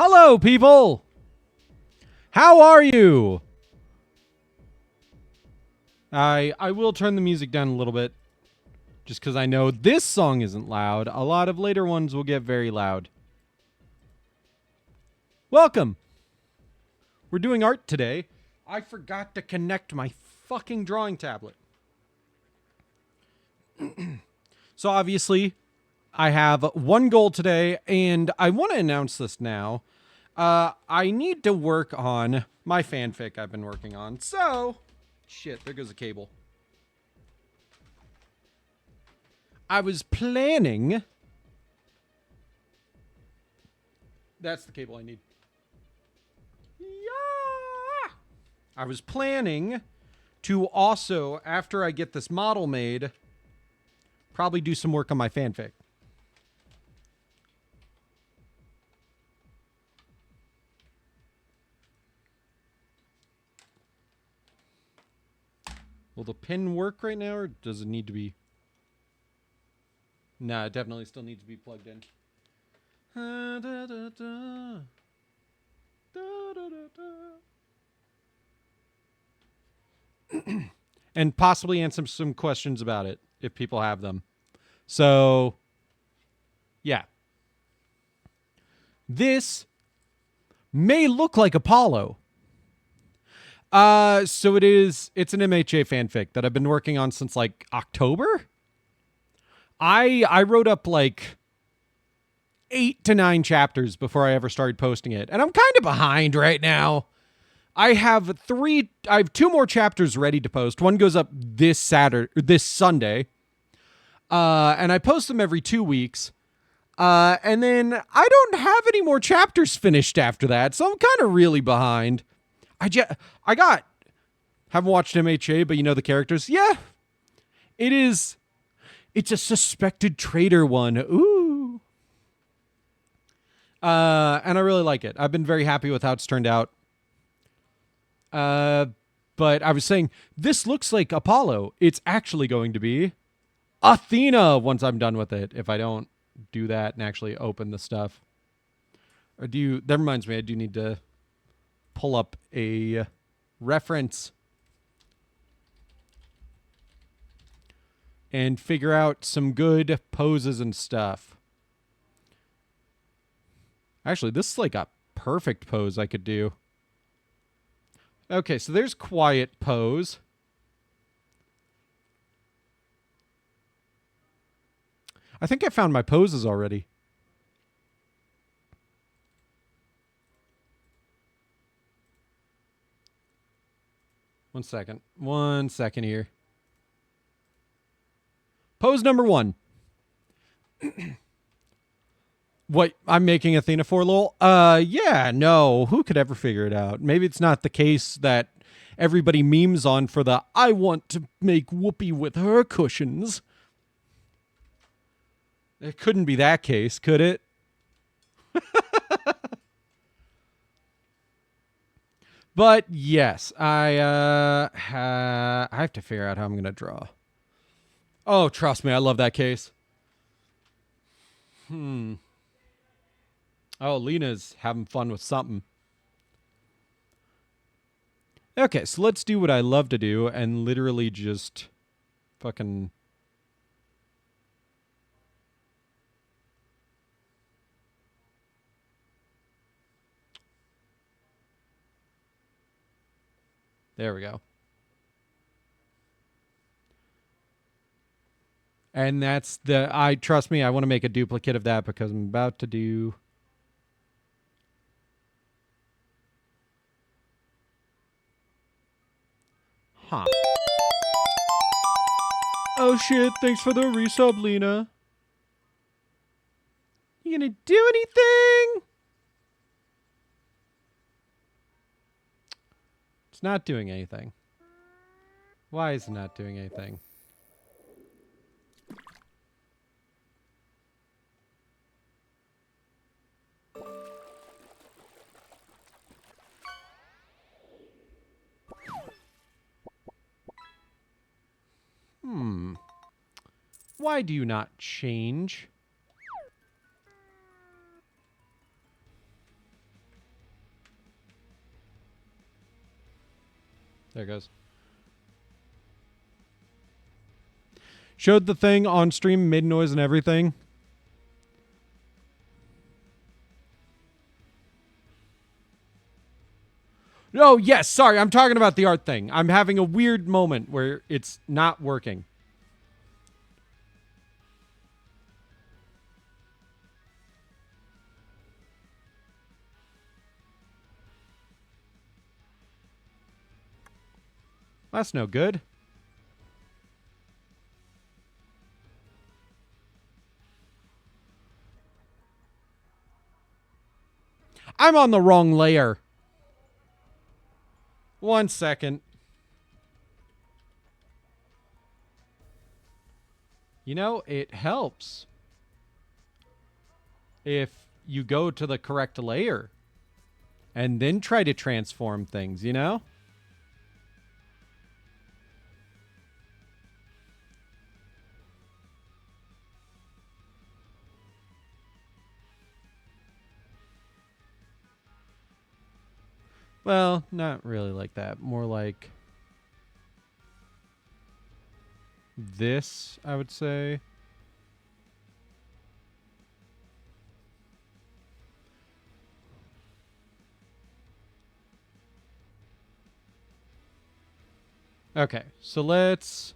Hello, people! How are you? I will turn the music down a little bit, just because I know this song isn't loud. A lot of later ones will get very loud. Welcome! We're doing art today. I forgot to connect my fucking drawing tablet. So obviously, I have one goal today, and I want to announce this now. I need to work on my fanfic I've been working on. So, shit, there goes a cable. I was planning... That's the cable I need. Yeah! I was planning to also, after I get this model made, probably do some work on my fanfic. Will the pin work right now, or does it need to be... Nah, it definitely still needs to be plugged in. And possibly answer some questions about it, if people have them. So, yeah. This may look like Apollo. So it's an MHA fanfic that I've been working on since like October. I wrote up like 8 to 9 chapters before I ever started posting it. And I'm kind of behind right now. I have 2 more chapters ready to post. One goes up this Sunday. And I post them every 2 weeks. And then I don't have any more chapters finished after that. So I'm kind of really behind. Haven't watched MHA, but you know the characters. Yeah, it's a suspected traitor one. Ooh. And I really like it. I've been very happy with how it's turned out. But I was saying, this looks like Apollo. It's actually going to be Athena once I'm done with it, if I don't do that and actually open the stuff. That reminds me, I do need to pull up a reference and figure out some good poses and stuff. Actually, this is like a perfect pose I could do. Okay, so there's quiet pose. I think I found my poses already. One second here. Pose number 1. What, I'm making Athena for lol? Yeah, no. Who could ever figure it out? Maybe it's not the case that everybody memes on for the I want to make Whoopi with her cushions. It couldn't be that case, could it? But yes, I have to figure out how I'm going to draw. Oh, trust me, I love that case. Oh, Lena's having fun with something. Okay, so let's do what I love to do and literally just fucking... There we go. And that's trust me, I want to make a duplicate of that because I'm about to do... Huh. Oh shit, thanks for the resub, Lena. You gonna do anything? It's not doing anything. Why is it not doing anything? Why do you not change? There it goes. Showed the thing on stream, made noise and everything. Oh, yes. Sorry, I'm talking about the art thing. I'm having a weird moment where it's not working. That's no good. I'm on the wrong layer. 1 second. You know, it helps if you go to the correct layer and then try to transform things, you know? Well, not really like that. More like this, I would say. Okay, so let's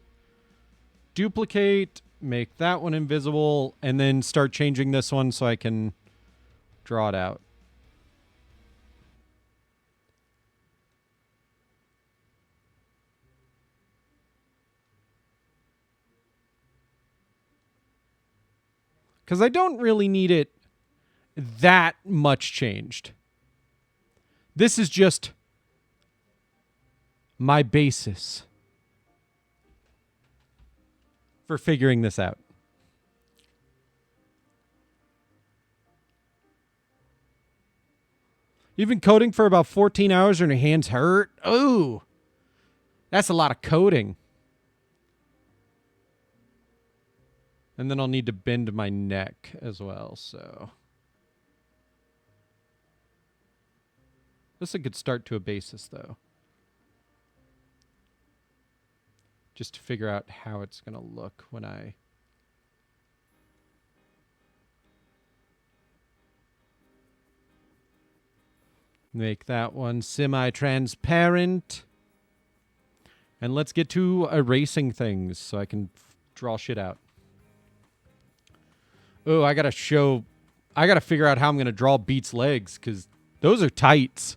duplicate, make that one invisible, and then start changing this one so I can draw it out. Because I don't really need it that much changed. This is just my basis for figuring this out. You've been coding for about 14 hours and your hands hurt? Ooh, that's a lot of coding. And then I'll need to bend my neck as well, so. This is a good start to a basis, though. Just to figure out how it's going to look when I... make that one semi-transparent. And let's get to erasing things so I can draw shit out. Oh, I gotta figure out how I'm gonna draw Beat's legs, because those are tights.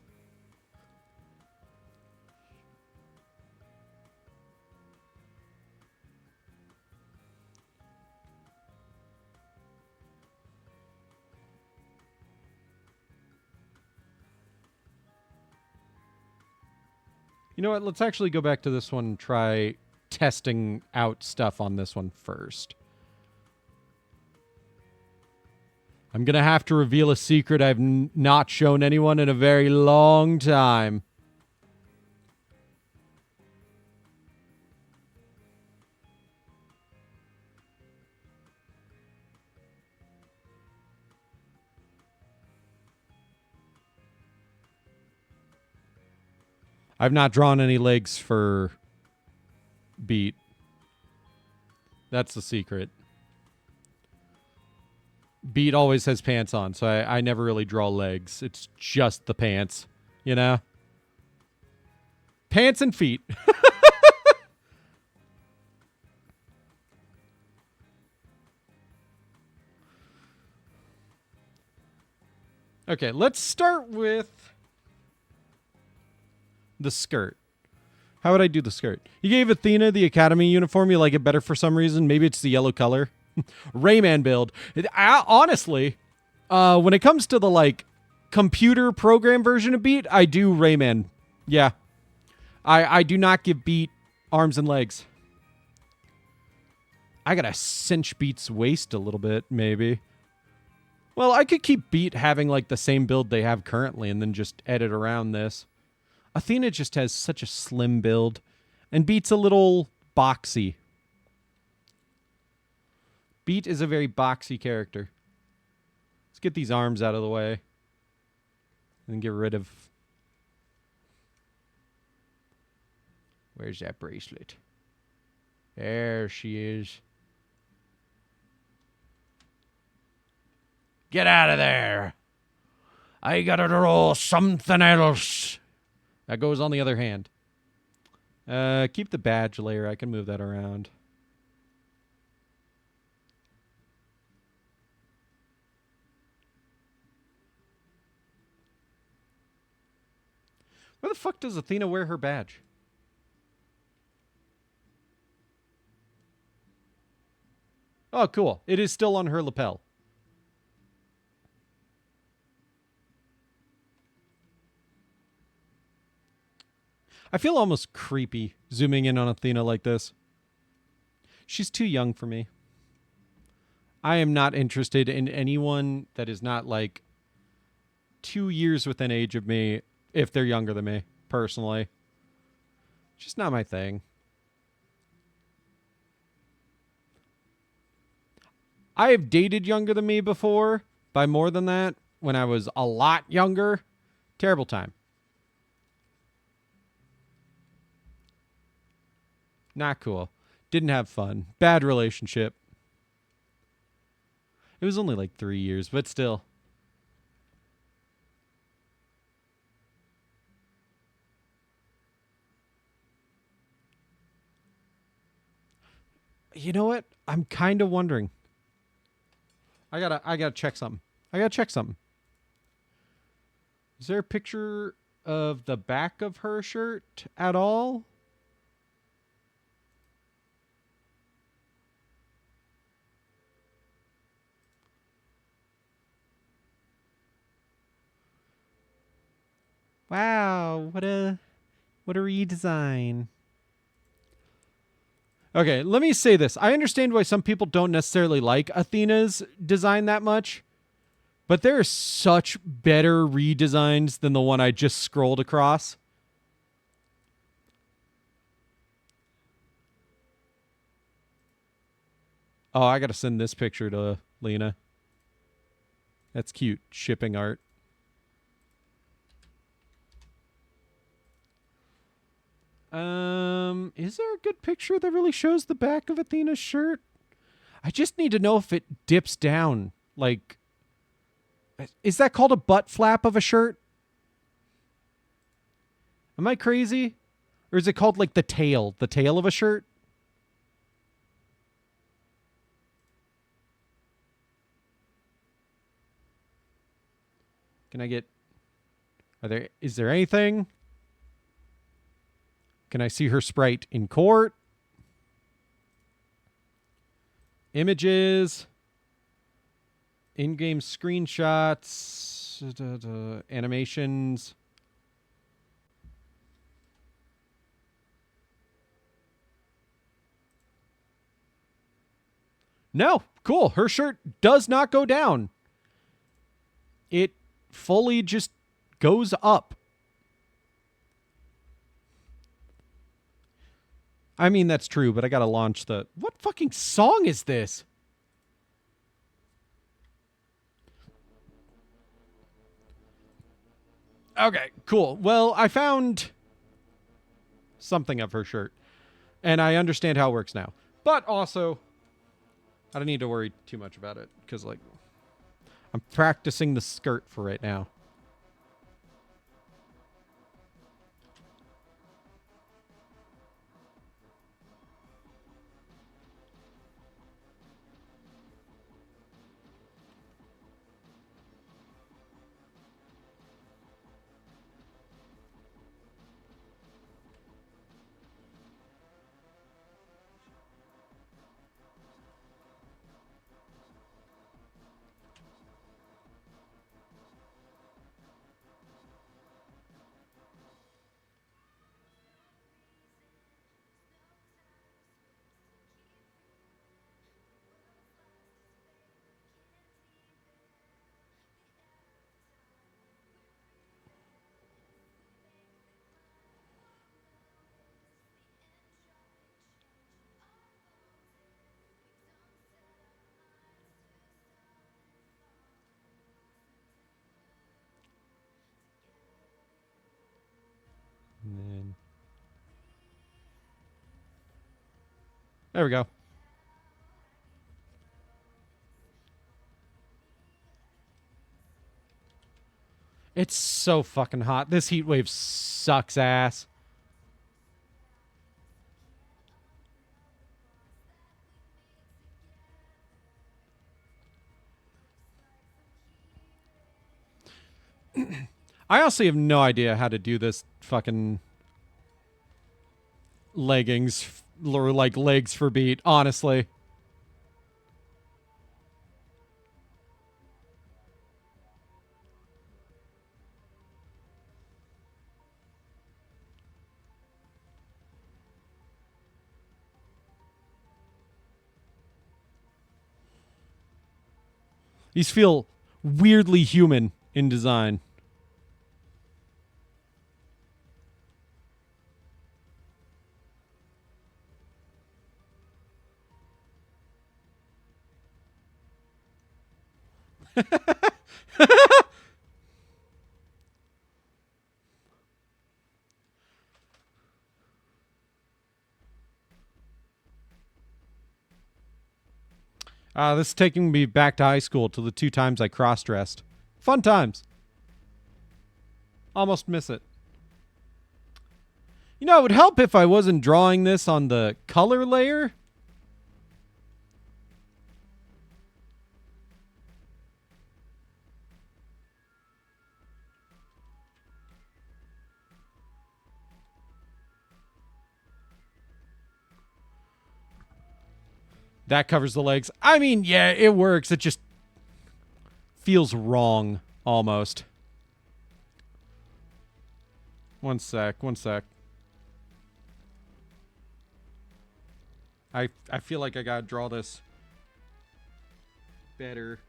You know what? Let's actually go back to this one and try testing out stuff on this one first. I'm going to have to reveal a secret I've not shown anyone in a very long time. I've not drawn any legs for Beat. That's the secret. Beat always has pants on, so I never really draw legs. It's just the pants, you know? Pants and feet. Okay, let's start with the skirt. How would I do the skirt? You gave Athena the Academy uniform. You like it better for some reason. Maybe it's the yellow color. Rayman build. Honestly, when it comes to the like computer program version of Beat, I do Rayman. Yeah. I do not give Beat arms and legs. I gotta cinch Beat's waist a little bit, maybe. Well, I could keep Beat having like the same build they have currently and then just edit around this. Athena just has such a slim build, and Beat's a little boxy. Beat is a very boxy character. Let's get these arms out of the way and get rid of... Where's that bracelet? There she is. Get out of there. I gotta draw something else. That goes on the other hand. Keep the badge layer. I can move that around. Where the fuck does Athena wear her badge? Oh, cool. It is still on her lapel. I feel almost creepy zooming in on Athena like this. She's too young for me. I am not interested in anyone that is not like 2 years within age of me if they're younger than me, personally. Just not my thing. I have dated younger than me before, by more than that, when I was a lot younger. Terrible time. Not cool. Didn't have fun. Bad relationship. It was only like 3 years, but still. You know what? I'm kind of wondering. I gotta check something. Is there a picture of the back of her shirt at all? Wow, what a redesign. Okay, let me say this. I understand why some people don't necessarily like Athena's design that much, but there are such better redesigns than the one I just scrolled across. Oh, I gotta send this picture to Lena. That's cute. Shipping art. Is there a good picture that really shows the back of Athena's shirt? I just need to know if it dips down. Like, is that called a butt flap of a shirt? Am I crazy? Or is it called like the tail of a shirt? Can I get... Is there anything? Can I see her sprite in court? Images. In-game screenshots. Animations. No. Cool. Her shirt does not go down. It fully just goes up. I mean, that's true, but I gotta launch the... What fucking song is this? Okay, cool. Well, I found something of her shirt, and I understand how it works now. But also, I don't need to worry too much about it, because, like, I'm practicing the skirt for right now. There we go. It's so fucking hot. This heat wave sucks ass. I honestly have no idea how to do this fucking leggings or like legs for beat, honestly. These feel weirdly human in design. This is taking me back to high school to the 2 times I cross-dressed. Fun times. Almost miss it. You know, it would help if I wasn't drawing this on the color layer. That covers the legs. I mean, yeah, it works. It just feels wrong, almost. One sec. I feel like I gotta draw this better.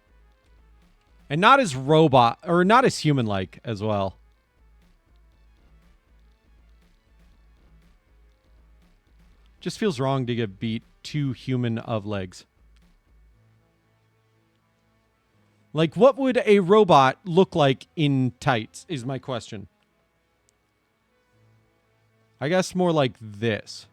And not as robot, or not as human-like as well. Just feels wrong to get beat 2 human of legs. Like, what would a robot look like in tights, is my question. I guess more like this.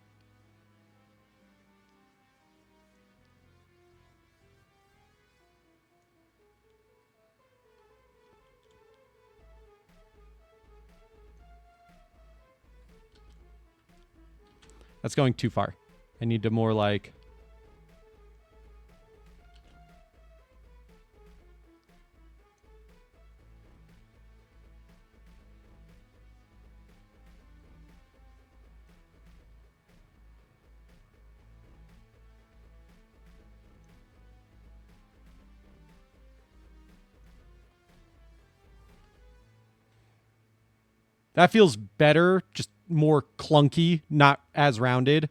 That's going too far. I need to more like... That feels better, just more clunky, not as rounded.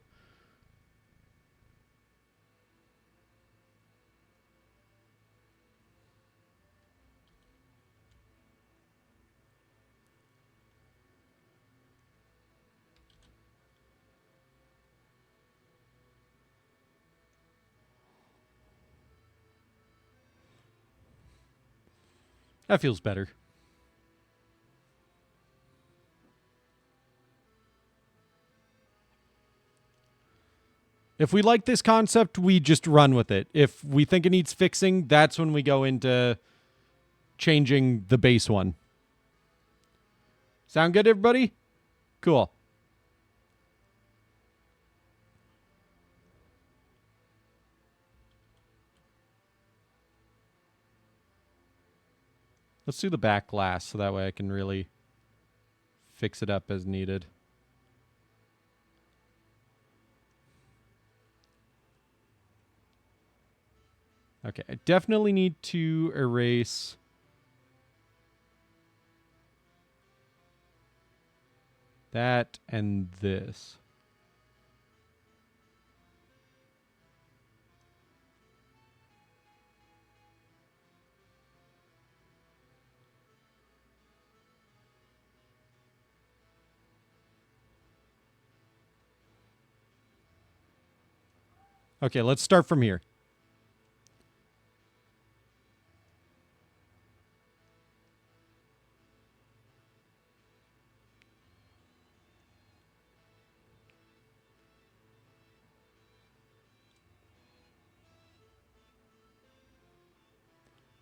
That feels better. If we like this concept, we just run with it. If we think it needs fixing, that's when we go into changing the base one. Sound good, everybody? Cool. Let's do the back glass so that way I can really fix it up as needed. Okay, I definitely need to erase that and this. Okay, let's start from here.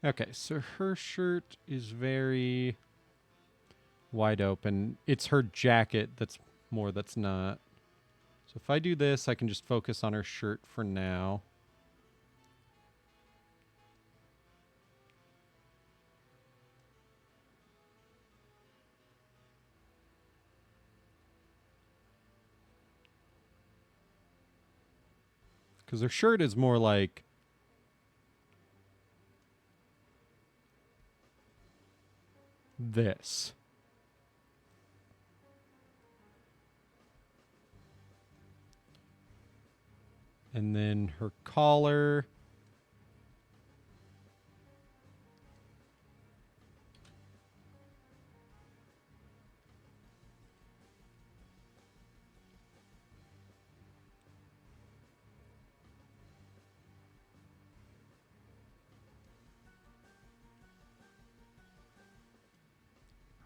Okay, so her shirt is very wide open. It's her jacket that's not. So if I do this, I can just focus on her shirt for now. Because her shirt is more like this. And then her collar.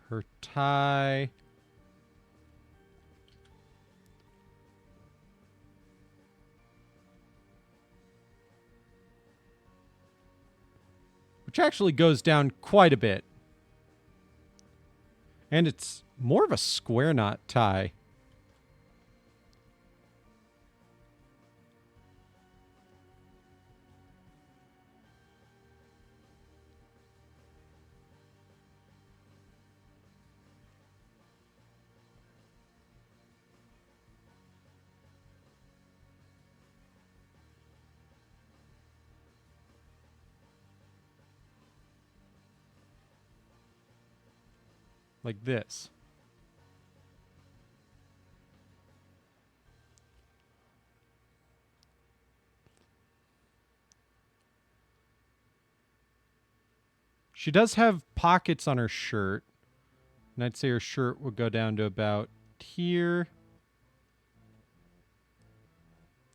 Her tie. Which actually goes down quite a bit. And it's more of a square knot tie. Like this. She does have pockets on her shirt. And I'd say her shirt would go down to about here.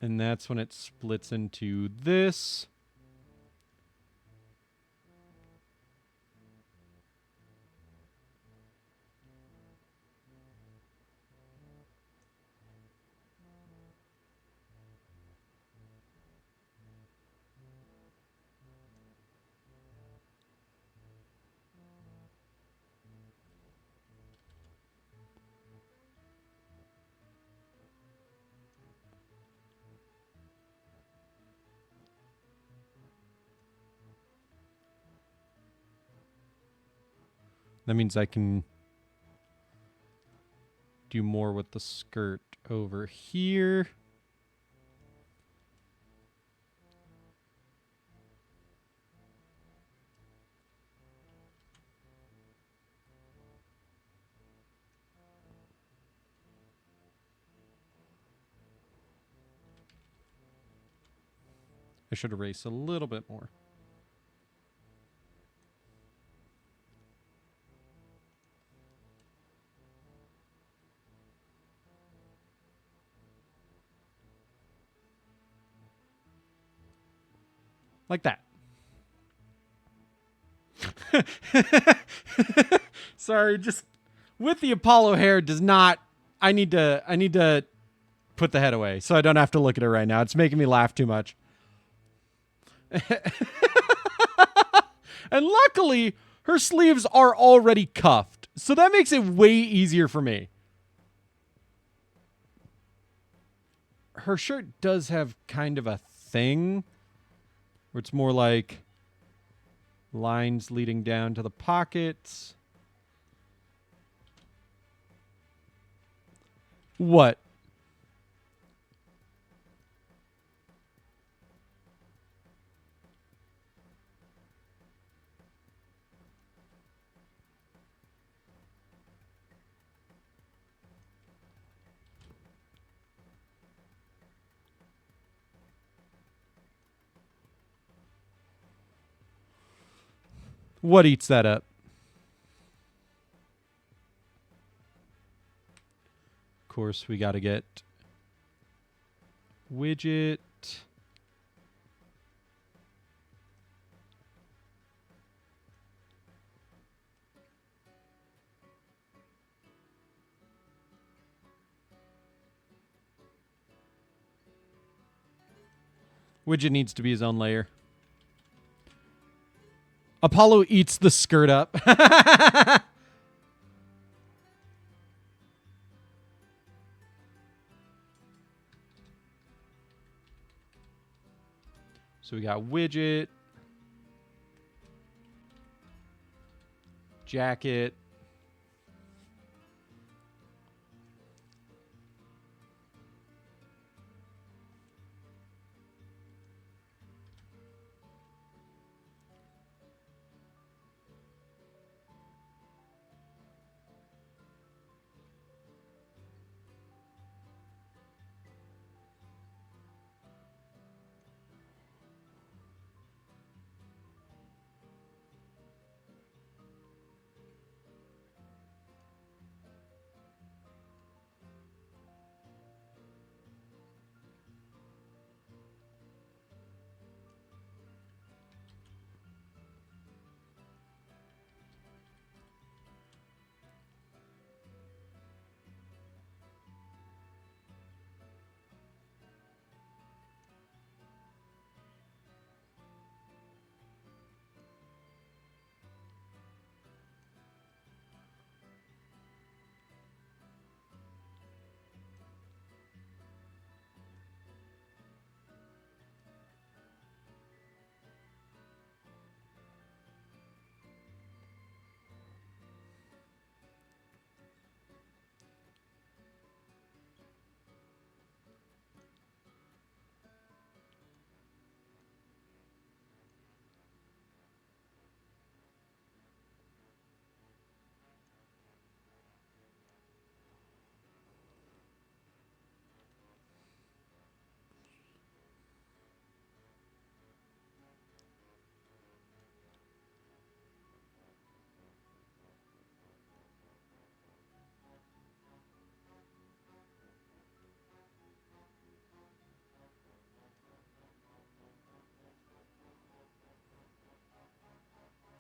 And that's when it splits into this. That means I can do more with the skirt over here. I should erase a little bit more. Like that. Sorry, just with the Apollo hair does not. I need to put the head away so I don't have to look at it right now. It's making me laugh too much. And luckily, her sleeves are already cuffed, so that makes it way easier for me. Her shirt does have kind of a thing where it's more like lines leading down to the pockets. What? What eats that up? Of course, we got to get widget. Widget needs to be his own layer. Apollo eats the skirt up. So we got widget, jacket.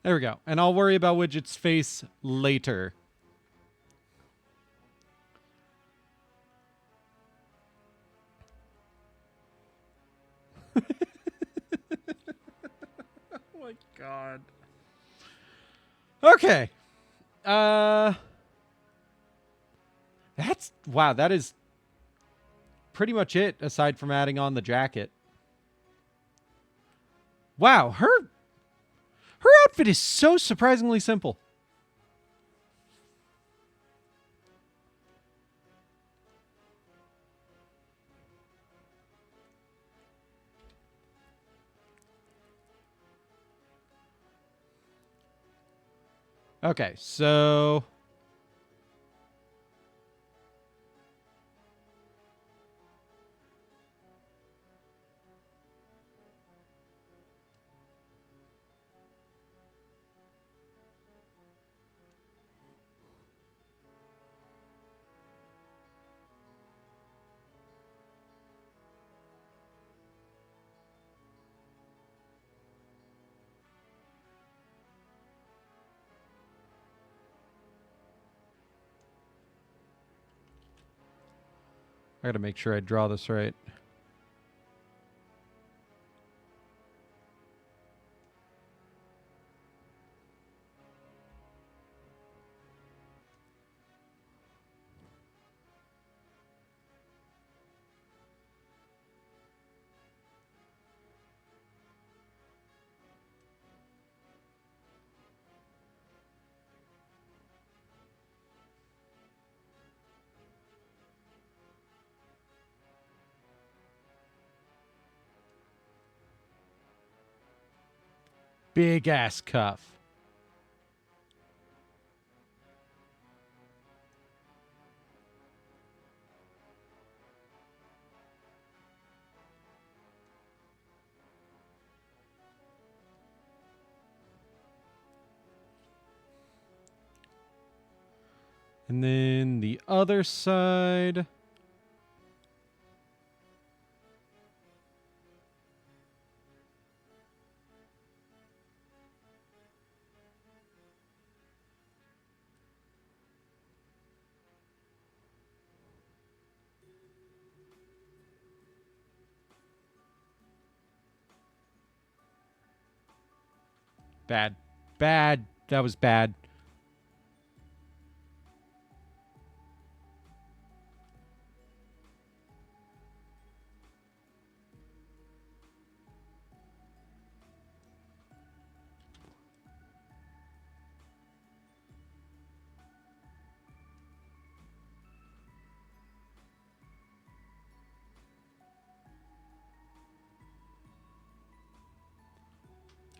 There we go. And I'll worry about widget's face later. Oh my god. Okay. Wow, that is pretty much it aside from adding on the jacket. Wow, her outfit is so surprisingly simple. Okay, so I gotta make sure I draw this right. Big ass cuff. And then the other side. Bad. Bad. That was bad.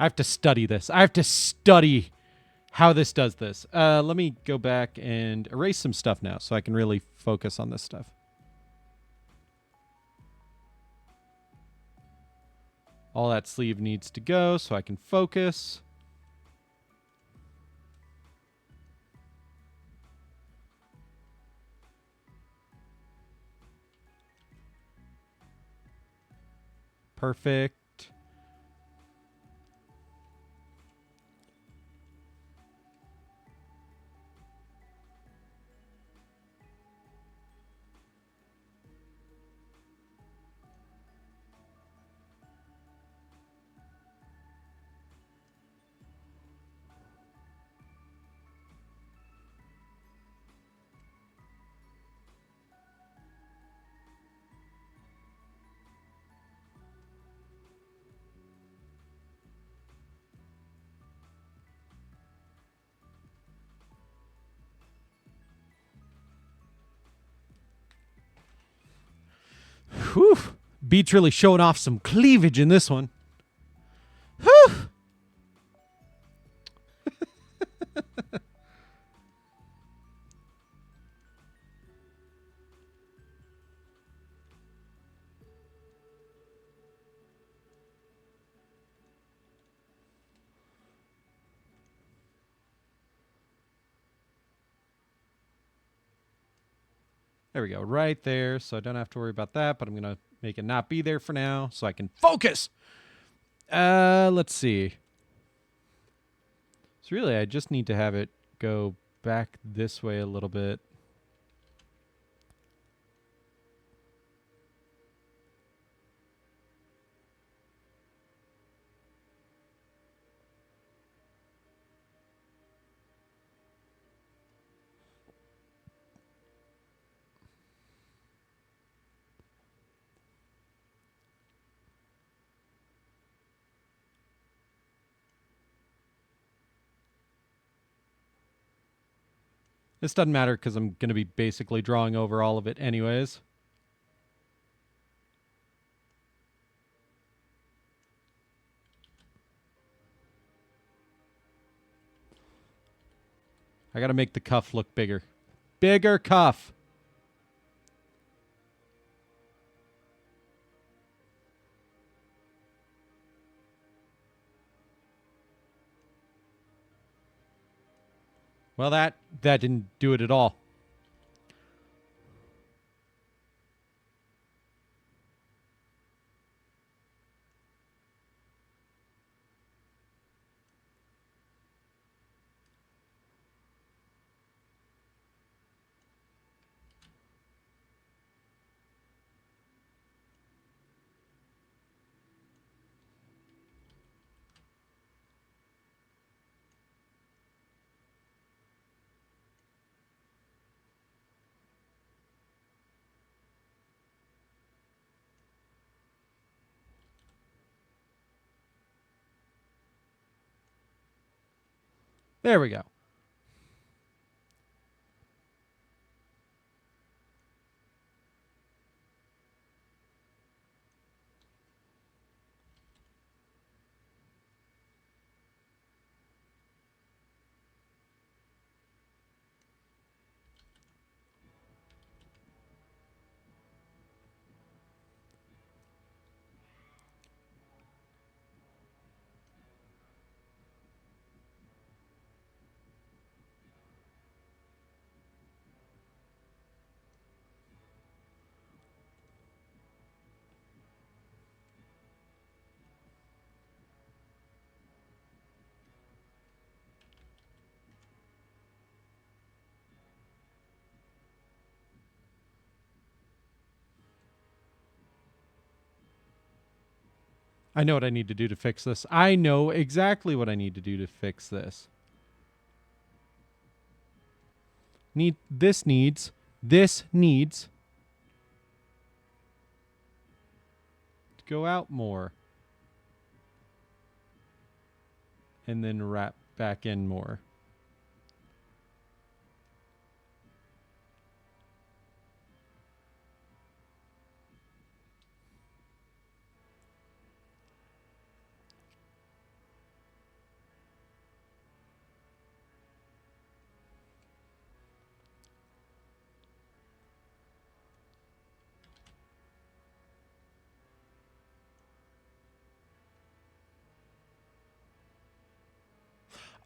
I have to study this. I have to study how this does this. Let me go back and erase some stuff now so I can really focus on this stuff. All that sleeve needs to go so I can focus. Perfect. Whew. Beat's really showing off some cleavage in this one. Whew. There we go, right there. So I don't have to worry about that, but I'm going to make it not be there for now so I can focus. Let's see. So really, I just need to have it go back this way a little bit. This doesn't matter because I'm going to be basically drawing over all of it anyways. I got to make the cuff look bigger. Bigger cuff. Well, that didn't do it at all. There we go. I know what I need to do to fix this. I know exactly what I need to do to fix this. This needs to go out more. And then wrap back in more.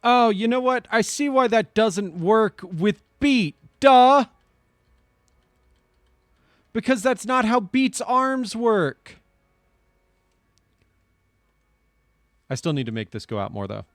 Oh, you know what? I see why that doesn't work with Beat. Duh! Because that's not how Beat's arms work. I still need to make this go out more, though.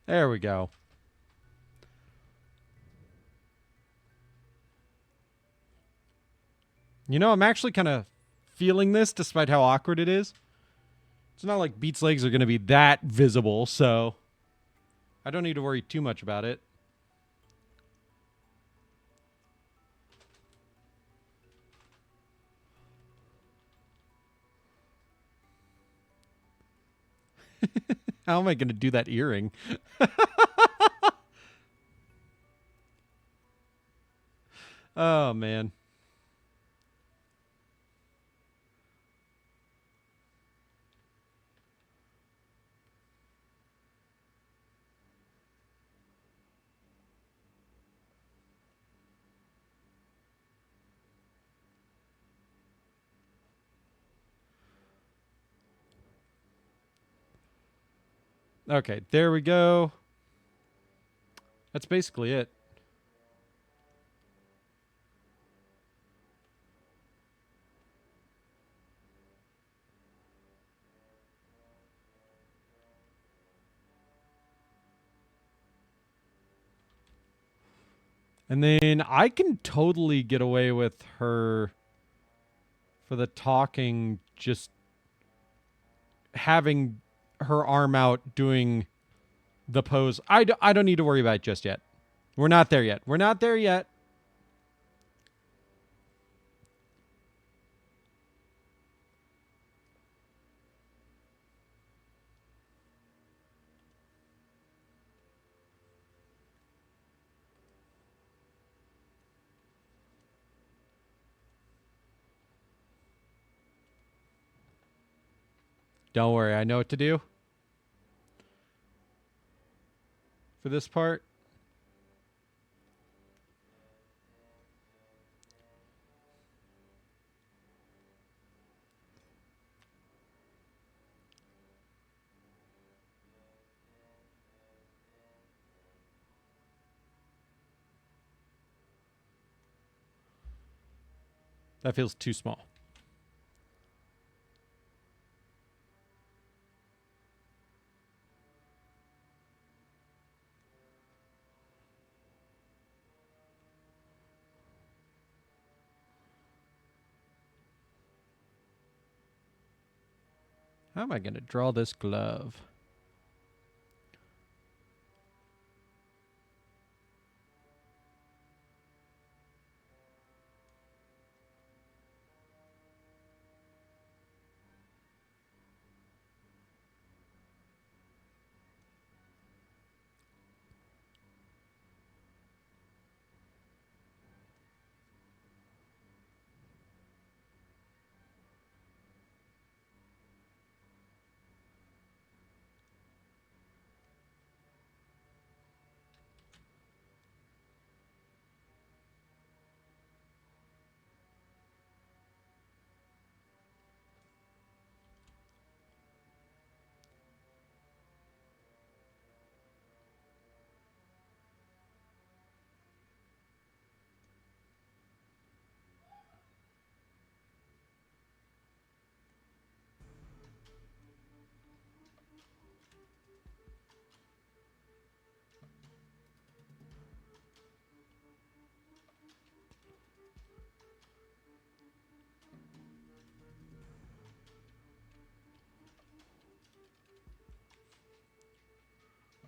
There we go. You know, I'm actually kind of feeling this despite how awkward it is. It's not like Beat's legs are going to be that visible, so I don't need to worry too much about it. How am I going to do that earring? Oh, man. Okay, there we go. That's basically it. And then I can totally get away with her for the talking, just having her arm out doing the pose. I don't need to worry about it just yet. We're not there yet. We're not there yet. Don't worry. I know what to do for this part. That feels too small. How am I going to draw this glove?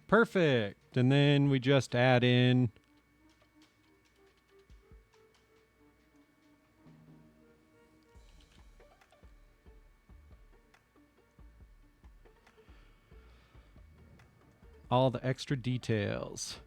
Perfect. And then we just add in all the extra details.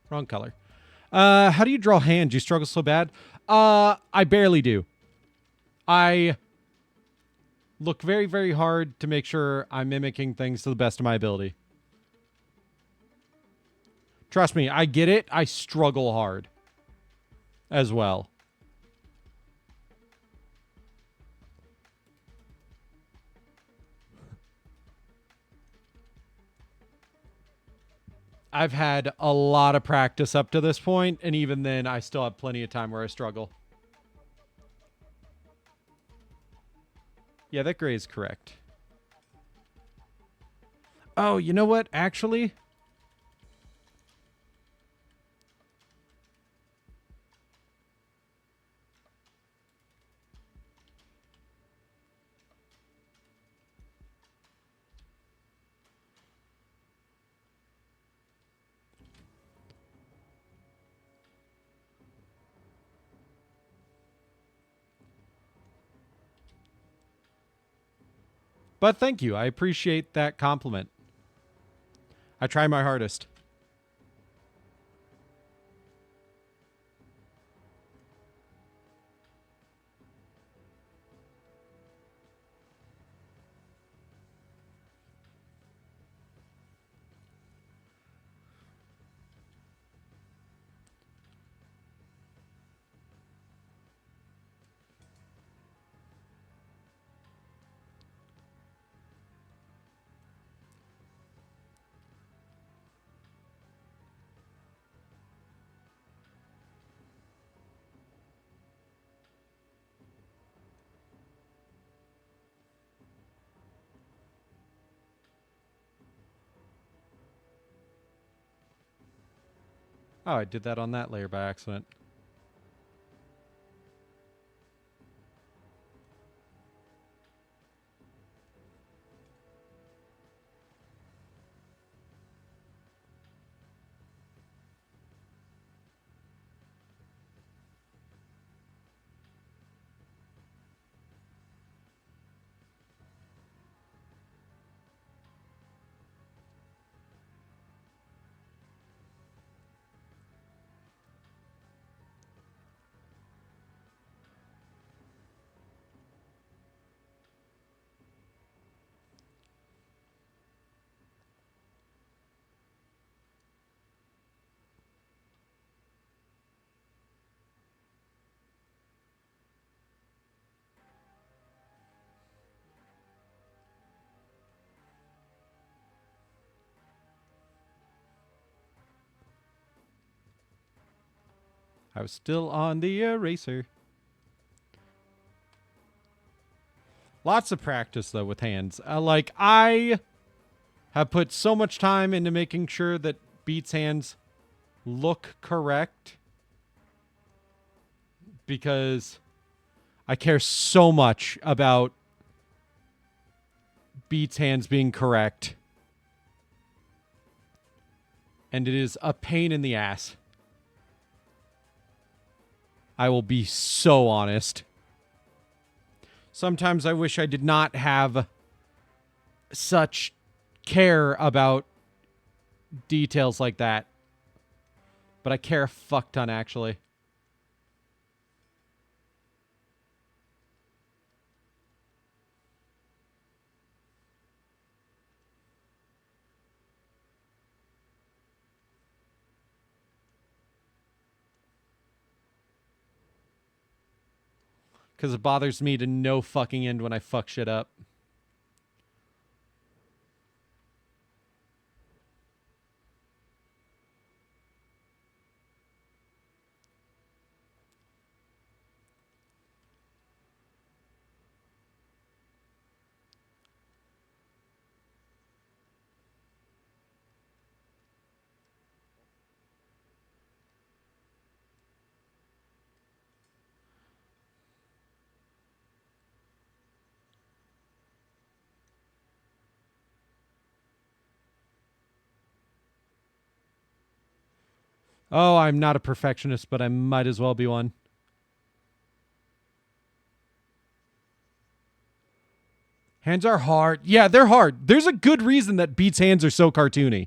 Wrong color. How do you draw hands? You struggle so bad? I barely do. I look very, very hard to make sure I'm mimicking things to the best of my ability. Trust me, I get it. I struggle hard as well. I've had a lot of practice up to this point, and even then, I still have plenty of time where I struggle. Yeah, that gray is correct. Oh, you know what? Actually, but thank you. I appreciate that compliment. I try my hardest. Oh, I did that on that layer by accident. I was still on the eraser. Lots of practice, though, with hands. I have put so much time into making sure that Beat's hands look correct because I care so much about Beat's hands being correct. And it is a pain in the ass. I will be so honest. Sometimes I wish I did not have such care about details like that. But I care a fuck ton, actually. Because it bothers me to no fucking end when I fuck shit up. Oh, I'm not a perfectionist, but I might as well be one. Hands are hard. Yeah, they're hard. There's a good reason that Beat's hands are so cartoony.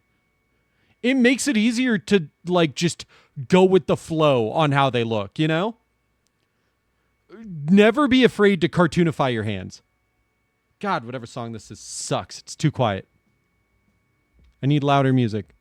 It makes it easier to, like, just go with the flow on how they look, you know? Never be afraid to cartoonify your hands. God, whatever song this is sucks. It's too quiet. I need louder music.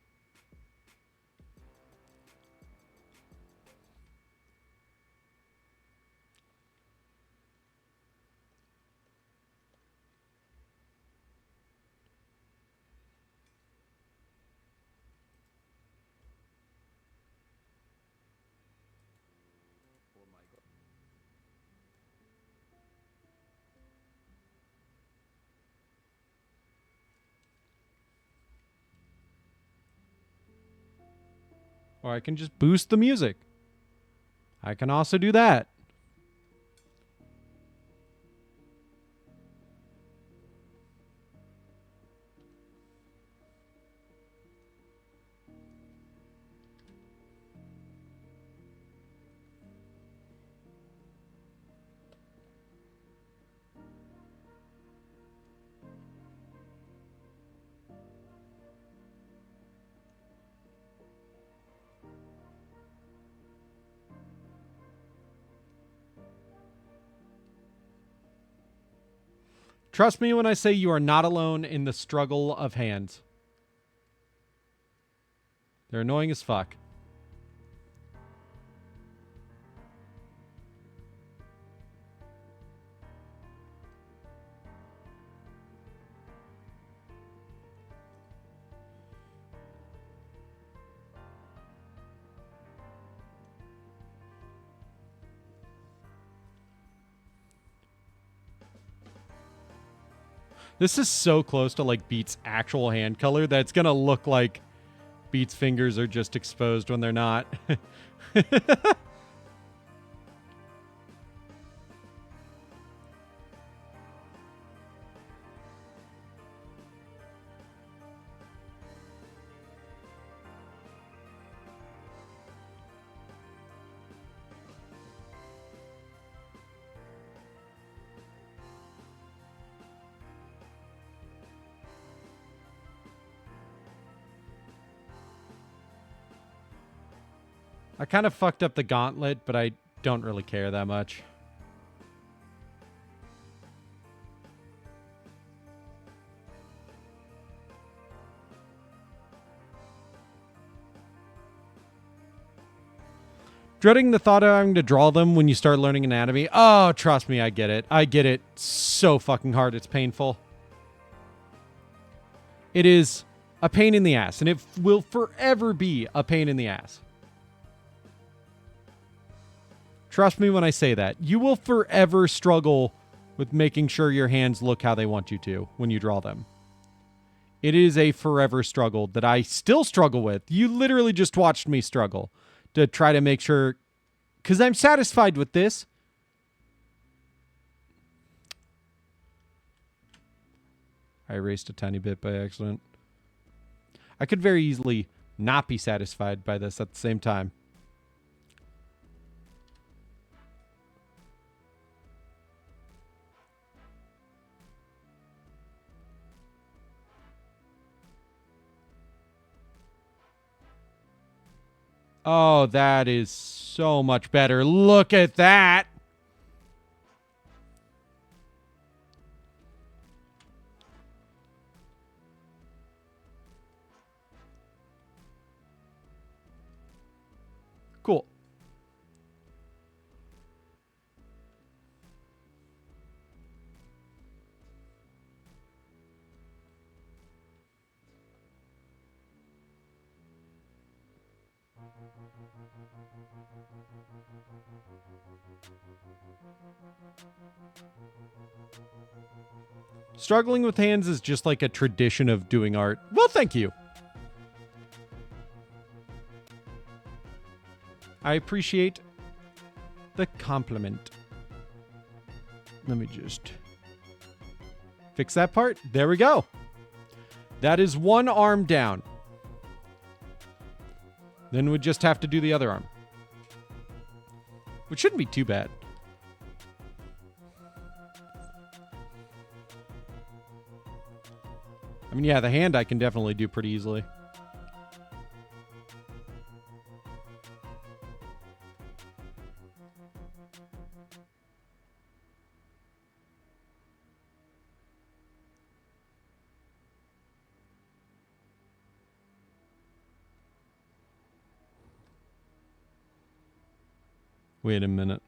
Or I can just boost the music. I can also do that. Trust me when I say you are not alone in the struggle of hands. They're annoying as fuck. This is so close to like Beat's actual hand color that it's gonna look like Beat's fingers are just exposed when they're not. I kind of fucked up the gauntlet, but I don't really care that much. Dreading the thought of having to draw them when you start learning anatomy. Oh, trust me, I get it. I get it so fucking hard. It's painful. It is a pain in the ass, and it will forever be a pain in the ass. Trust me when I say that. You will forever struggle with making sure your hands look how they want you to when you draw them. It is a forever struggle that I still struggle with. You literally just watched me struggle to try to make sure, because I'm satisfied with this. I erased a tiny bit by accident. I could very easily not be satisfied by this at the same time. Oh, that is so much better. Look at that. Cool. Struggling with hands is just like a tradition of doing art. Well, thank you. I appreciate the compliment. Let me just fix that part. There we go. That is one arm down. Then we just have to do the other arm, which shouldn't be too bad. I mean, yeah, the hand I can definitely do pretty easily. Wait a minute.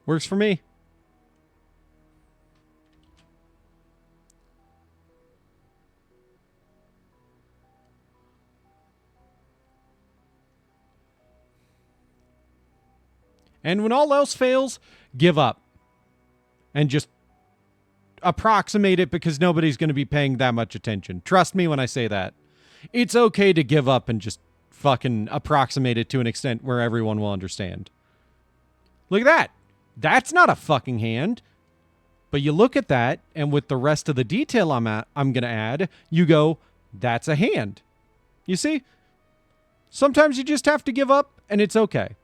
Works for me. And when all else fails, give up. And just approximate it because nobody's going to be paying that much attention. Trust me when I say that. It's okay to give up and just fucking approximate it to an extent where everyone will understand. Look at that. That's not a fucking hand. But you look at that, and with the rest of the detail I'm going to add, you go, that's a hand. You see? Sometimes you just have to give up, and it's okay.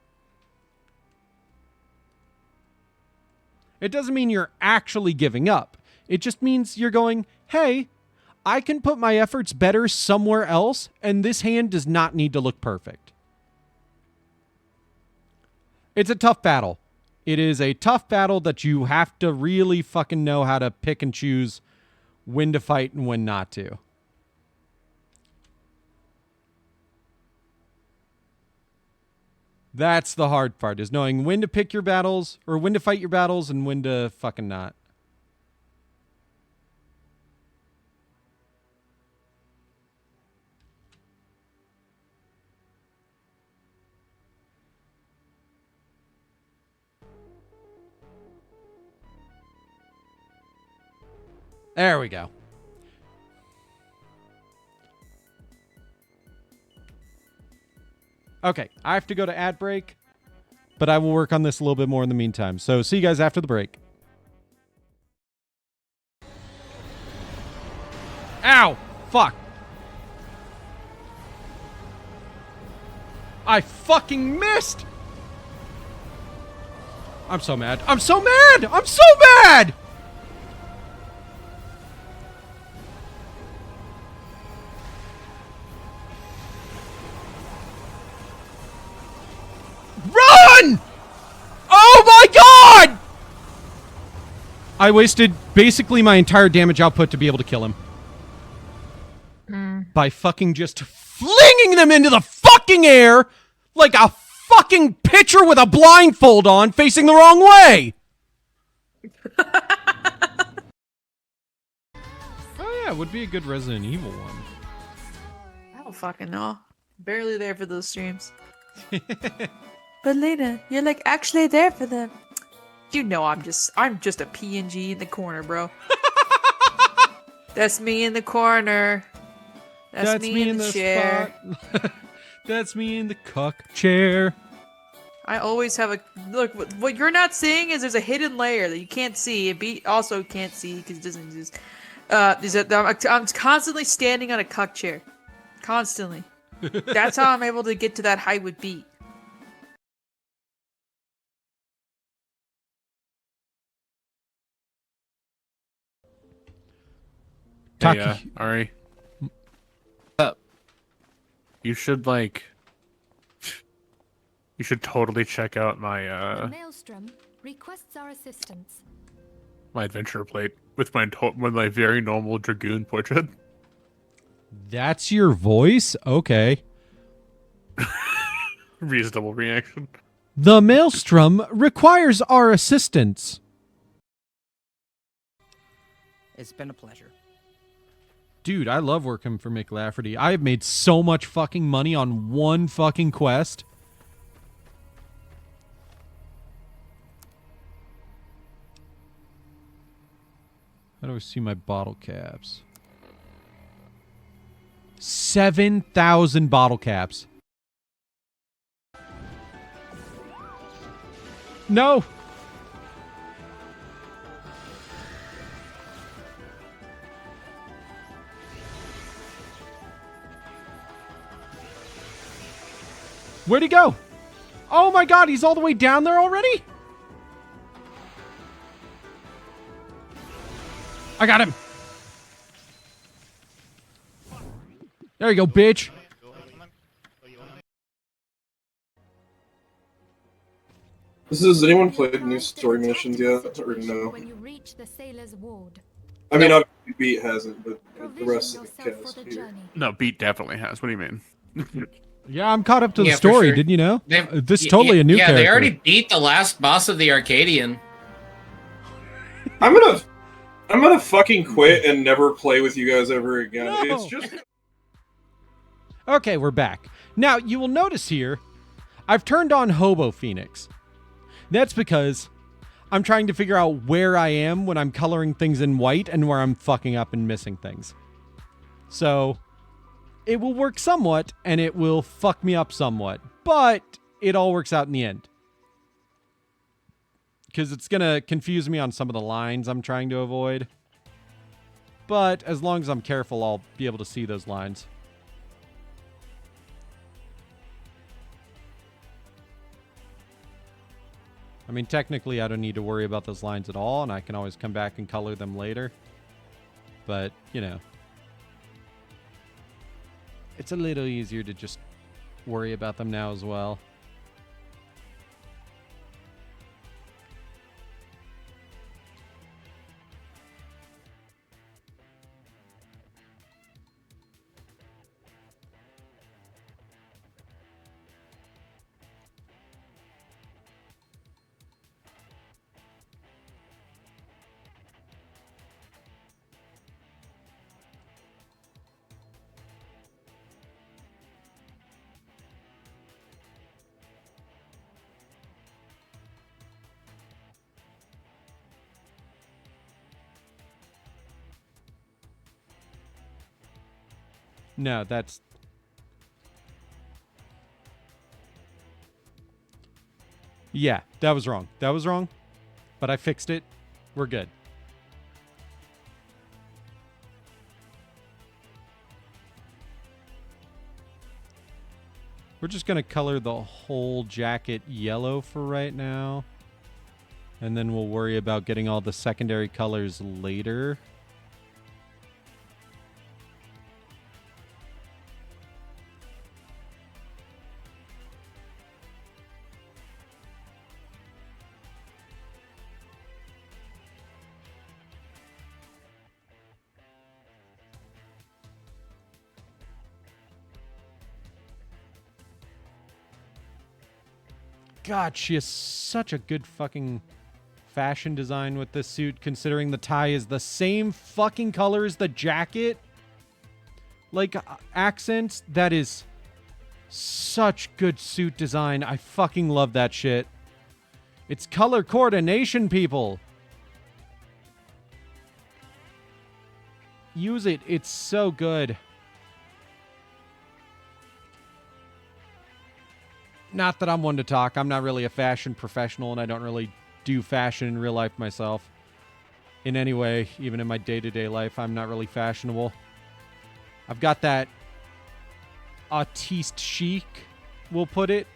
It doesn't mean you're actually giving up. It just means you're going, hey, I can put my efforts better somewhere else, and this hand does not need to look perfect. It's a tough battle. It is a tough battle that you have to really fucking know how to pick and choose when to fight and when not to. That's the hard part, is knowing when to pick your battles, or when to fight your battles, and when to fucking not. There we go. Okay, I have to go to ad break, but I will work on this a little bit more in the meantime. So see you guys after the break. Ow! Fuck. I fucking missed! I'm so mad. I'm so mad! I'm so mad! Run! Oh my god! I wasted basically my entire damage output to be able to kill him. By fucking just flinging them into the fucking air like a fucking pitcher with a blindfold on facing the wrong way! Oh yeah, it would be a good Resident Evil one. I don't fucking know. Barely there for those streams. But Lena, you're like actually there for them. You know I'm just a PNG in the corner, bro. That's me in the corner. That's me in the chair. That's me in the cuck chair. I always have a look. What you're not seeing is there's a hidden layer that you can't see. B also can't see because it doesn't exist. I'm constantly standing on a cuck chair, constantly. That's how I'm able to get to that height with beat. Hey, Ari. What's up? You should, like... You should totally check out my The Maelstrom requests our assistance. my adventure plate with my very normal dragoon portrait. That's your voice? Okay. Reasonable reaction. The Maelstrom requires our assistance. It's been a pleasure. Dude, I love working for McLafferty. I have made so much fucking money on one fucking quest. How do I see my bottle caps? 7,000 bottle caps. No! Where'd he go? Oh my god, he's all the way down there already? I got him. There you go, bitch. Has anyone played new story missions yet, or no? When you reach the sailor's ward, I mean, obviously Beat hasn't, but the rest of the yourself cast for the here. journey. No, Beat definitely has. What do you mean? Yeah, I'm caught up to the Yeah, for story, sure. didn't you know? They've- This is totally a new yeah, character. they already beat the last boss of the Arcadian. I'm gonna fucking quit and never play with you guys ever again. No. It's just Okay, we're back. Now, you will notice here, I've turned on Hobo Phoenix. That's because I'm trying to figure out where I am when I'm coloring things in white and where I'm fucking up and missing things. So, it will work somewhat, and it will fuck me up somewhat. But it all works out in the end. Because it's going to confuse me on some of the lines I'm trying to avoid. But as long as I'm careful, I'll be able to see those lines. I mean, technically, I don't need to worry about those lines at all, and I can always come back and color them later. But, you know. It's a little easier to just worry about them now as well. No, that's... Yeah, that was wrong. That was wrong. But I fixed it. We're good. We're just going to color the whole jacket yellow for right now. And then we'll worry about getting all the secondary colors later. God, she has such a good fucking fashion design with this suit, considering the tie is the same fucking color as the jacket. Like, accents, that is such good suit design. I fucking love that shit. It's color coordination, people. Use it. It's so good. Not that I'm one to talk. I'm not really a fashion professional, and I don't really do fashion in real life myself. In any way, even in my day-to-day life, I'm not really fashionable. I've got that artiste chic, we'll put it.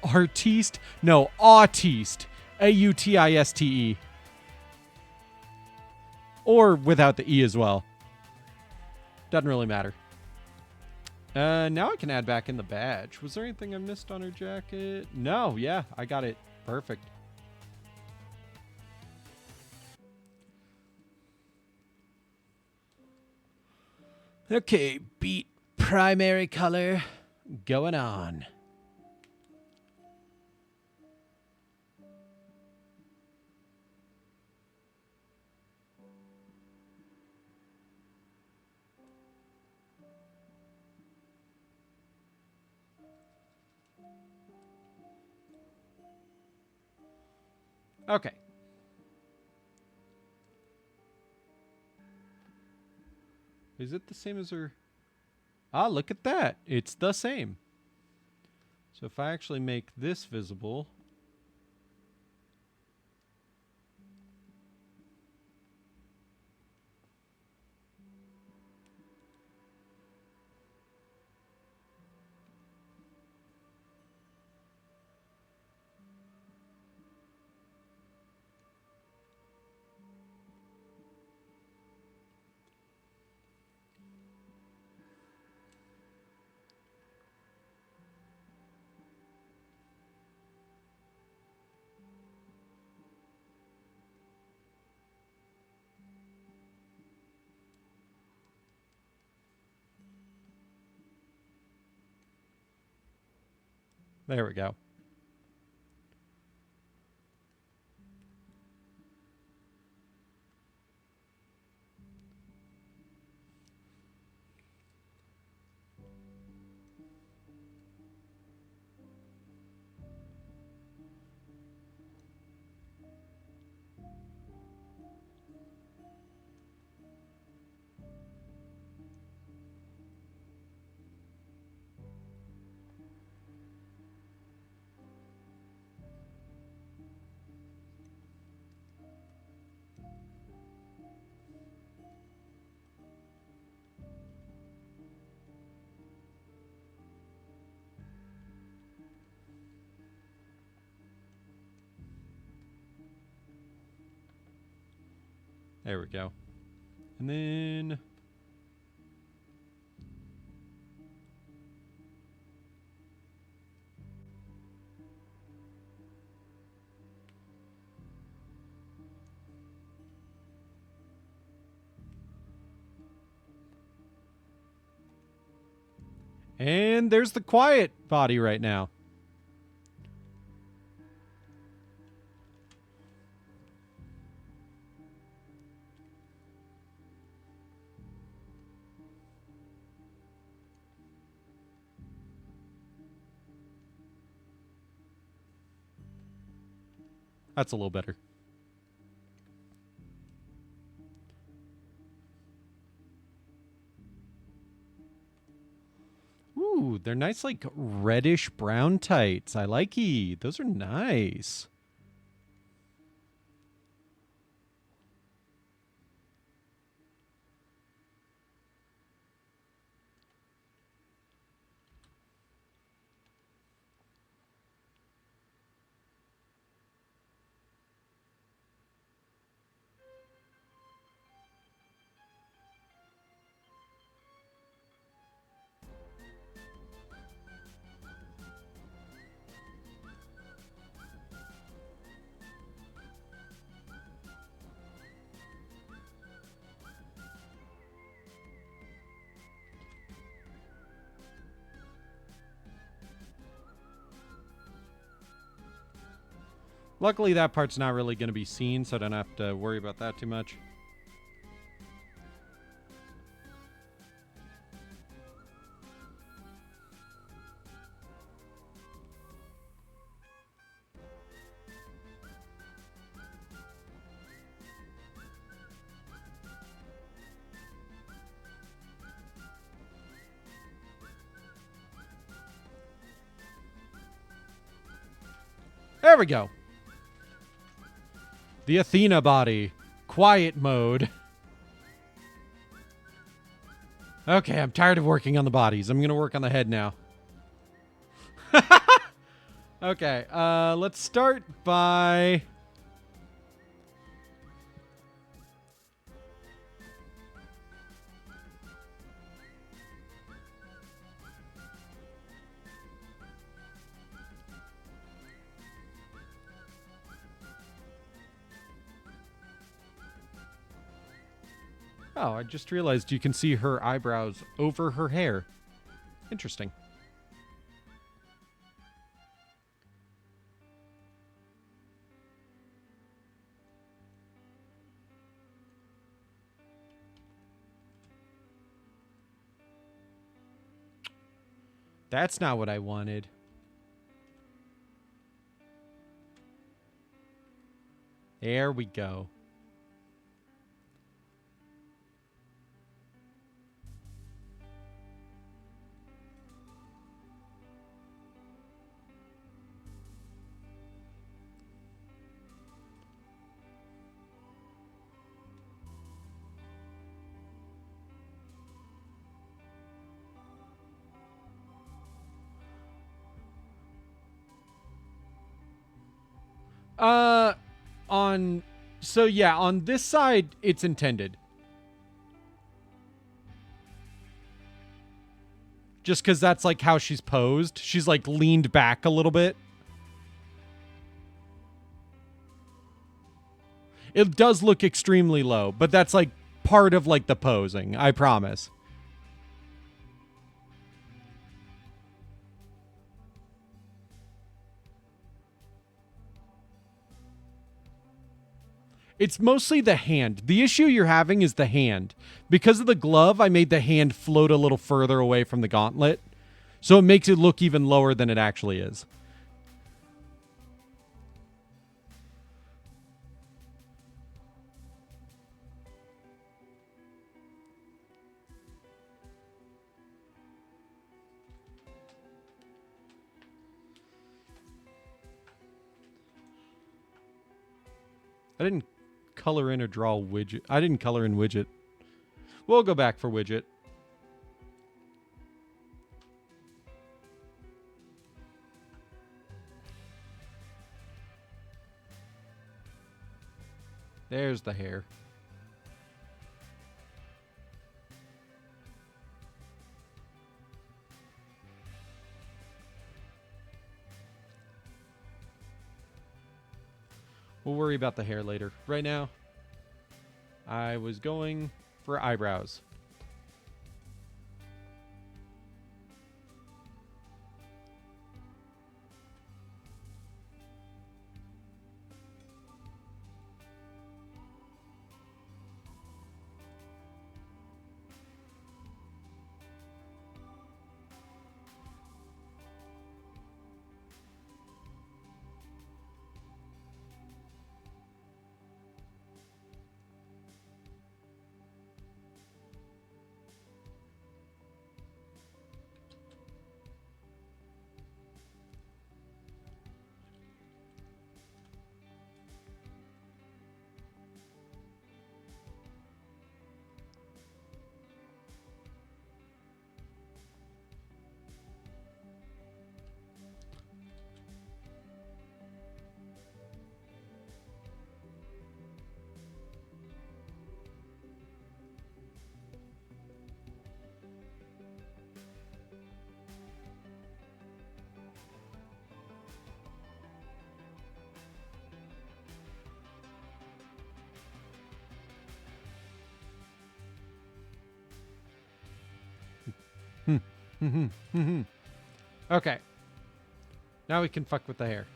Artiste? No, autiste. A-U-T-I-S-T-E. Or without the E as well. Doesn't really matter. Now I can add back in the badge. Was there anything I missed on her jacket? No, yeah, I got it. Perfect. Okay, beat primary color going on. Okay. Is it the same as her? Ah, look at that. It's the same. So if I actually make this visible. There we go. There we go. And then and there's the quiet body right now. That's a little better. Ooh, they're nice, like reddish brown tights. I like-y. Those are nice. Luckily, that part's not really going to be seen, so I don't have to worry about that too much. There we go. The Athena body. Quiet mode. Okay, I'm tired of working on the bodies. I'm going to work on the head now. Okay, let's start by... Oh, I just realized you can see her eyebrows over her hair. Interesting. That's not what I wanted. There we go. So yeah, on this side, it's intended. Just because that's like how she's posed. She's like leaned back a little bit. It does look extremely low, but that's like part of like the posing, I promise. It's mostly the hand. The issue you're having is the hand. Because of the glove, I made the hand float a little further away from the gauntlet. So it makes it look even lower than it actually is. I didn't color in or draw widget. I didn't color in widget. We'll go back for widget. There's the hair. We'll worry about the hair later. Right now, I was going for eyebrows. Okay. Now we can fuck with the hair.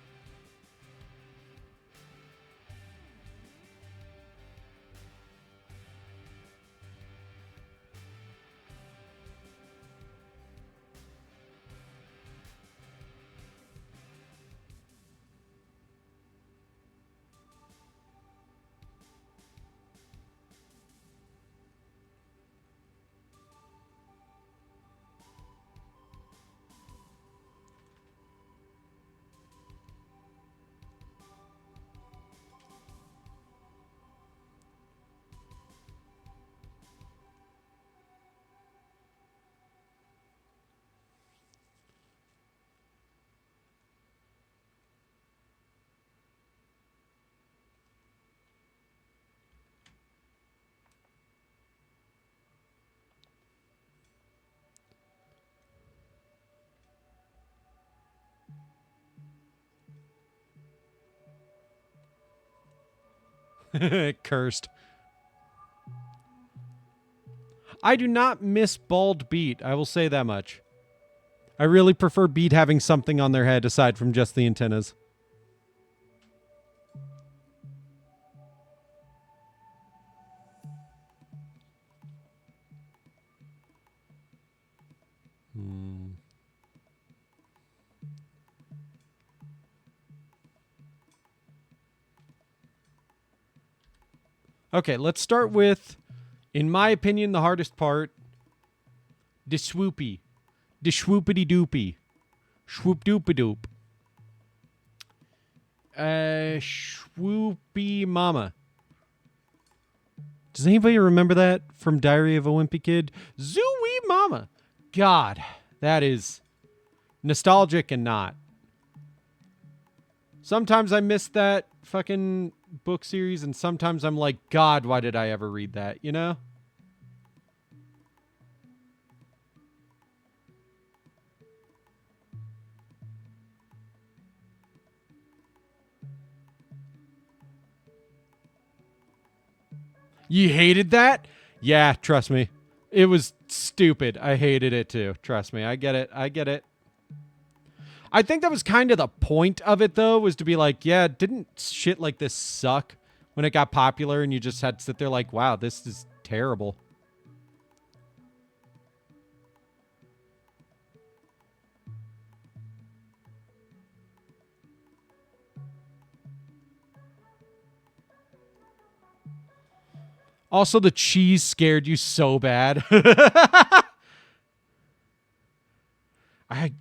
Cursed. I do not miss bald Beat. I will say that much. I really prefer Beat having something on their head aside from just the antennas. Okay, let's start with, in my opinion, the hardest part. De swoopy. De swoopity doopy. Swoop doopy doop. Swoopy mama. Does anybody remember that from Diary of a Wimpy Kid? Zooey mama. God, that is nostalgic and not. Sometimes I miss that fucking book series, and sometimes I'm like, God, why did I ever read that, you know? You hated that? Yeah, trust me. It was stupid. I hated it too. Trust me. I get it. I get it. I think that was kind of the point of it, though, was to be like, yeah, didn't shit like this suck when it got popular and you just had to sit there like, wow, this is terrible. Also, the cheese scared you so bad.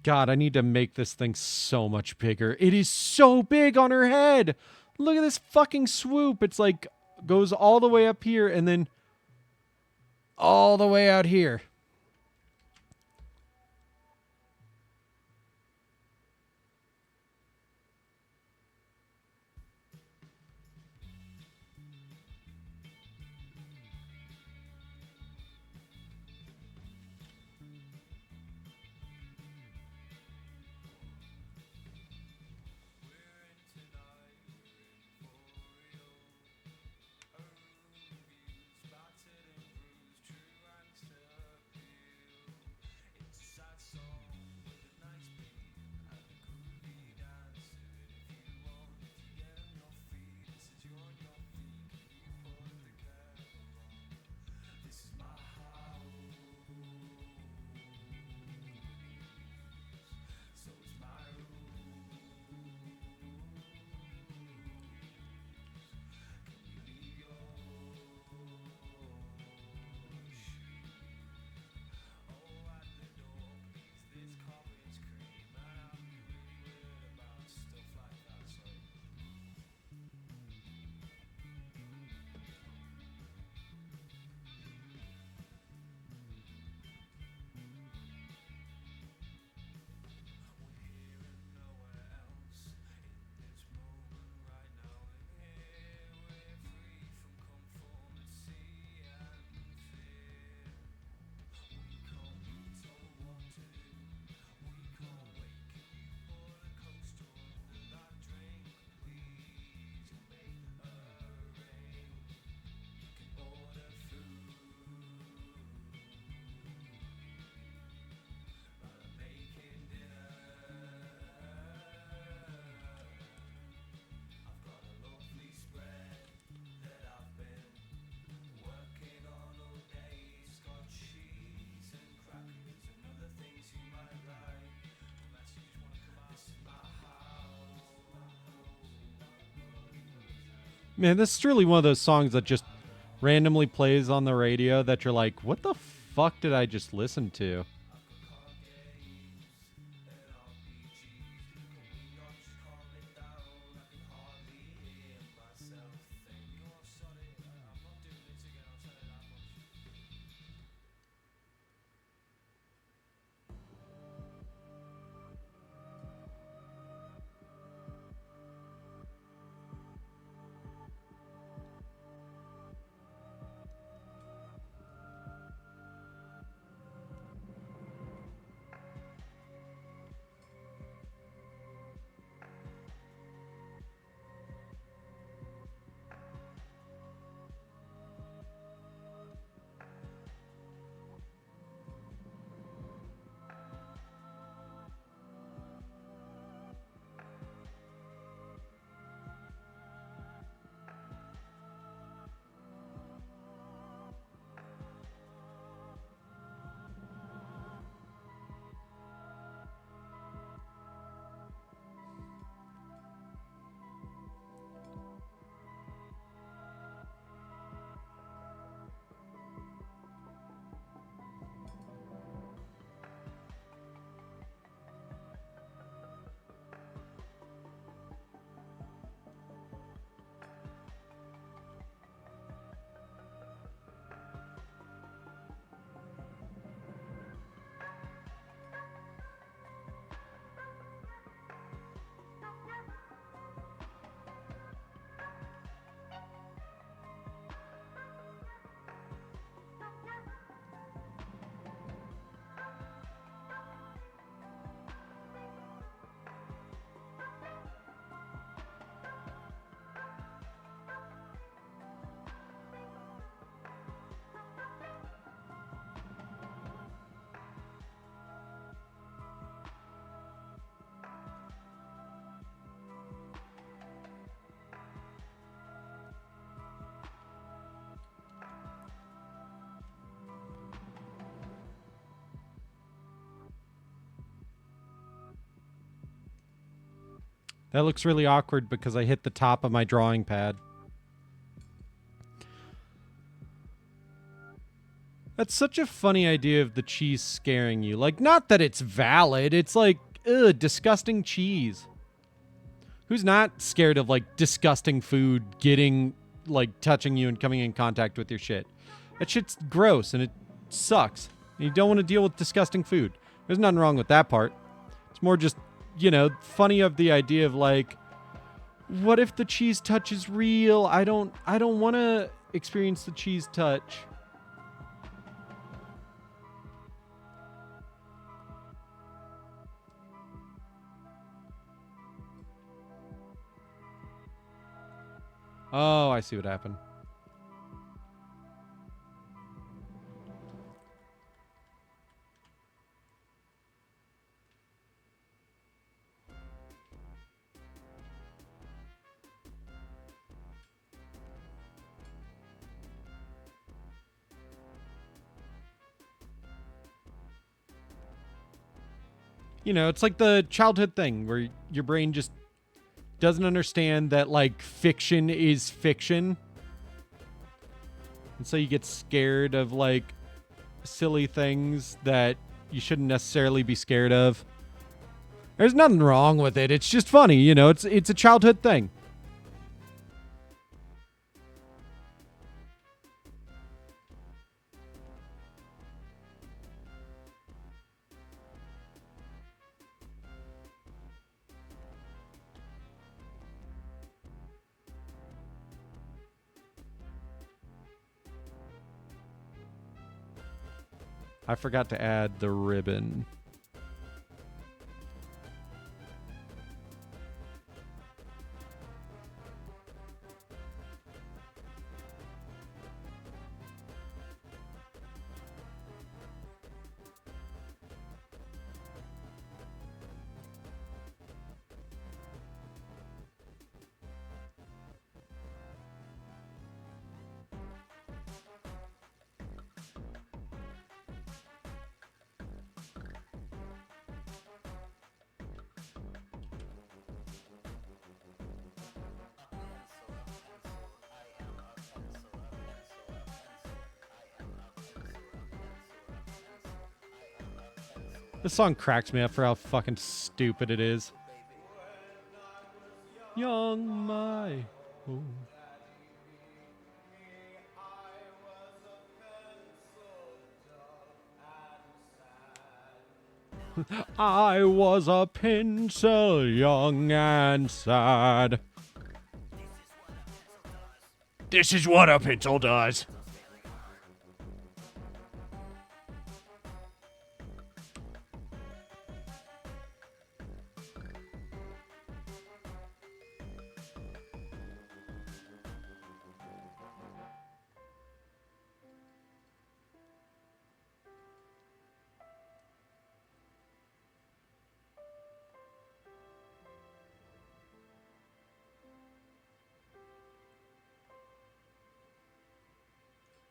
God, I need to make this thing so much bigger. It is so big on her head. Look at this fucking swoop. It's like goes all the way up here and then all the way out here. Man, this is truly one of those songs that just randomly plays on the radio that you're like, what the fuck did I just listen to? That looks really awkward because I hit the top of my drawing pad. That's such a funny idea of the cheese scaring you. Like, not that it's valid. It's like, ugh, disgusting cheese. Who's not scared of, like, disgusting food getting, like, touching you and coming in contact with your shit? That shit's gross and it sucks. And you don't want to deal with disgusting food. There's nothing wrong with that part. It's more just, you know, funny of the idea of, like, what if the cheese touch is real? I don't want to experience the cheese touch. Oh, I see what happened. You know, it's like the childhood thing where your brain just doesn't understand that, like, fiction is fiction. And so you get scared of, like, silly things that you shouldn't necessarily be scared of. There's nothing wrong with it. It's just funny, you know, it's a childhood thing. I forgot to add the ribbon. This song cracks me up for how fucking stupid it is. Young my. Oh. I was a pencil, young and sad. This is what a pencil does.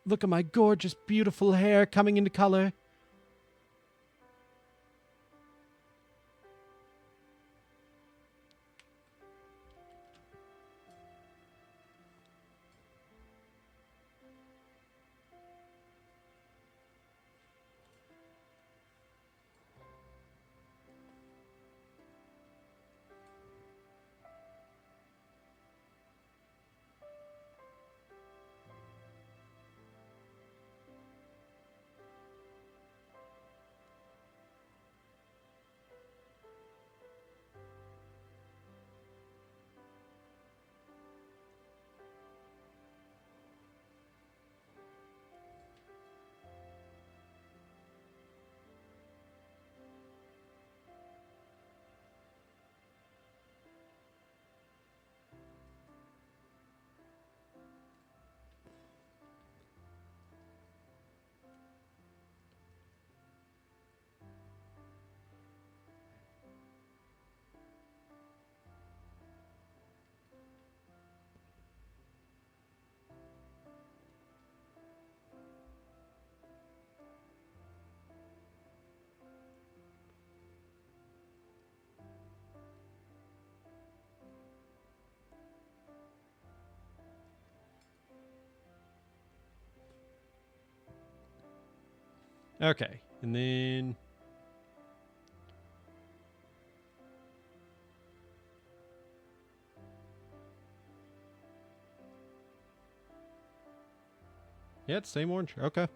Look at my gorgeous, beautiful hair coming into color. Okay, and then... Yeah, it's same orange. Okay.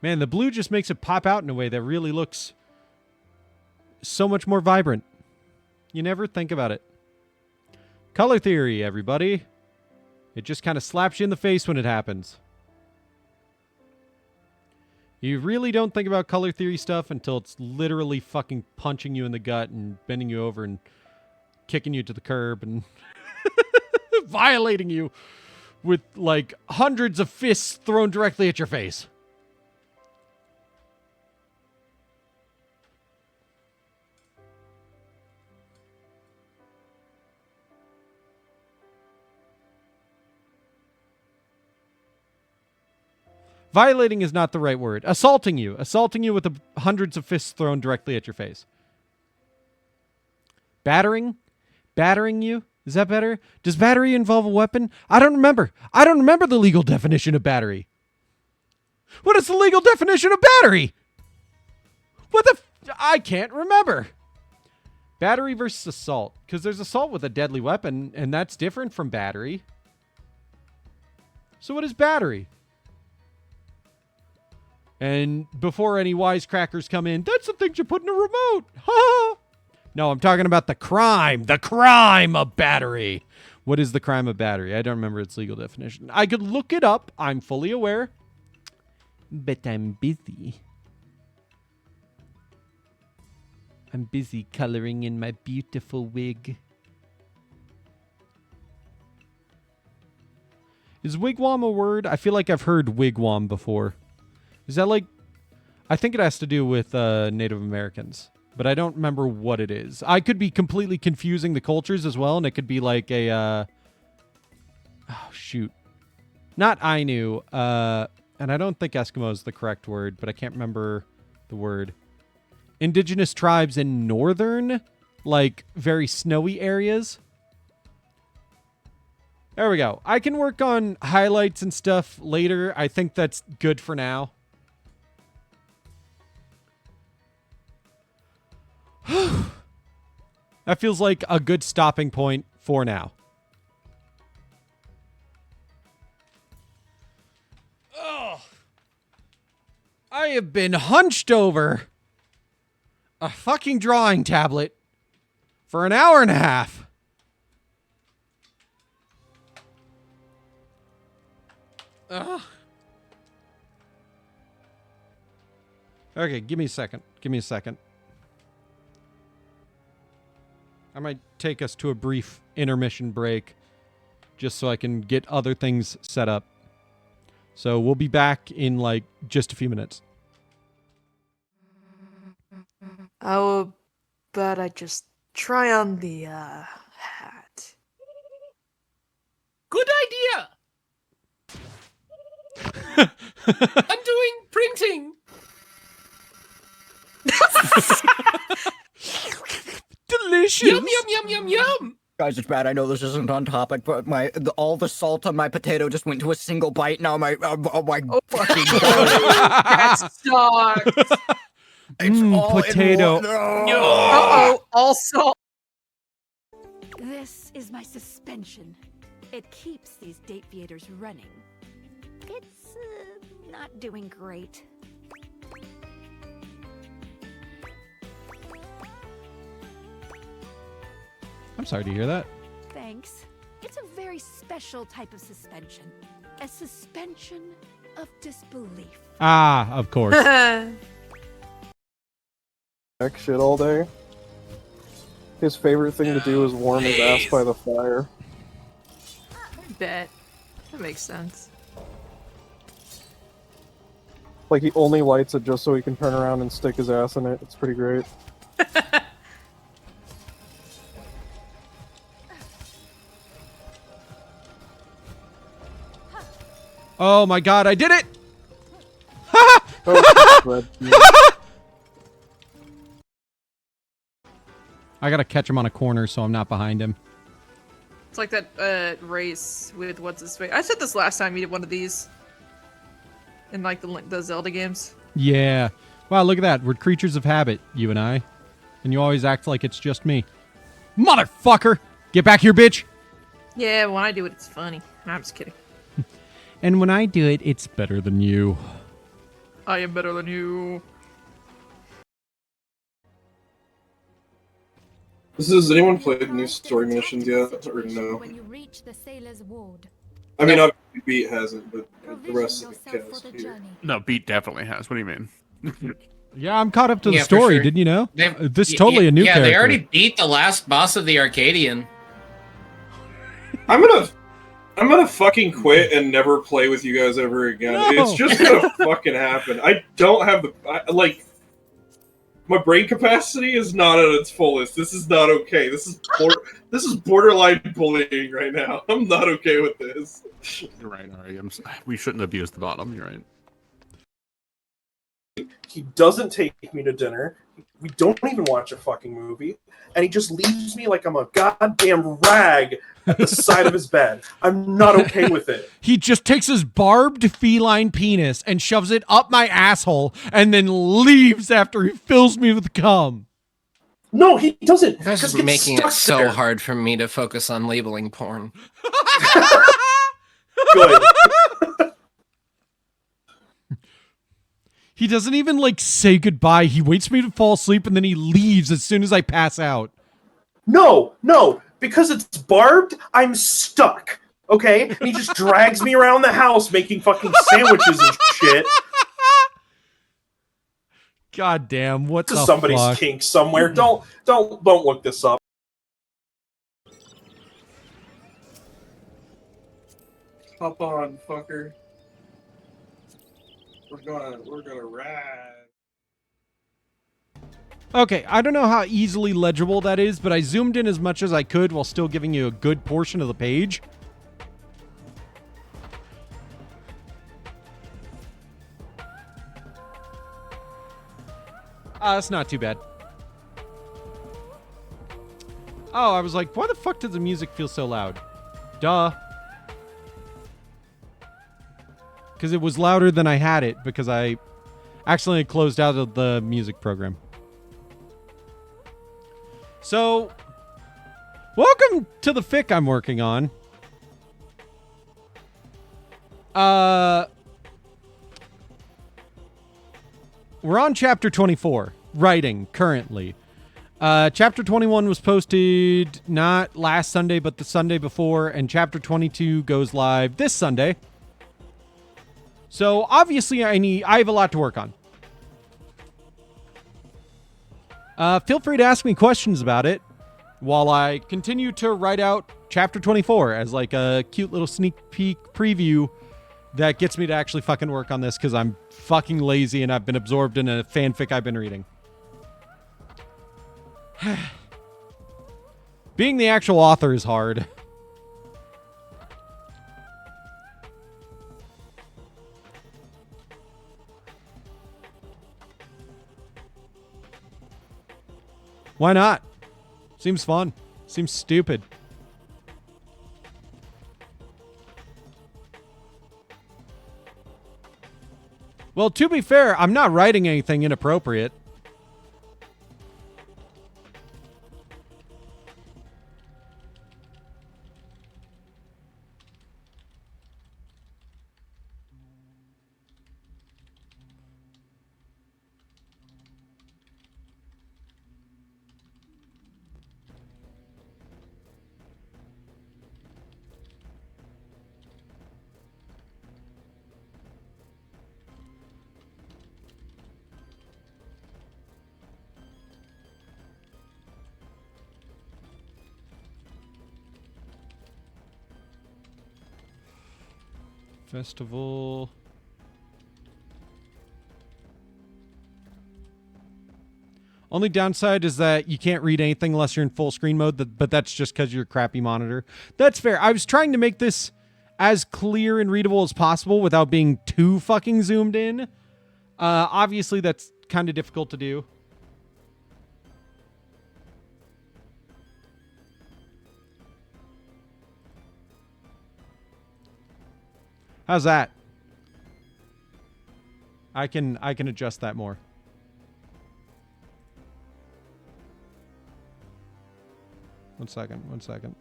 Man, the blue just makes it pop out in a way that really looks so much more vibrant. You never think about it. Color theory, everybody. It just kind of slaps you in the face when it happens. You really don't think about color theory stuff until it's literally fucking punching you in the gut and bending you over and kicking you to the curb and violating you with like hundreds of fists thrown directly at your face. Violating is not the right word. Assaulting you. Assaulting you with the hundreds of fists thrown directly at your face. Battering? Battering you? Is that better? Does battery involve a weapon? I don't remember. I don't remember the legal definition of battery. What is the legal definition of battery? What the I can't remember. Battery versus assault. Because there's assault with a deadly weapon, and that's different from battery. So what is battery? And before any wisecrackers come in, that's the things you put in a remote. Ha! No, I'm talking about the crime of battery. What is the crime of battery? I don't remember its legal definition. I could look it up. I'm fully aware. But I'm busy. I'm busy coloring in my beautiful wig. Is wigwam a word? I feel like I've heard wigwam before. Is that like... I think it has to do with Native Americans. But I don't remember what it is. I could be completely confusing the cultures as well. And it could be like a... oh, shoot. Not Ainu. And I don't think Eskimo is the correct word. But I can't remember the word. Indigenous tribes in northern, like, very snowy areas. There we go. I can work on highlights and stuff later. I think that's good for now. That feels like a good stopping point for now. Ugh. I have been hunched over a fucking drawing tablet for an hour and a half. Ugh. Okay, give me a second. Give me a second. I might take us to a brief intermission break just so I can get other things set up. So we'll be back in like just a few minutes. How about I just try on the hat? Good idea. I'm doing printing. Delicious. Yum yum yum yum yum. Guys, it's bad. I know this isn't on topic, but all the salt on my potato just went to a single bite. Now my fucking That sucks. it's all potato. In one. Uh-oh, all salt. This is my suspension. It keeps these Dateviators running. It's not doing great. I'm sorry to hear that. Thanks. It's a very special type of suspension. A suspension of disbelief. Ah, of course. Heck shit all day. His favorite thing to do is warm his ass by the fire. I bet. That makes sense. Like, he only lights it just so he can turn around and stick his ass in it. It's pretty great. Oh my god, I did it! Oh, I gotta catch him on a corner so I'm not behind him. It's like that race with what's his face. I said this last time you did one of these. in like the Zelda games. Yeah. Wow, look at that. We're creatures of habit, you and I. And you always act like it's just me. Motherfucker! Get back here, bitch! Yeah, when I do it, it's funny. I'm just kidding. And when I do it, it's better than you. I am better than you. Has anyone played the new story missions yet, or no? When you reach the sailor's ward. I mean, obviously Beat hasn't, but the rest of the Provision yourself cast for the here. journey. No, Beat definitely has. What do you mean? Yeah, I'm caught up to the Yeah, for story, sure. didn't you know? They've- This is totally a new character. Yeah, they already beat the last boss of the Arcadian. I'm gonna fucking quit and never play with you guys ever again. No. It's just gonna fucking happen. I don't have my brain capacity is not at its fullest. This is not okay. This is borderline bullying right now. I'm not okay with this. You're right, Ari. We shouldn't abuse the bottom. You're right. He doesn't take me to dinner. We don't even watch a fucking movie. And he just leaves me like I'm a goddamn rag at the side of his bed. I'm not okay with it. He just takes his barbed feline penis and shoves it up my asshole and then leaves after he fills me with cum. No, he doesn't. You guys 'cause are it's making it stuck so there. hard for me to focus on labeling porn. Good. He doesn't even like say goodbye. He waits for me to fall asleep and then he leaves as soon as I pass out. No, because it's barbed, I'm stuck. Okay? And he just drags me around the house making fucking sandwiches and shit. God damn, what This the is somebody's fuck? kink somewhere. Don't look this up. Hop on, fucker. We're gonna ride. Okay, I don't know how easily legible that is, but I zoomed in as much as I could while still giving you a good portion of the page. That's not too bad. Oh, I was like, why the fuck does the music feel so loud? Duh. Because it was louder than I had it because I accidentally closed out of the music program. So, welcome to the fic I'm working on. We're on chapter 24, writing currently. Chapter 21 was posted not last Sunday, but the Sunday before, and chapter 22 goes live this Sunday. So obviously I have a lot to work on. Feel free to ask me questions about it while I continue to write out chapter 24 as like a cute little sneak peek preview that gets me to actually fucking work on this because I'm fucking lazy and I've been absorbed in a fanfic I've been reading. Being the actual author is hard. Why not? Seems fun. Seems stupid. Well, to be fair, I'm not writing anything inappropriate. Festival. Only downside is that you can't read anything unless you're in full screen mode, but that's just because you're a crappy monitor. That's fair. I was trying to make this as clear and readable as possible without being too fucking zoomed in. Obviously, that's kind of difficult to do. How's that? I can adjust that more. One second.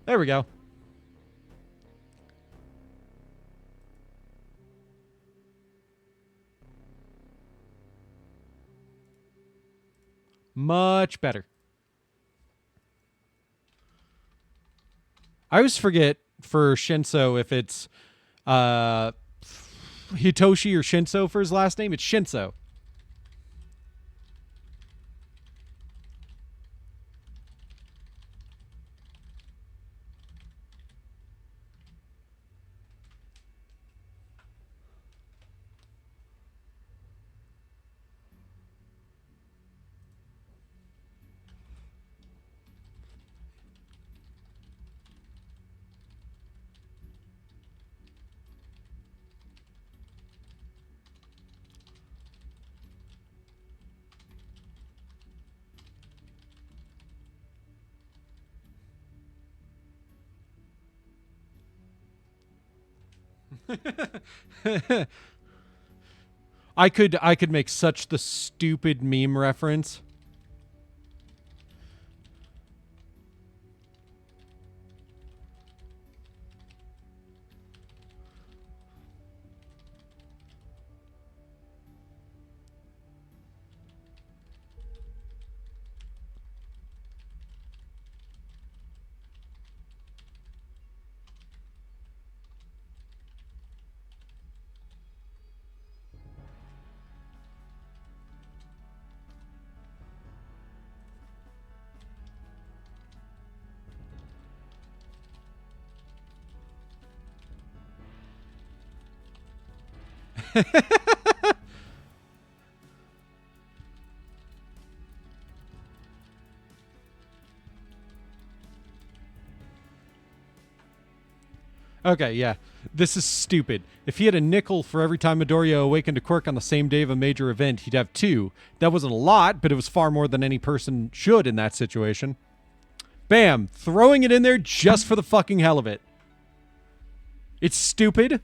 There we go. Much better. I always forget for Shinso if it's Hitoshi or Shinso for his last name. It's Shinso. I could make such the stupid meme reference. Okay, yeah. This is stupid. If he had a nickel for every time Midoriya awakened to quirk on the same day of a major event, he'd have 2. That wasn't a lot, but it was far more than any person should in that situation. Bam! Throwing it in there just for the fucking hell of it. It's stupid,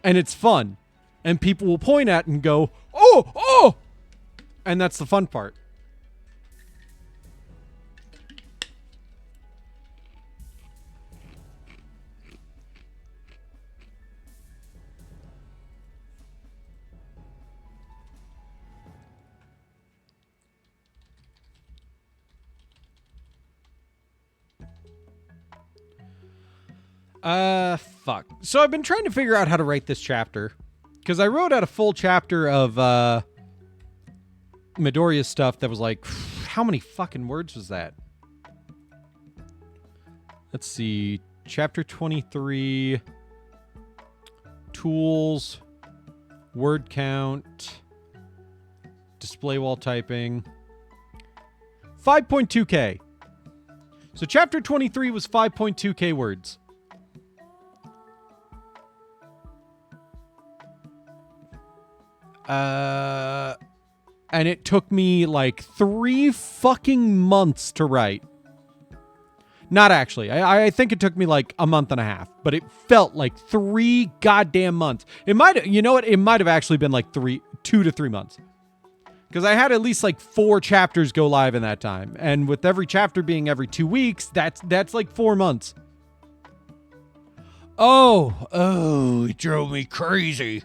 and it's fun. And people will point at it and go, "Oh! Oh!" And that's the fun part. Fuck. So I've been trying to figure out how to write this chapter. Because I wrote out a full chapter of, Midoriya's stuff that was like, how many fucking words was that? Let's see. Chapter 23. Tools. Word count. Display wall typing. 5.2K. So chapter 23 was 5.2K words. And it took me like 3 fucking months to write. Not actually. I think it took me like a month and a half, but it felt like 3 goddamn months. It might, you know what? It might have actually been like 2 to 3 months. Because I had at least like 4 chapters go live in that time. And with every chapter being every 2 weeks, that's like 4 months. Oh, it drove me crazy.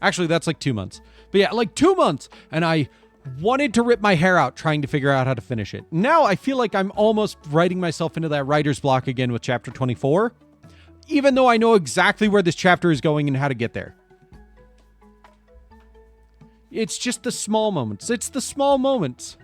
Actually, that's like 2 months. But yeah, like 2 months. And I wanted to rip my hair out trying to figure out how to finish it. Now I feel like I'm almost writing myself into that writer's block again with chapter 24. Even though I know exactly where this chapter is going and how to get there. It's just the small moments. It's the small moments.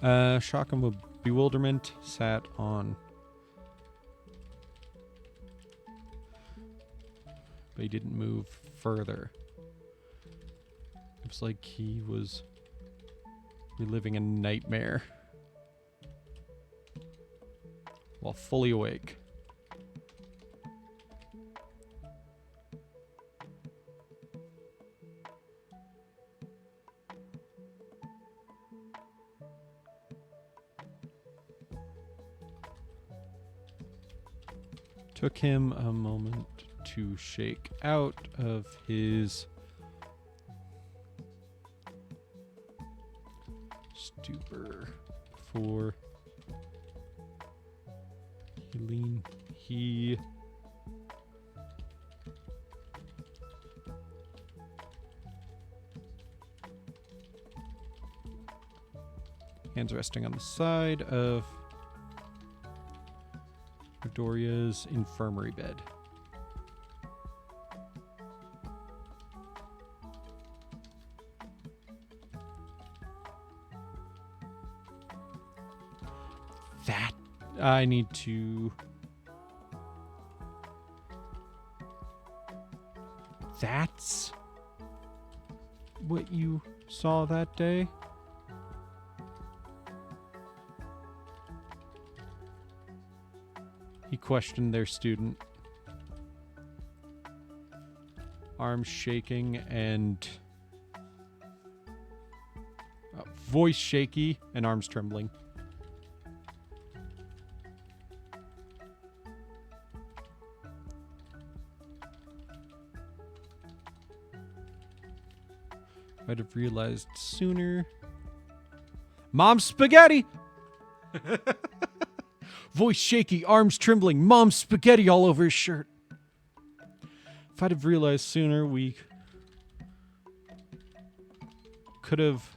Shock and bewilderment sat on. But he didn't move further. It was like he was reliving a nightmare while fully awake. Took him a moment to shake out of his stupor for he hands resting on the side of Doria's infirmary bed. That I need to. That's what you saw that day? He questioned their student. Arms shaking and voice shaky and arms trembling. I'd have realized sooner. Mom's spaghetti! Voice shaky, arms trembling, mom's spaghetti all over his shirt. If I'd have realized sooner, we could have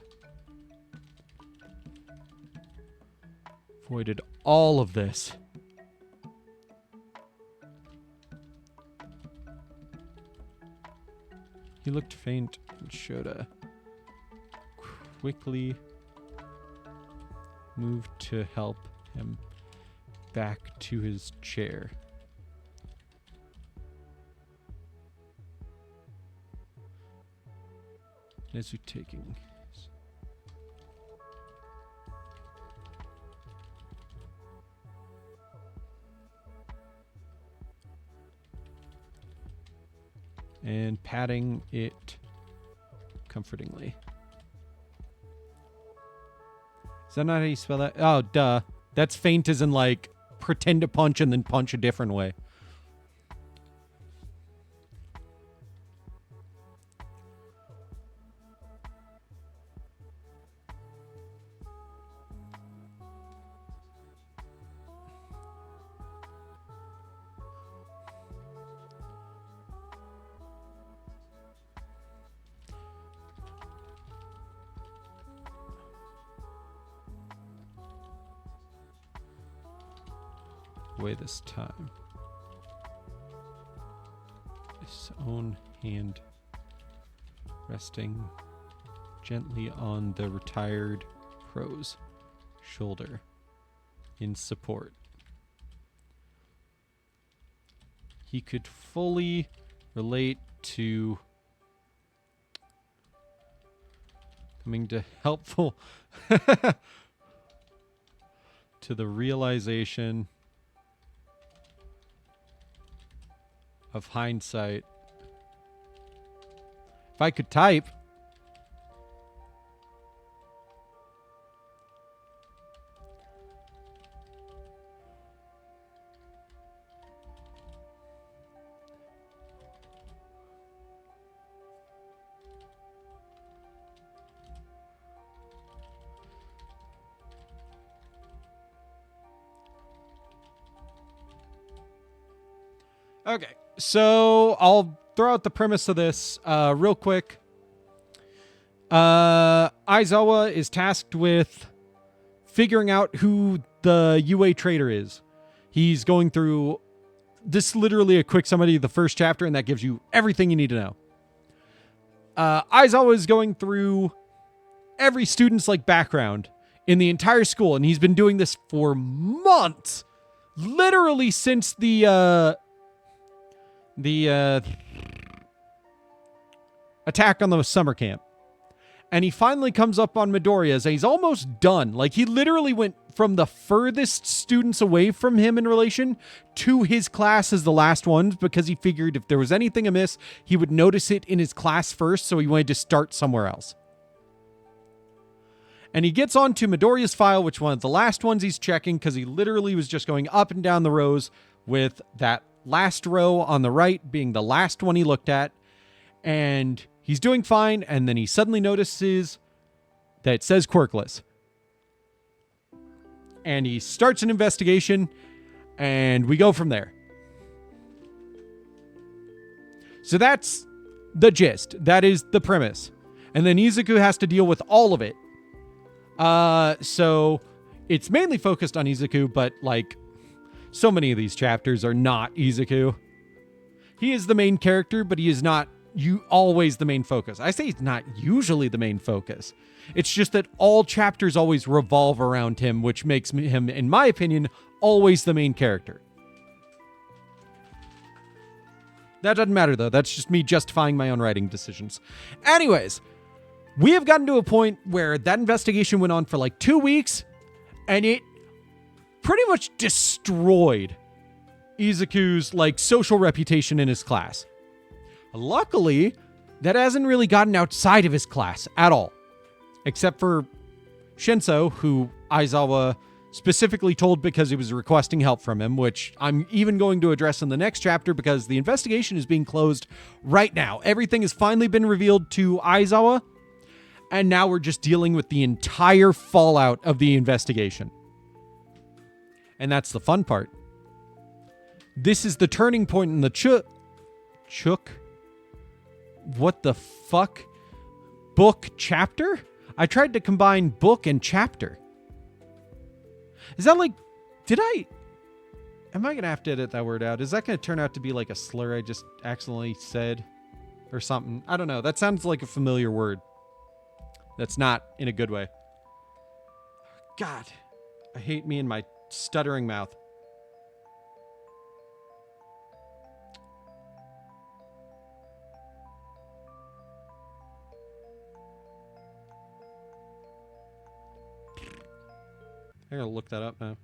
avoided all of this. He looked faint and Shota quickly moved to help him back to his chair. As we taking and patting it comfortingly. Is that not how you spell that? Oh, duh. That's faint as in like pretend to punch and then punch a different way. Way this time. His own hand resting gently on the retired pro's shoulder in support. He could fully relate to coming to helpful to the realization of hindsight. If I could type. Okay. So I'll throw out the premise of this real quick. Aizawa is tasked with figuring out who the UA traitor is. He's going through this, literally a quick summary of the first chapter, and that gives you everything you need to know. Aizawa is going through every student's like background in the entire school, and he's been doing this for months, literally since the attack on the summer camp. And he finally comes up on Midoriya's, and he's almost done. Like, he literally went from the furthest students away from him in relation to his class as the last ones, because he figured if there was anything amiss, he would notice it in his class first, so he wanted to start somewhere else. And he gets onto Midoriya's file, which one of the last ones he's checking, because he literally was just going up and down the rows, with that last row on the right being the last one he looked at. And he's doing fine, and then he suddenly notices that it says quirkless. And he starts an investigation, and we go from there. So that's the gist. That is the premise. And then Izuku has to deal with all of it. So it's mainly focused on Izuku, but like so many of these chapters are not Izuku. He is the main character, but he is not always the main focus. I say he's not usually the main focus. It's just that all chapters always revolve around him, which makes him, in my opinion, always the main character. That doesn't matter, though. That's just me justifying my own writing decisions. Anyways, we have gotten to a point where that investigation went on for like 2 weeks, and it pretty much destroyed Izuku's like social reputation in his class. Luckily, that hasn't really gotten outside of his class at all. Except for Shinso, who Aizawa specifically told because he was requesting help from him, which I'm even going to address in the next chapter because the investigation is being closed right now. Everything has finally been revealed to Aizawa, and now we're just dealing with the entire fallout of the investigation. And that's the fun part. This is the turning point in the Chook? What the fuck? Book chapter? I tried to combine book and chapter. Is that like... Am I going to have to edit that word out? Is that going to turn out to be like a slur I just accidentally said? Or something? I don't know. That sounds like a familiar word. That's not in a good way. God. I hate me and my stuttering mouth. I gotta look that up now.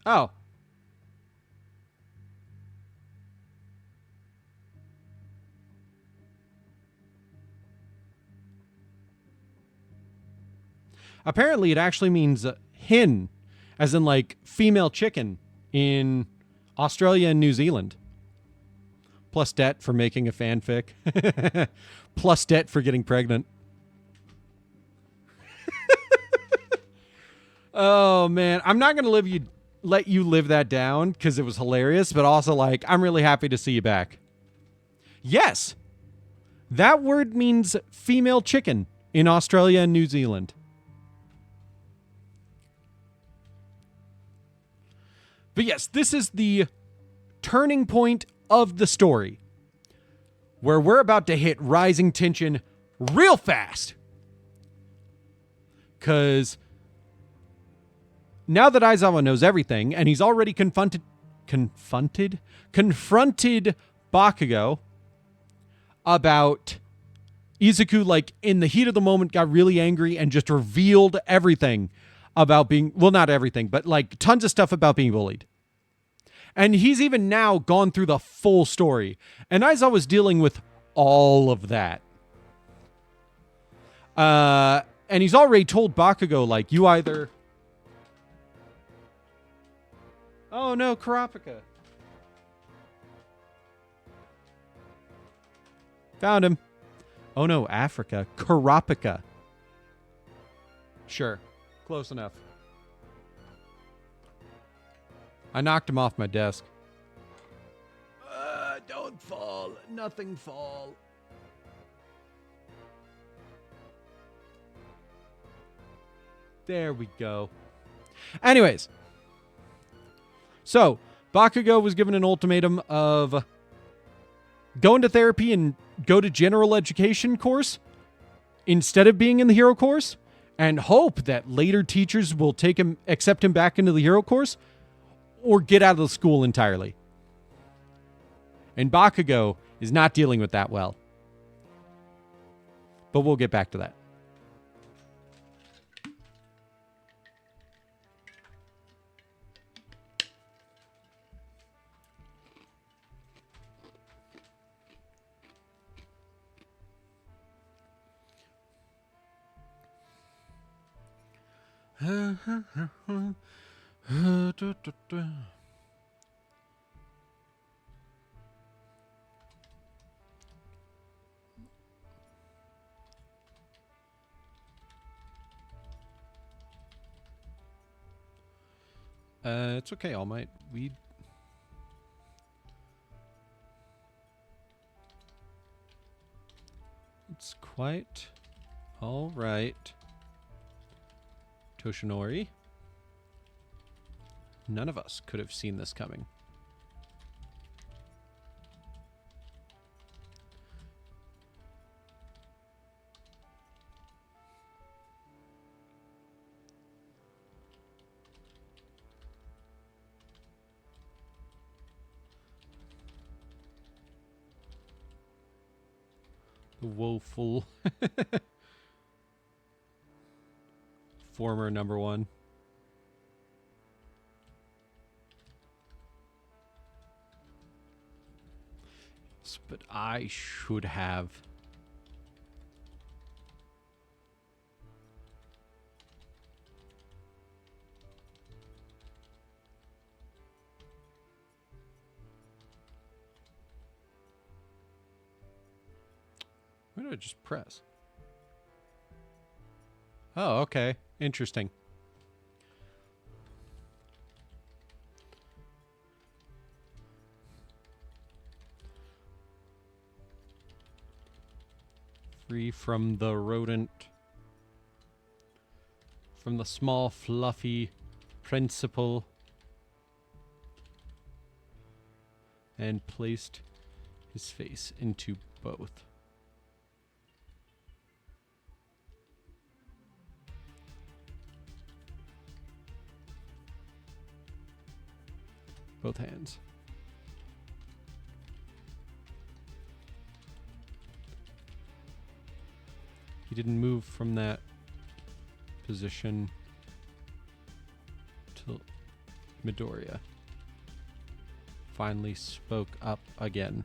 Oh. Apparently it actually means hen, as in like female chicken in Australia and New Zealand. Plus debt for making a fanfic. Plus debt for getting pregnant. Oh, man. I'm not going to let you live that down because it was hilarious, but also, like, I'm really happy to see you back. Yes. That word means female chicken in Australia and New Zealand. But yes, this is the turning point of the story, where we're about to hit rising tension real fast. Because now that Aizawa knows everything, and he's already confronted Bakugo about Izuku, like, in the heat of the moment, got really angry and just revealed everything about being, well, not everything, but, like, tons of stuff about being bullied. And he's even now gone through the full story. And Aizawa was dealing with all of that. And he's already told Bakugo, like, you either... Oh, no, Kurapika. Found him. Oh, no, Africa. Kurapika. Sure. Close enough. I knocked him off my desk. Don't fall. Nothing fall. There we go. Anyways. So, Bakugo was given an ultimatum of go into therapy and go to general education course instead of being in the hero course, and hope that later teachers will accept him back into the hero course, or get out of the school entirely. And Bakugo is not dealing with that well. But we'll get back to that. It's okay, All Might. It's quite all right. Toshinori. None of us could have seen this coming. The woeful former number one. But I should have. Why did I just press? Oh, okay. Interesting. Free from the rodent. From the small, fluffy principal. And placed his face into both. Both hands. He didn't move from that position till Midoriya finally spoke up again.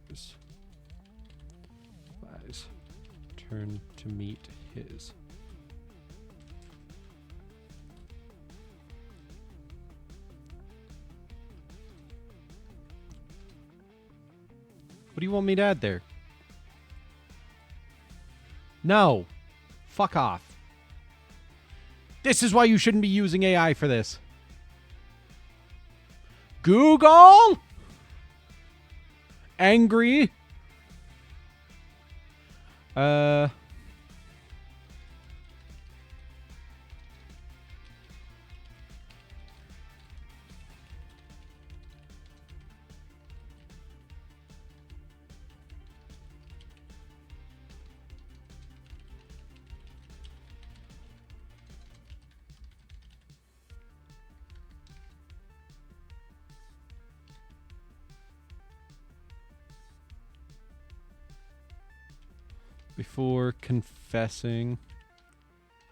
Pairs. Eyes turn to meet his. What do you want me to add there? No. Fuck off. This is why you shouldn't be using AI for this. Google? Angry? Before confessing.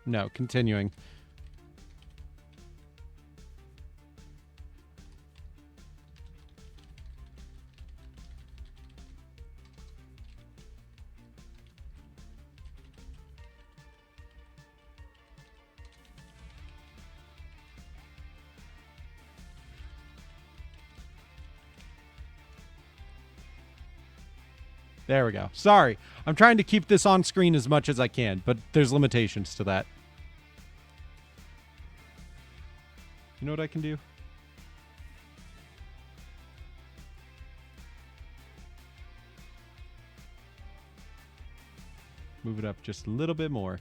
No, continuing. There we go. Sorry. I'm trying to keep this on screen as much as I can, but there's limitations to that. You know what I can do? Move it up just a little bit more.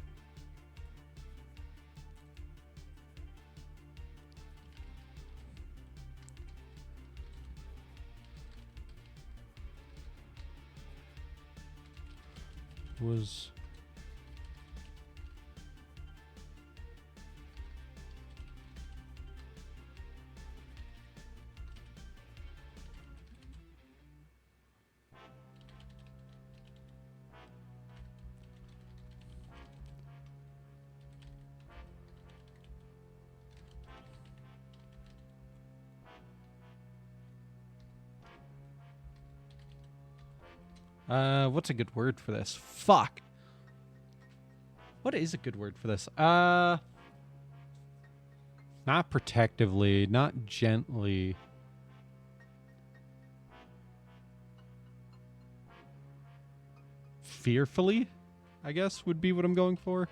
Was what's a good word for this? Fuck. What is a good word for this? Not protectively, not gently. Fearfully, I guess, would be what I'm going for.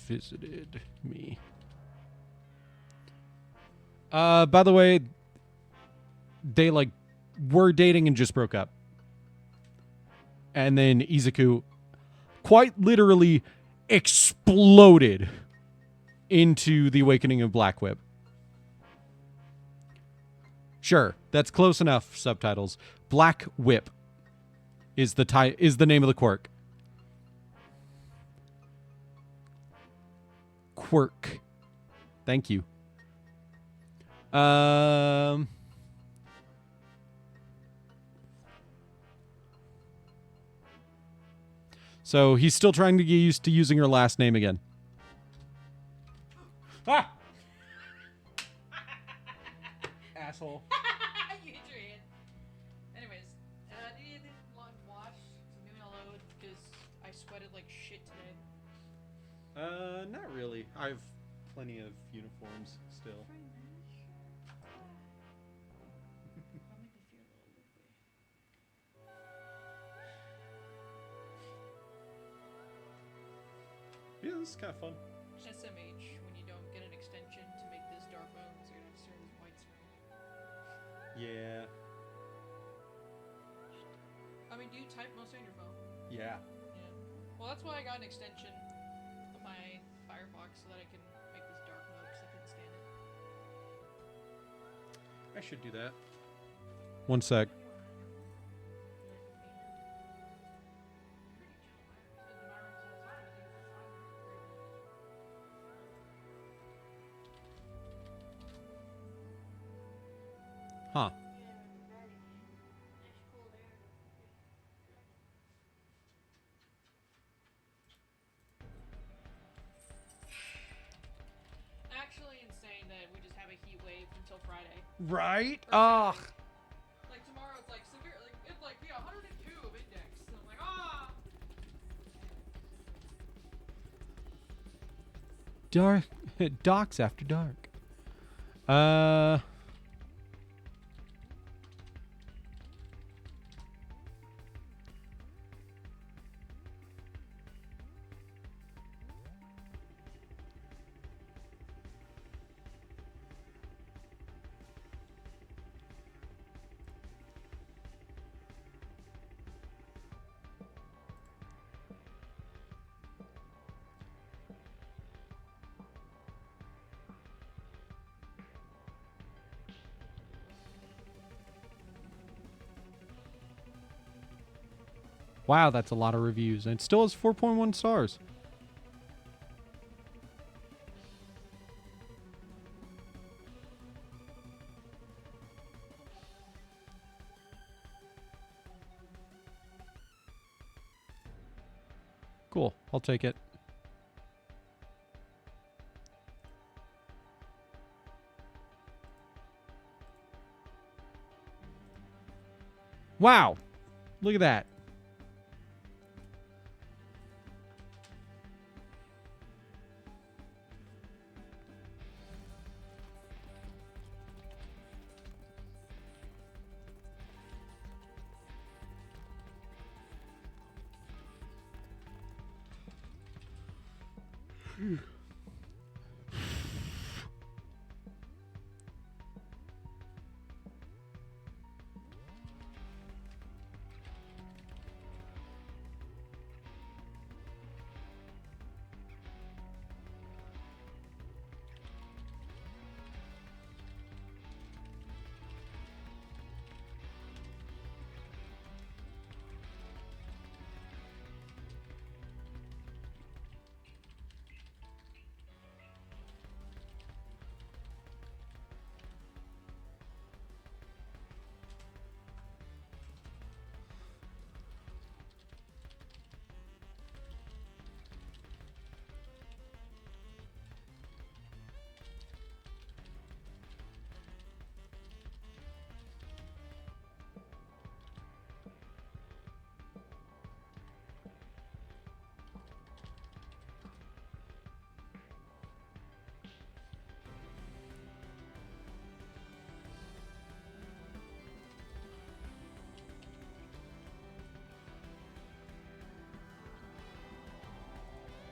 Visited me. By the way, they like were dating and just broke up. And then Izuku quite literally exploded into the awakening of Black Whip. Sure, that's close enough, subtitles. Black Whip is the name of the quirk. Quirk. Thank you. So he's still trying to get used to using her last name again. Ah! Asshole. You hit your hand. Anyways, needed a long wash, so maybe I'll load because I sweated like shit today. Not really. I have plenty of uniforms still. Yeah, this is kind of fun. SMH, when you don't get an extension to make this dark mode, so you're gonna start this white screen. Yeah. I mean, do you type mostly on your phone? Yeah. Yeah. Well, that's why I got an extension of my Firefox so that I can make this dark mode because I couldn't stand it. I should do that. One sec. Huh. Actually insane that we just have a heat wave until Friday. Right? Or Ugh. like tomorrow it's like severe, like it's like 102 of index. So I'm like, ah. Dark. Docks after dark. Wow, that's a lot of reviews. And it still has 4.1 stars. Cool. I'll take it. Wow. Look at that.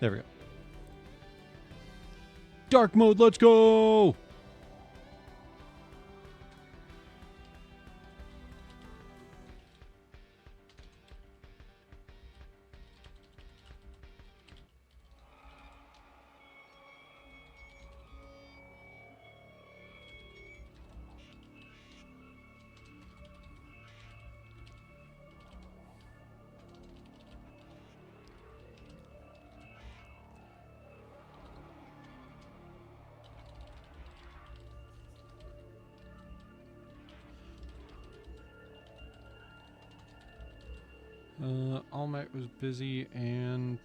There we go. Dark mode, let's go! All Might was busy and...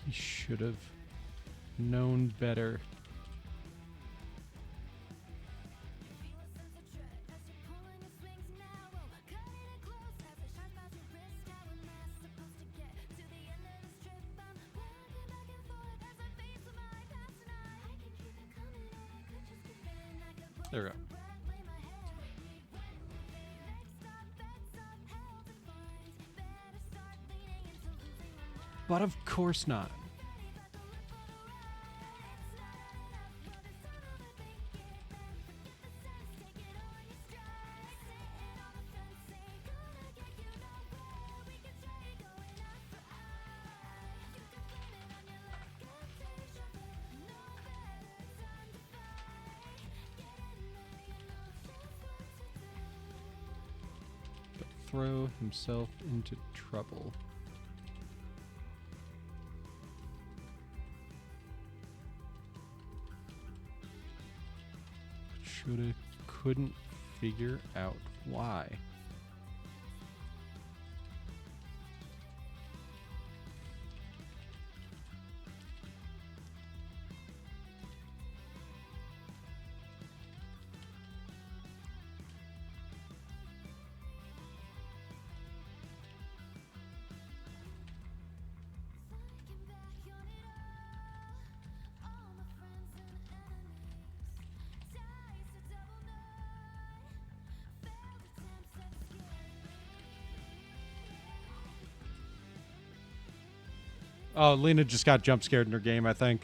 He should have known better. There we go. But of course not. But throw himself into trouble. Shoulda, couldn't figure out why. Oh, Lena just got jump scared in her game, I think.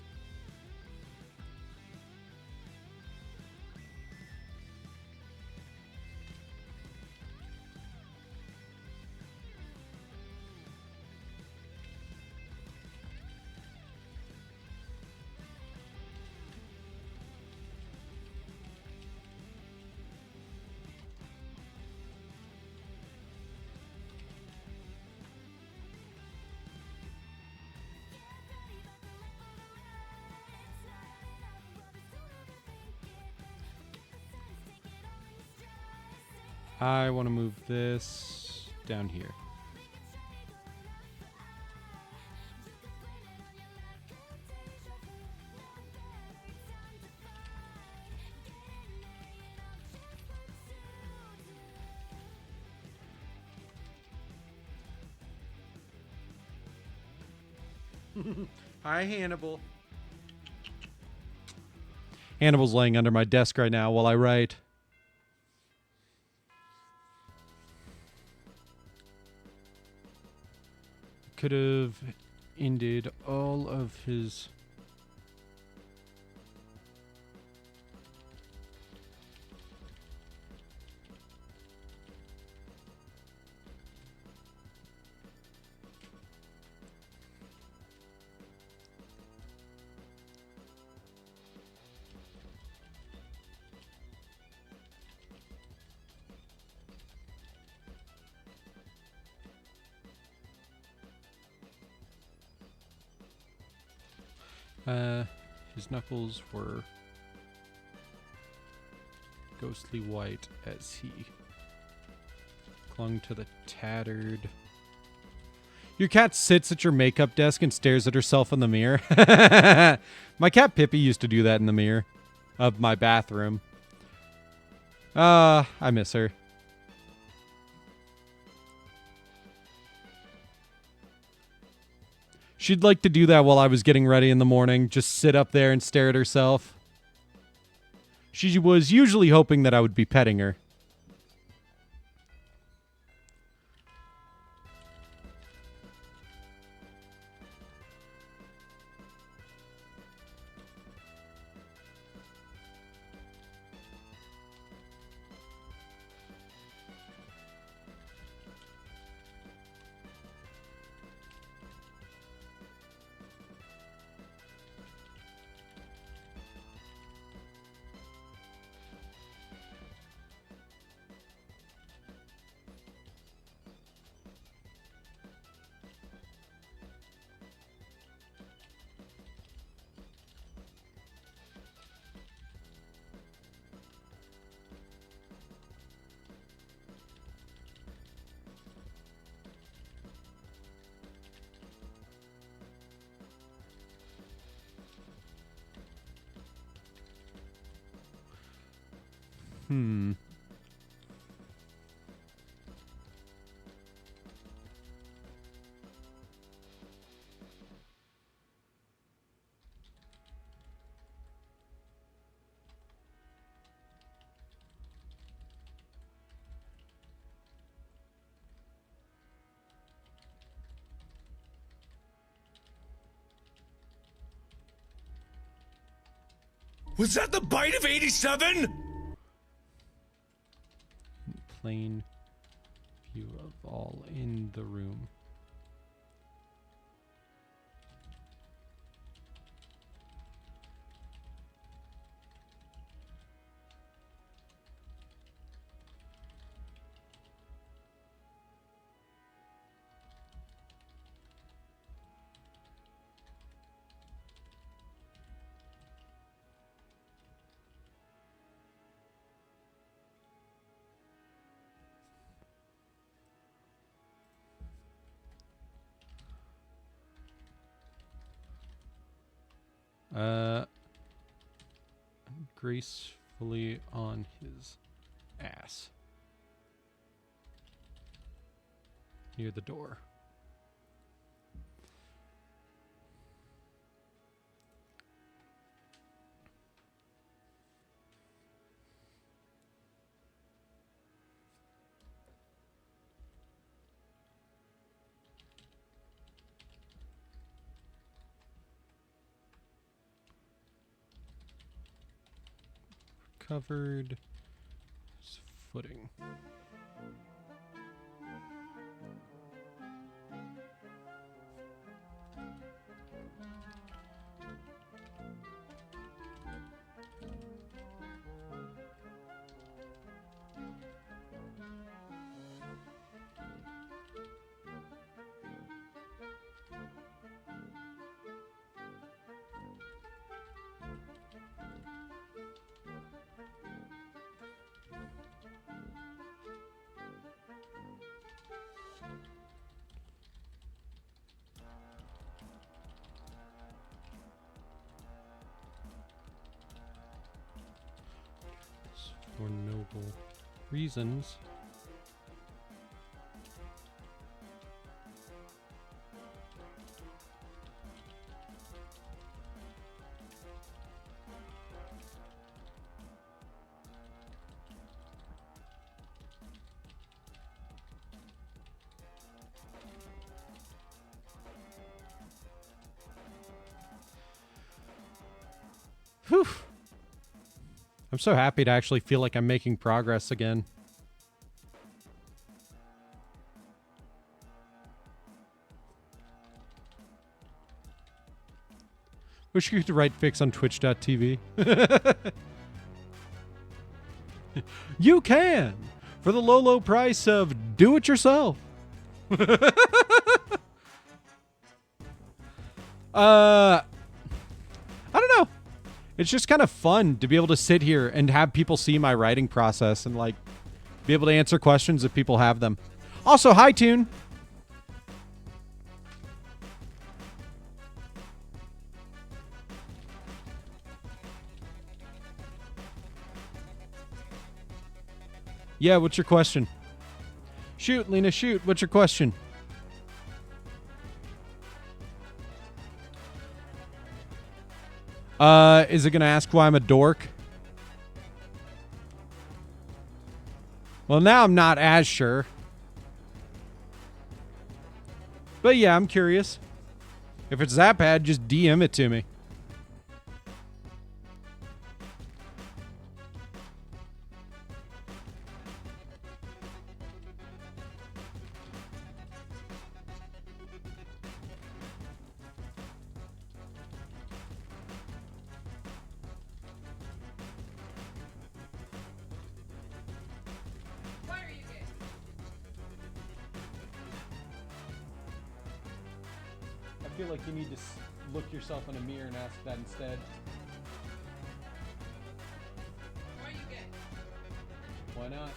I want to move this down here. Hi, Hannibal. Hannibal's laying under my desk right now while I write. Could have ended all of his... his knuckles were ghostly white as he clung to the tattered... Your cat sits at your makeup desk and stares at herself in the mirror. My cat Pippi used to do that in the mirror of my bathroom. I miss her. She'd like to do that while I was getting ready in the morning, just sit up there and stare at herself. She was usually hoping that I would be petting her. Hmm. Was that the bite of 87? Plain view of all in the room. Gracefully on his ass. Near the door. Covered footing. For noble reasons. Whew. I'm so happy to actually feel like I'm making progress again. Wish you could write fix on twitch.tv. You can! For the low, low price of do it yourself. I don't know. It's just kind of fun to be able to sit here and have people see my writing process and like be able to answer questions if people have them. Also, hi, Tune. Yeah, what's your question? Shoot, Lena, shoot. What's your question? Is it going to ask why I'm a dork? Well, now I'm not as sure. But yeah, I'm curious. If it's that bad, just DM it to me. I feel like you need to look yourself in a mirror and ask that instead. Why are you gay? Why not?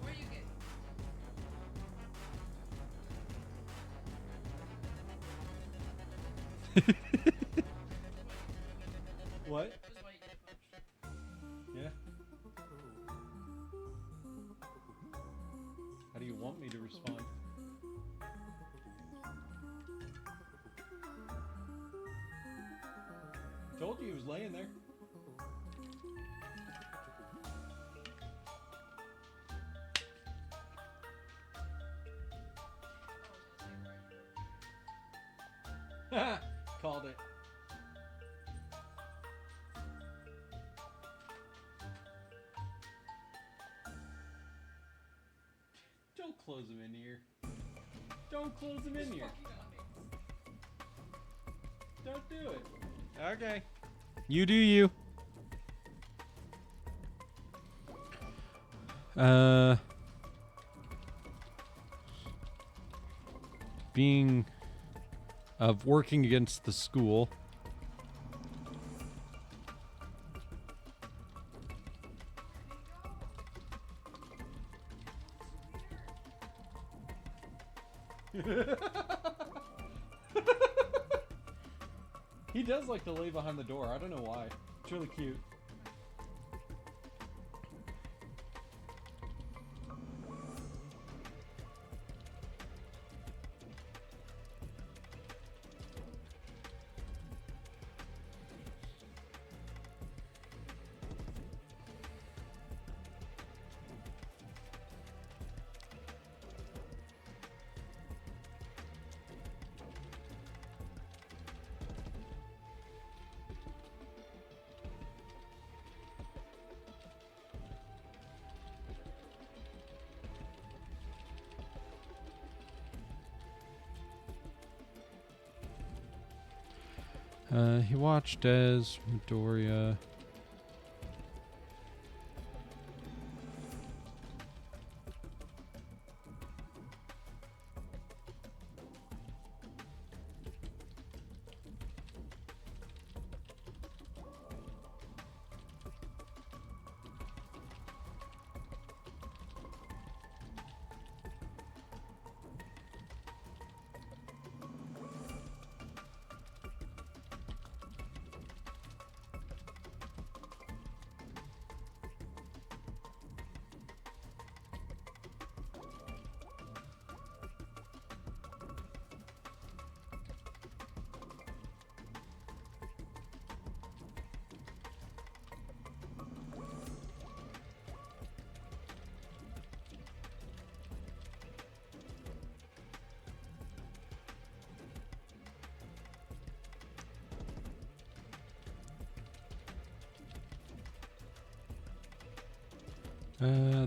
Why are you gay? What? Yeah. How do you want me to respond? Told you he was laying there. Called it. Don't close him in here. Don't close him in here. Don't do it. Okay. You do you. Being of working against the school. He does like to lay behind the door. I don't know why. It's really cute. He watched as Midoriya.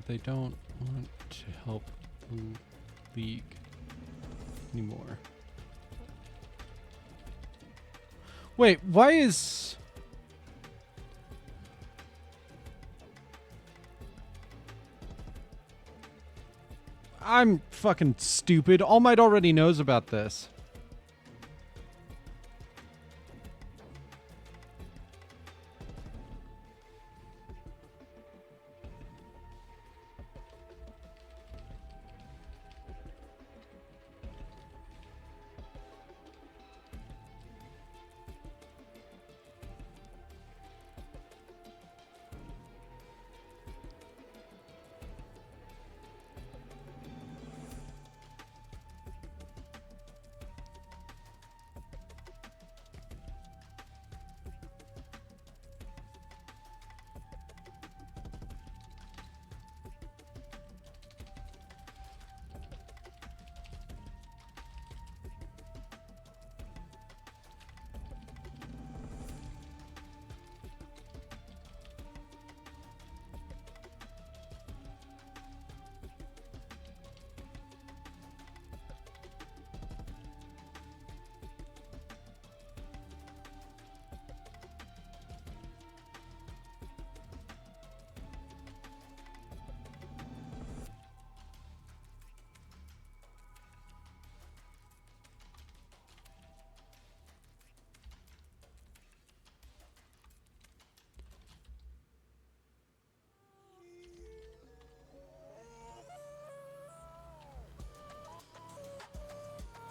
They don't want to help the League anymore. Wait, why is... I'm fucking stupid. All Might already knows about this.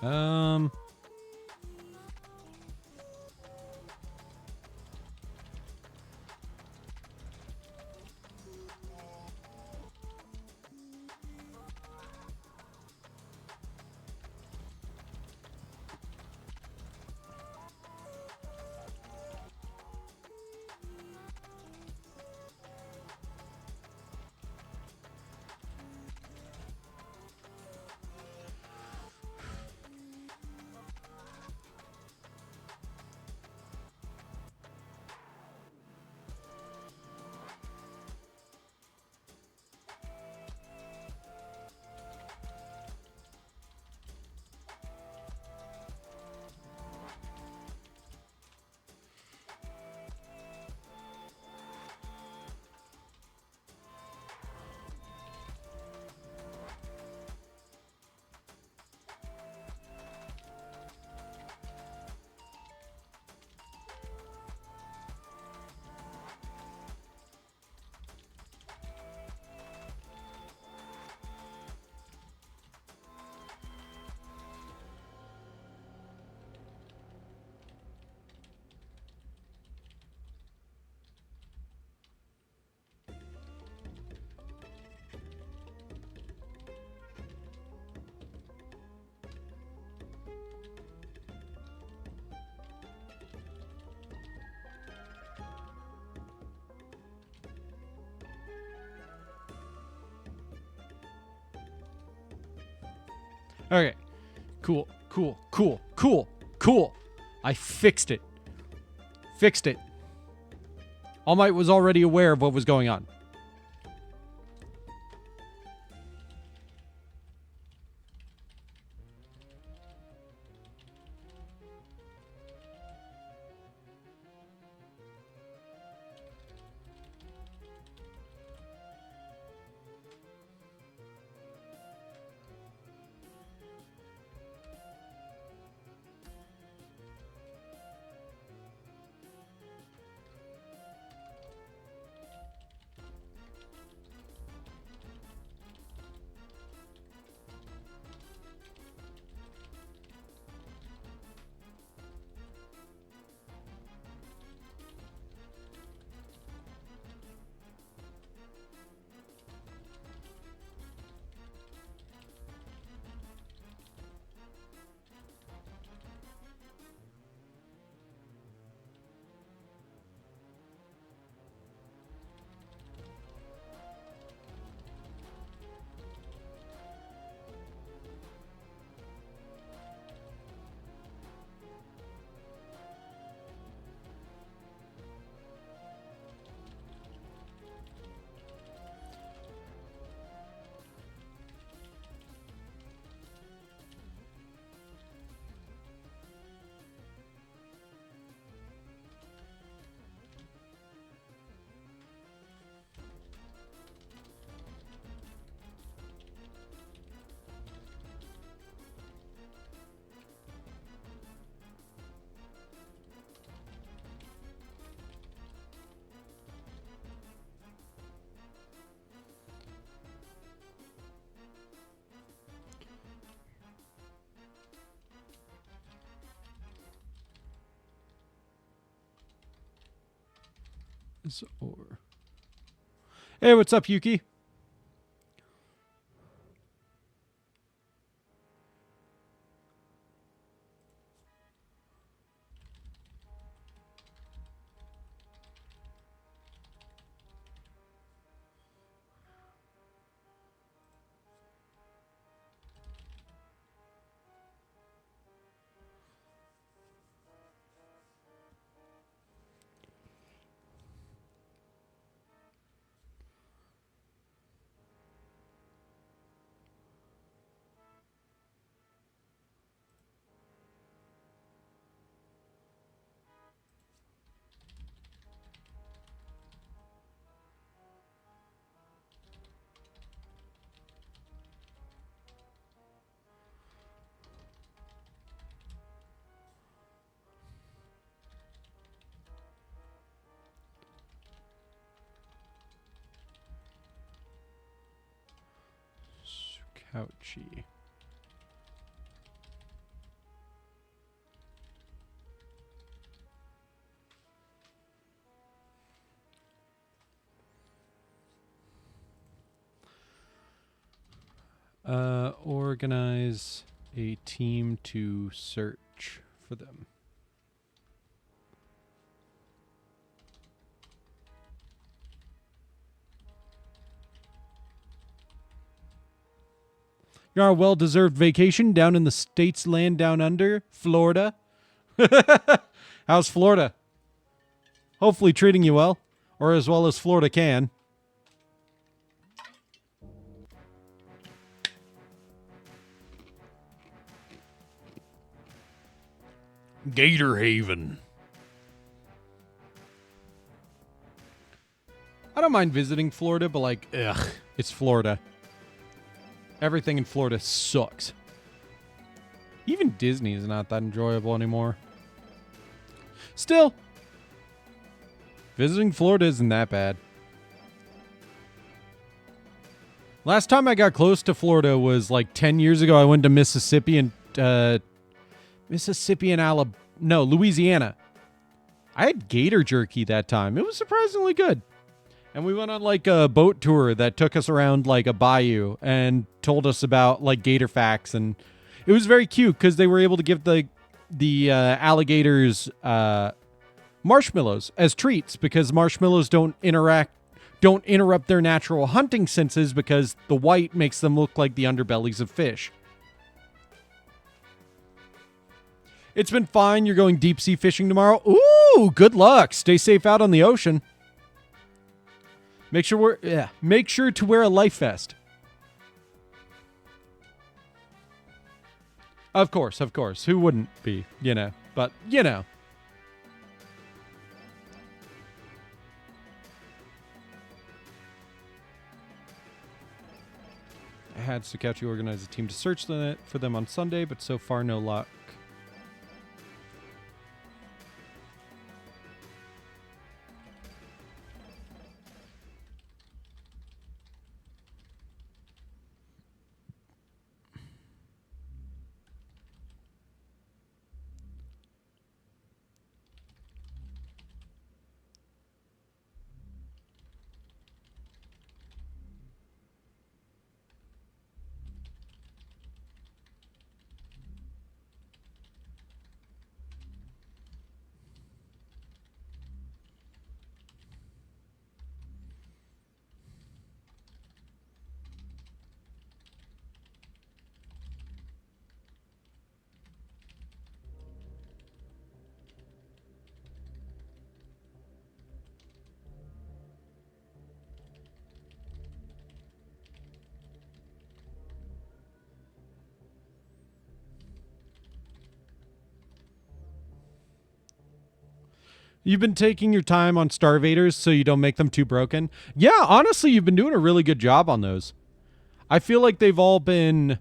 Um... Okay. Cool. I fixed it. All Might was already aware of what was going on. Hey, what's up, Yuki? Ouchie. Organize a team to search for them. You're on a well-deserved vacation down in the states land down under, Florida. How's Florida? Hopefully treating you well, or as well as Florida can. Gator Haven. I don't mind visiting Florida, but like, ugh, it's Florida. Everything in Florida sucks. Even Disney is not that enjoyable anymore. Still, visiting Florida isn't that bad. Last time I got close to Florida was like 10 years ago. I went to Mississippi and Louisiana. I had gator jerky that time. It was surprisingly good. And we went on like a boat tour that took us around like a bayou and told us about like gator facts. And it was very cute because they were able to give the alligators marshmallows as treats, because marshmallows don't interrupt their natural hunting senses because the white makes them look like the underbellies of fish. It's been fine. You're going deep sea fishing tomorrow. Ooh, good luck. Stay safe out on the ocean. Make sure to wear a life vest. Of course. Who wouldn't be, But, I had Sakauchi organize a team to search for them on Sunday, but so far no luck. You've been taking your time on Starvaders so you don't make them too broken. Yeah, honestly, you've been doing a really good job on those. I feel like they've all been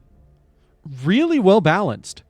really well balanced.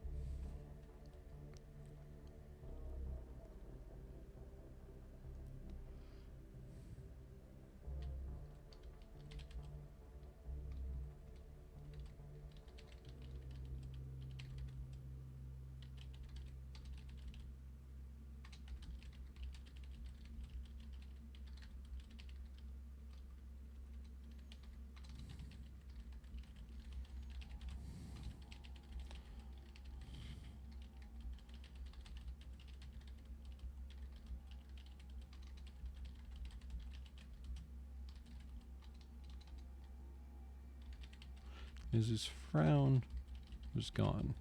Is his frown was gone.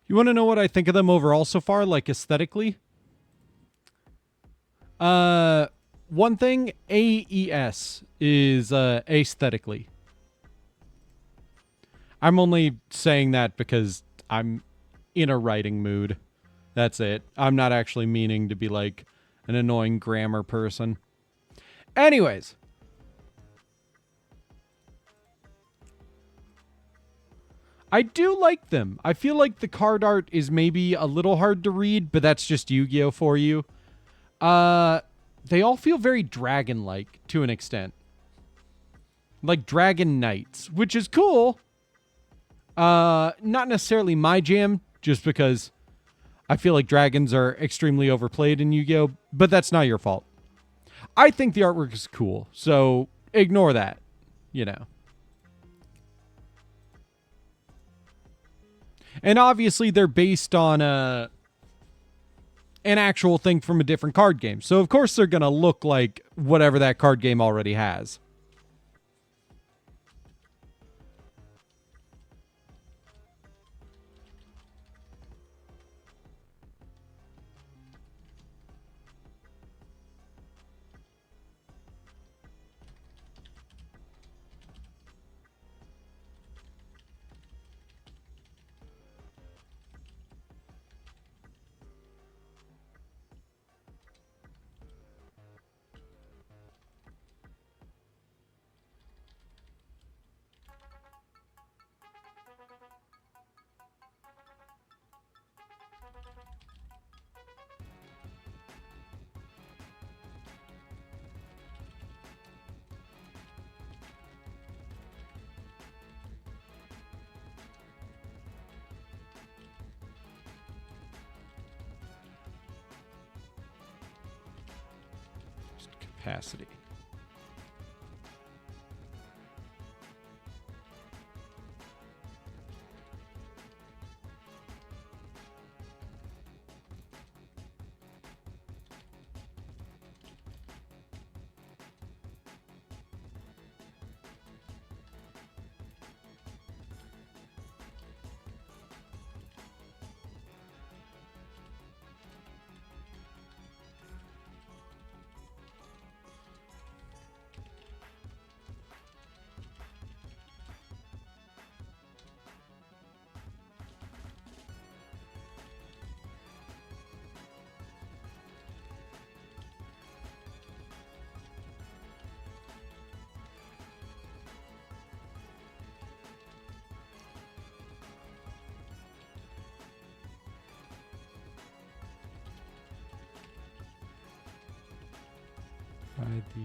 You want to know what I think of them overall so far, like aesthetically? One thing, AES is aesthetically. I'm only saying that because I'm in a writing mood. That's it. I'm not actually meaning to be like an annoying grammar person. Anyways. I do like them. I feel like the card art is maybe a little hard to read, but that's just Yu-Gi-Oh for you. They all feel very dragon-like to an extent. Like Dragon Knights, which is cool. Not necessarily my jam, just because I feel like dragons are extremely overplayed in Yu-Gi-Oh, but that's not your fault. I think the artwork is cool, so ignore that, And obviously, they're based on an actual thing from a different card game. So, of course, they're going to look like whatever that card game already has. capacity. By the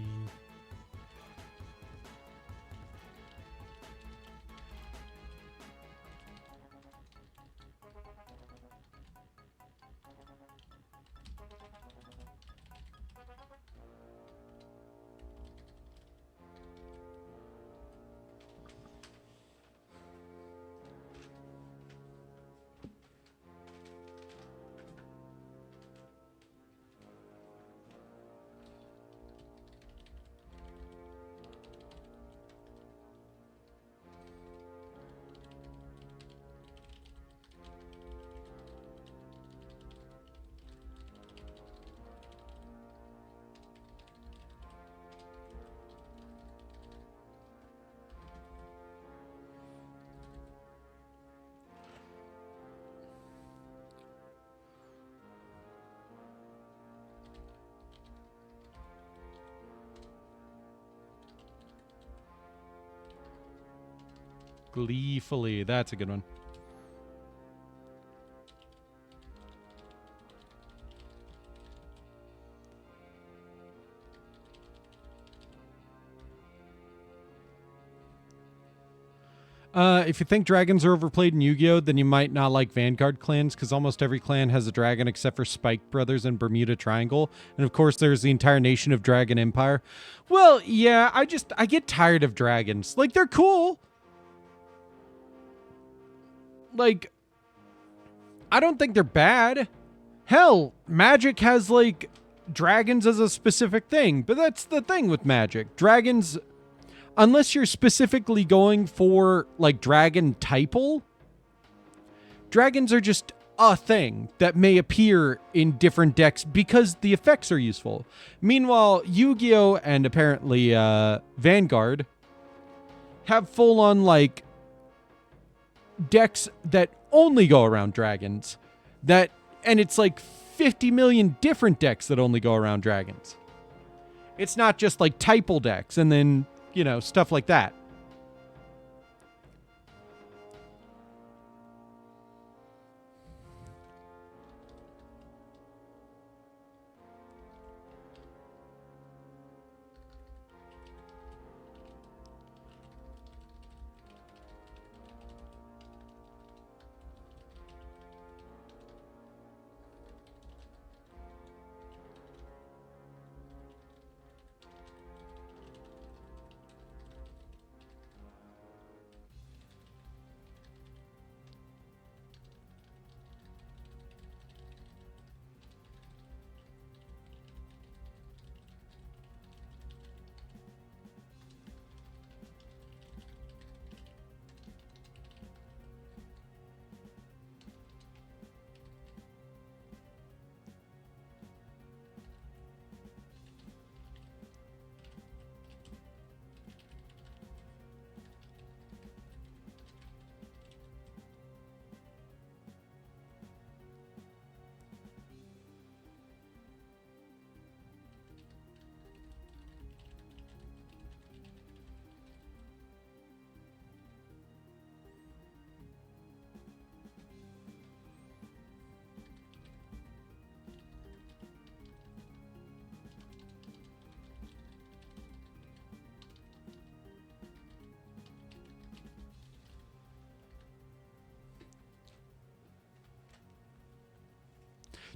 Gleefully, that's a good one. If you think dragons are overplayed in Yu-Gi-Oh, then you might not like Vanguard clans, because almost every clan has a dragon except for Spike Brothers and Bermuda Triangle. And of course, there's the entire nation of Dragon Empire. Well, yeah, I get tired of dragons. Like, they're cool. Like, I don't think they're bad. Hell, Magic has, like, dragons as a specific thing. But that's the thing with Magic. Dragons, unless you're specifically going for, like, dragon typal, dragons are just a thing that may appear in different decks because the effects are useful. Meanwhile, Yu-Gi-Oh! And apparently Vanguard have full-on, like, decks that only go around dragons. And it's like 50 million different decks that only go around dragons. It's not just like typal decks and then, you know, stuff like that.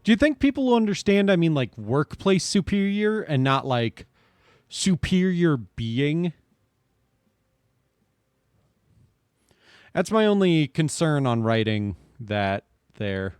Do you think people will understand, I mean, like, workplace superior and not, like, superior being. That's my only concern on writing that there.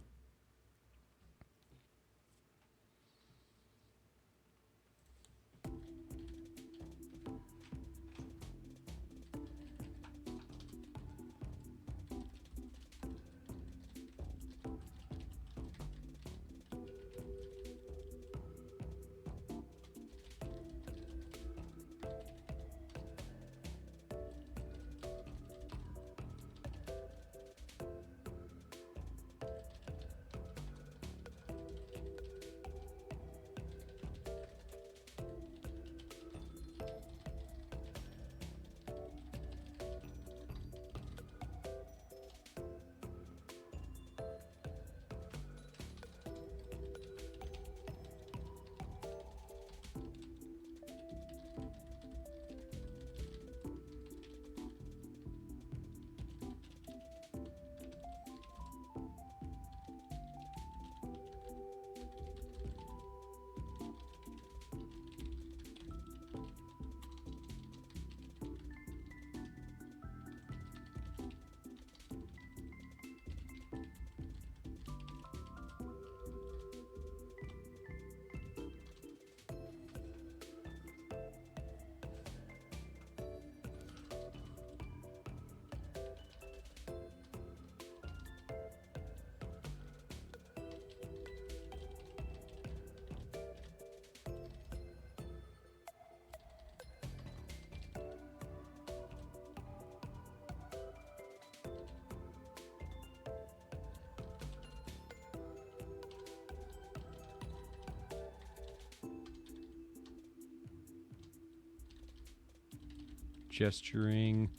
Gesturing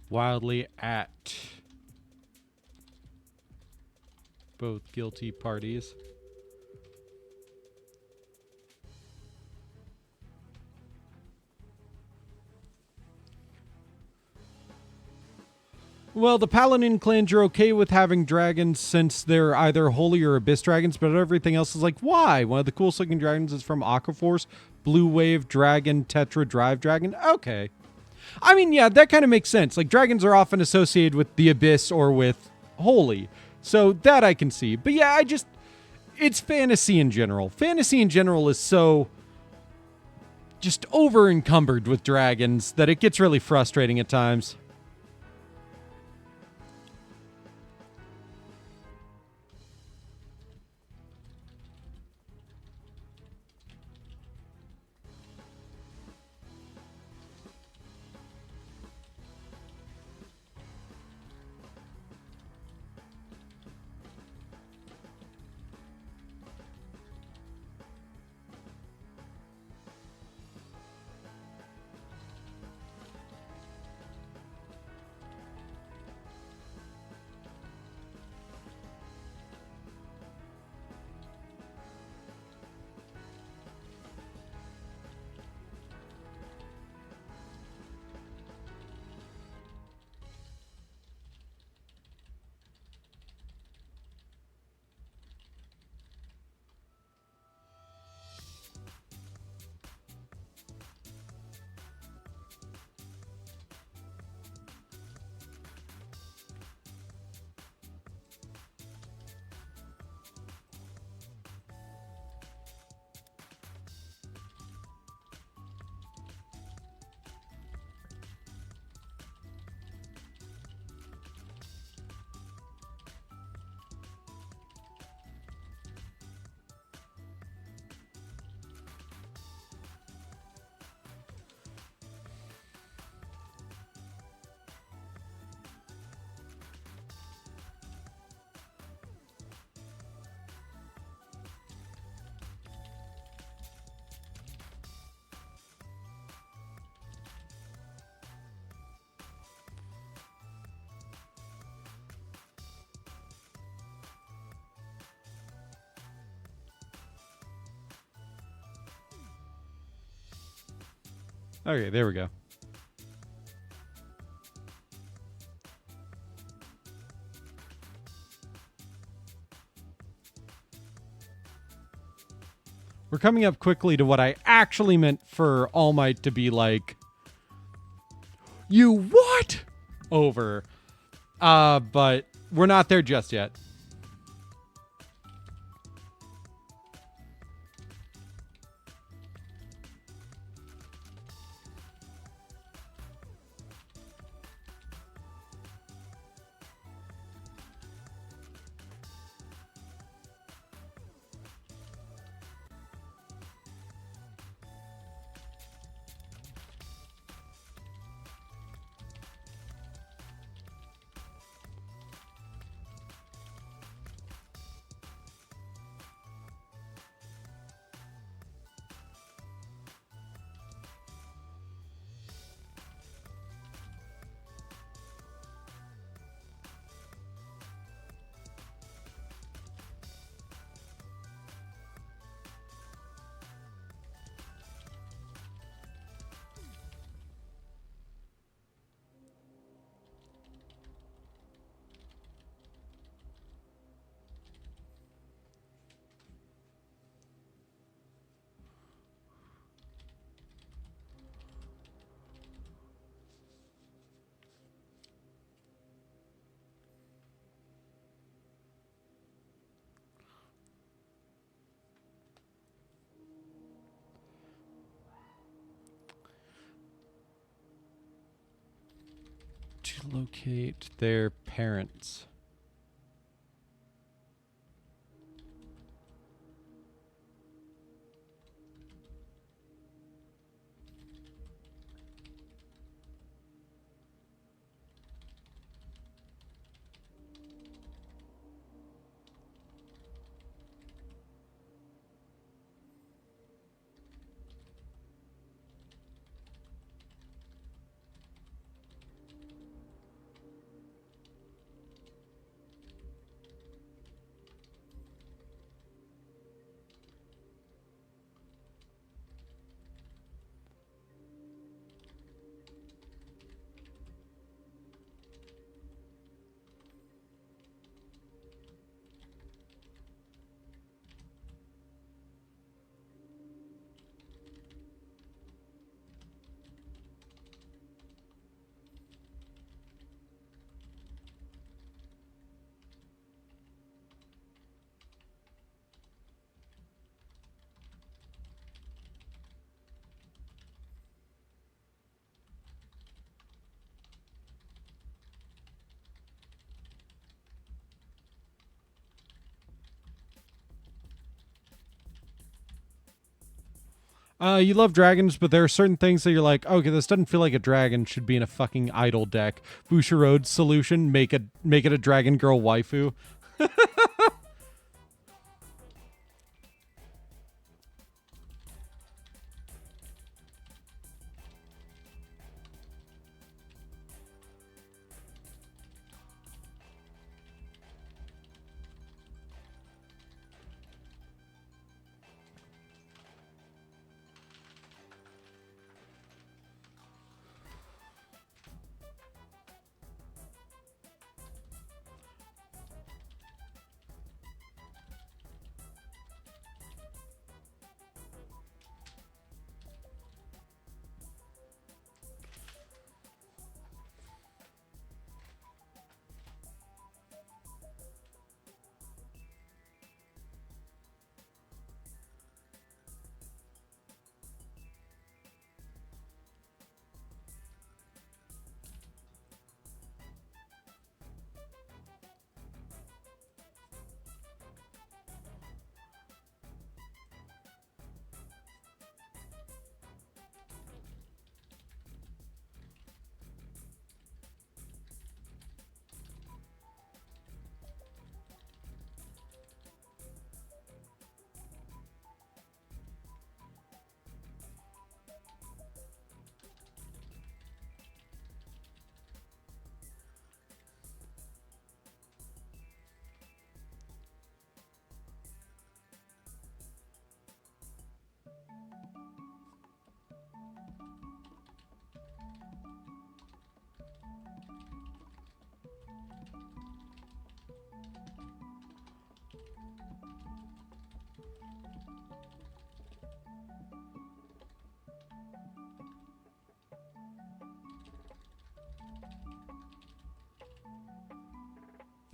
wildly at both guilty parties. Well, the Paladin clans are okay with having dragons since they're either holy or abyss dragons, but everything else is like, why? One of the coolest looking dragons is from Aquaforce, Blue Wave Dragon, Tetra Drive Dragon. Okay. I mean, yeah, that kind of makes sense. Like, dragons are often associated with the abyss or with holy. So that I can see. But yeah, it's fantasy in general. Fantasy in general is so just over encumbered with dragons that it gets really frustrating at times. Okay, there we go. We're coming up quickly to what I actually meant for All Might to be like, you what? Over. But we're not there just yet. To locate their parents. You love dragons, but there are certain things that you're like, okay, this doesn't feel like a dragon should be in a fucking idol deck. Bushiroad's solution, make it a dragon girl waifu.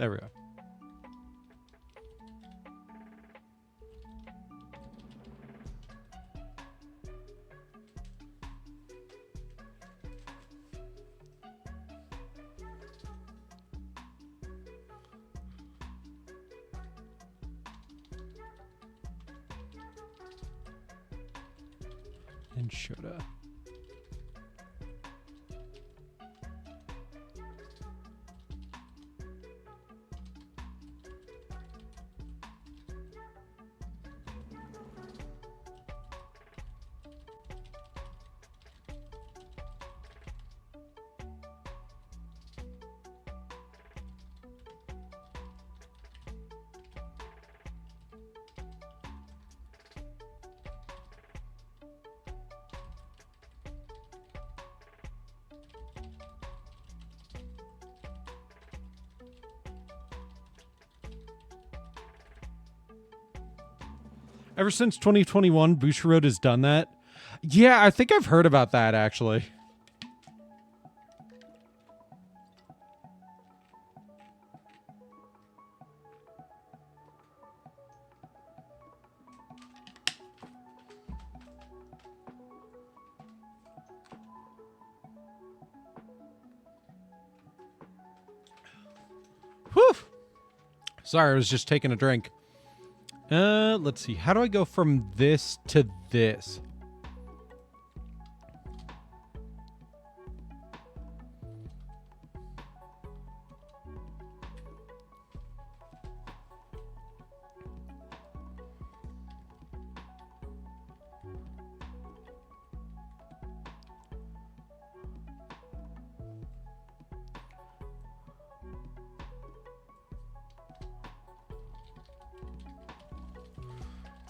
There we go. And Shoda. Ever since 2021, Bushiroad has done that. Yeah, I think I've heard about that, actually. Whew! Sorry, I was just taking a drink. Let's see. How do I go from this to this?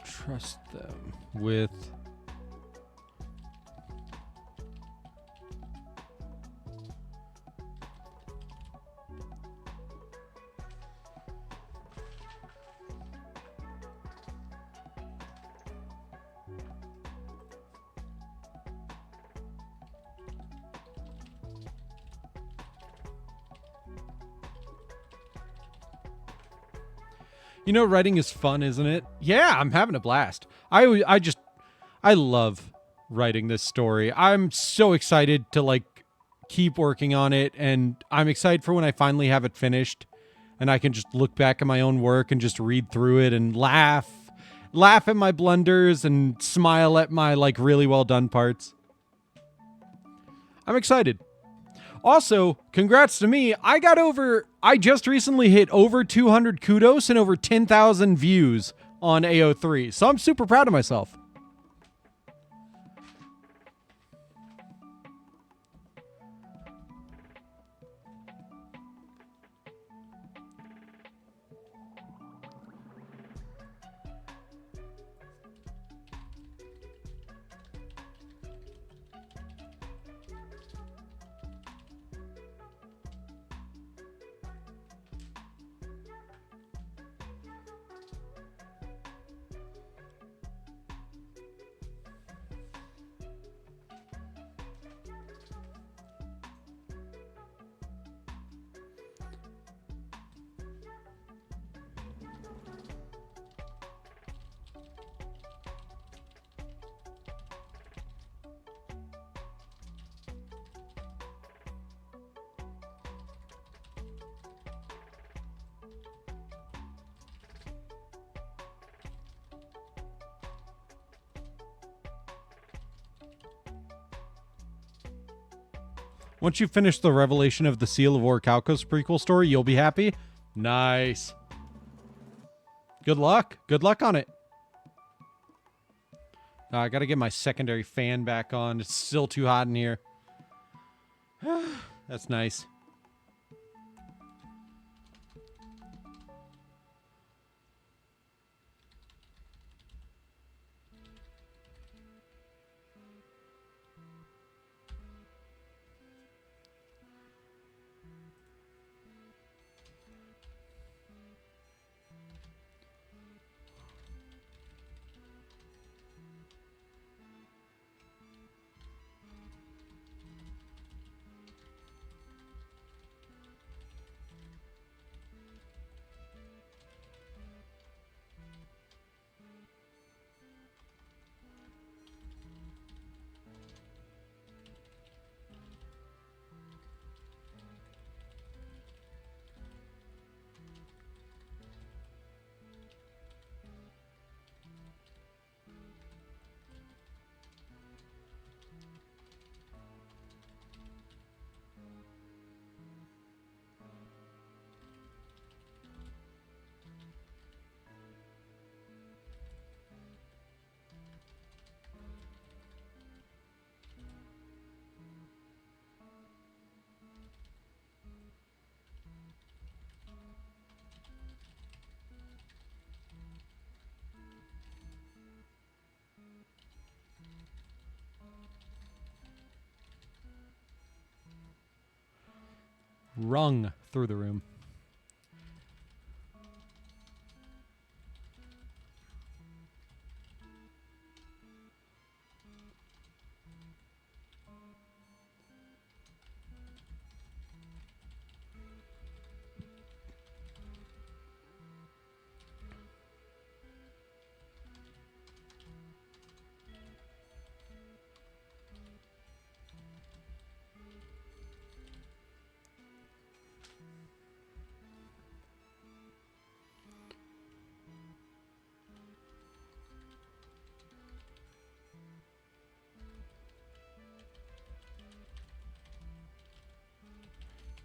Trust them with You know, writing is fun, isn't it? Yeah, I'm having a blast. I love writing this story. I'm so excited to like keep working on it, and I'm excited for when I finally have it finished and I can just look back at my own work and just read through it and laugh at my blunders and smile at my like really well done parts. I'm excited. Also, congrats to me. I just recently hit over 200 kudos and over 10,000 views on AO3. So I'm super proud of myself. Once you finish the Revelation of the Seal of Orichalcos prequel story, you'll be happy? Nice. Good luck. Good luck on it. I gotta get my secondary fan back on. It's still too hot in here. That's nice. rung through the room.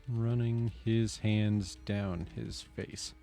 Running his hands down his face.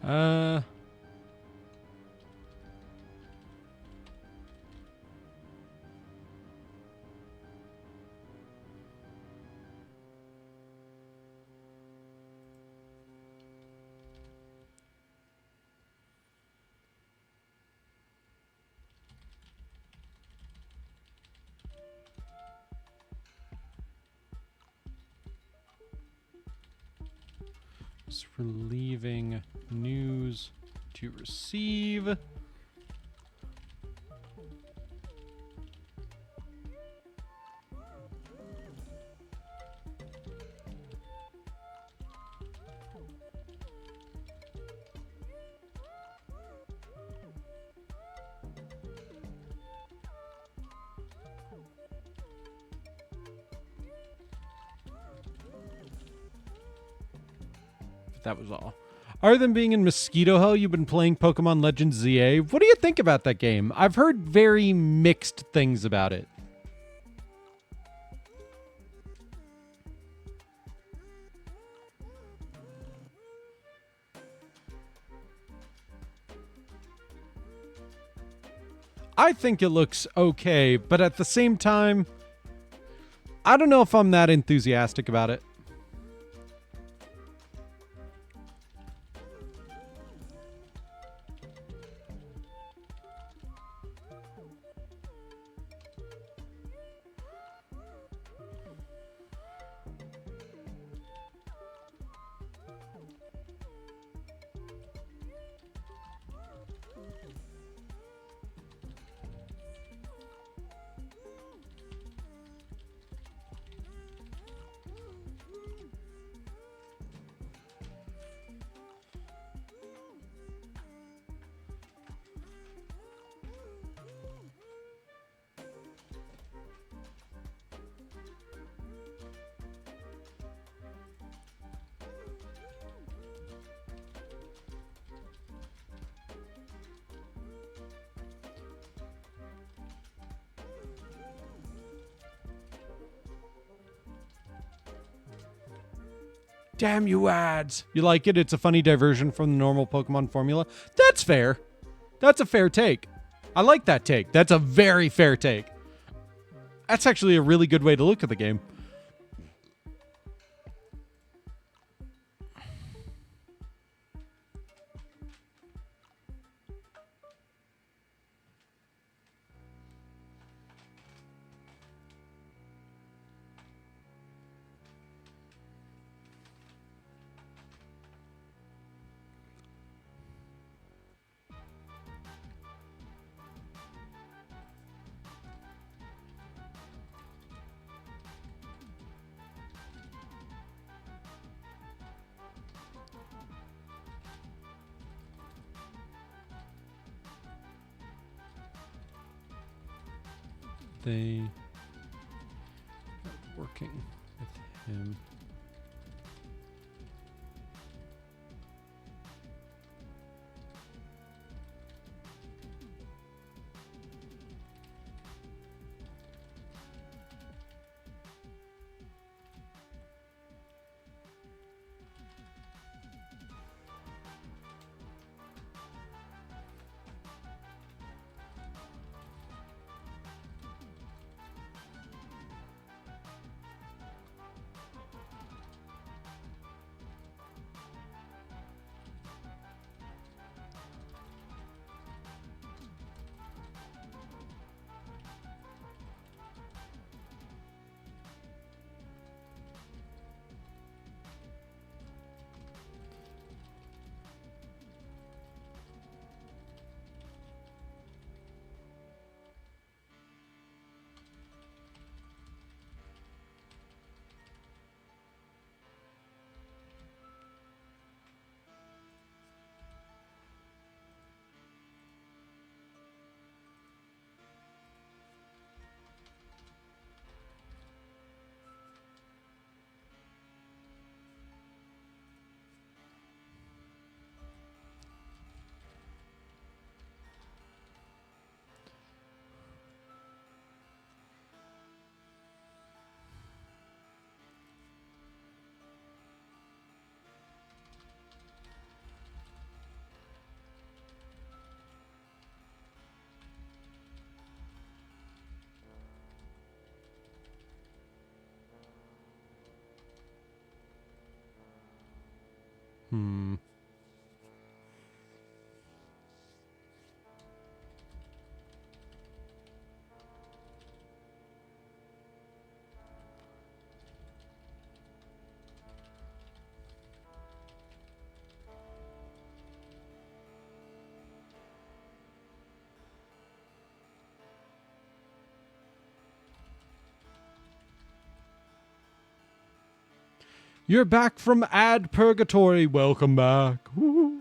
Uh, just relieving news to receive. That was all. Other than being in Mosquito Hell, you've been playing Pokemon Legends ZA. What do you think about that game? I've heard very mixed things about it. I think it looks okay, but at the same time, I don't know if I'm that enthusiastic about it. Damn you ads. You like it? It's a funny diversion from the normal Pokemon formula. That's fair. That's a fair take. I like that take. That's a very fair take. That's actually a really good way to look at the game. they are working with him. Hmm. You're back from ad purgatory. Welcome back. Woo.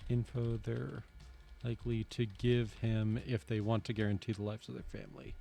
info they're likely to give him if they want to guarantee the lives of their family.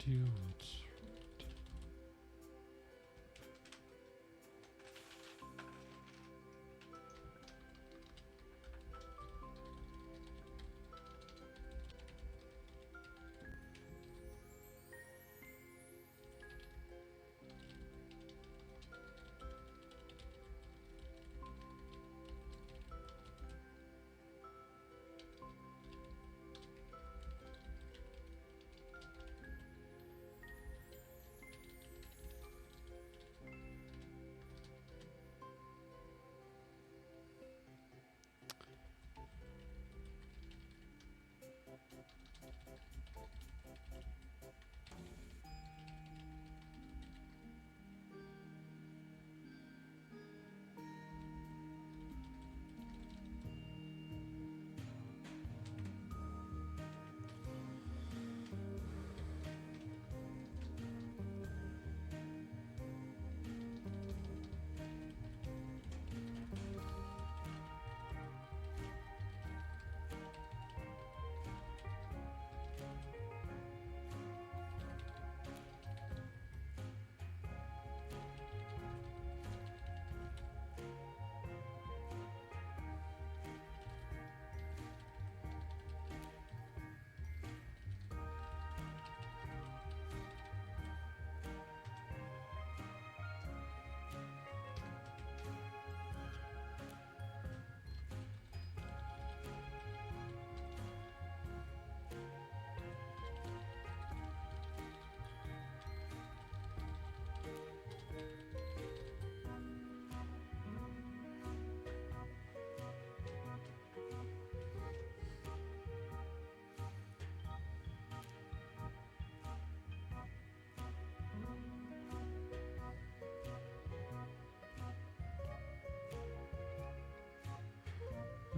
Dudes.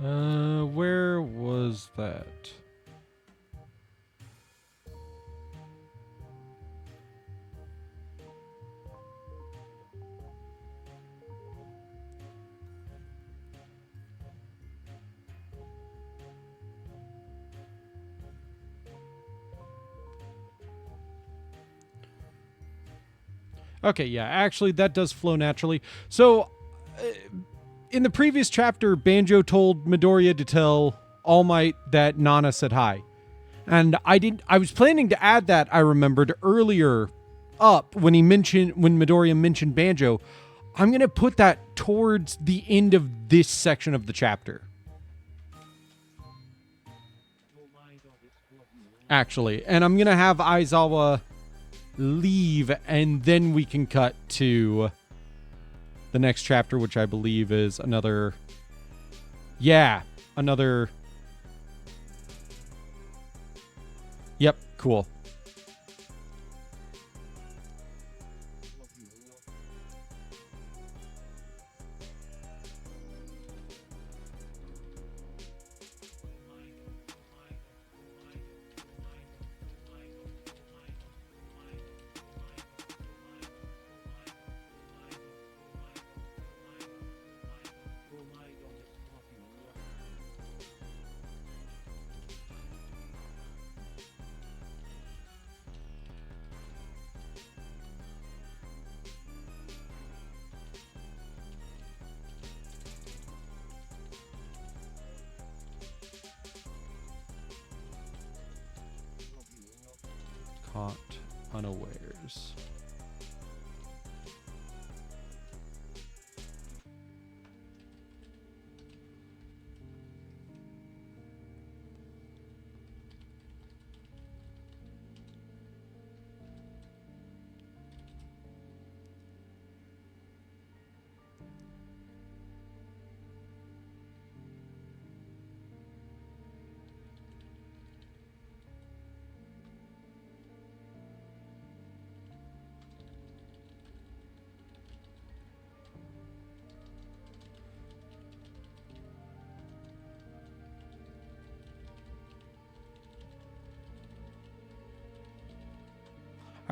Where was that? Okay, yeah, actually, that does flow naturally. So, in the previous chapter, Banjo told Midoriya to tell All Might that Nana said hi. And I was planning to add that, I remembered, earlier up when Midoriya mentioned Banjo. I'm going to put that towards the end of this section of the chapter. Actually, and I'm going to have Aizawa leave, and then we can cut to the next chapter, which I believe is another. Yep, cool. Caught unawares.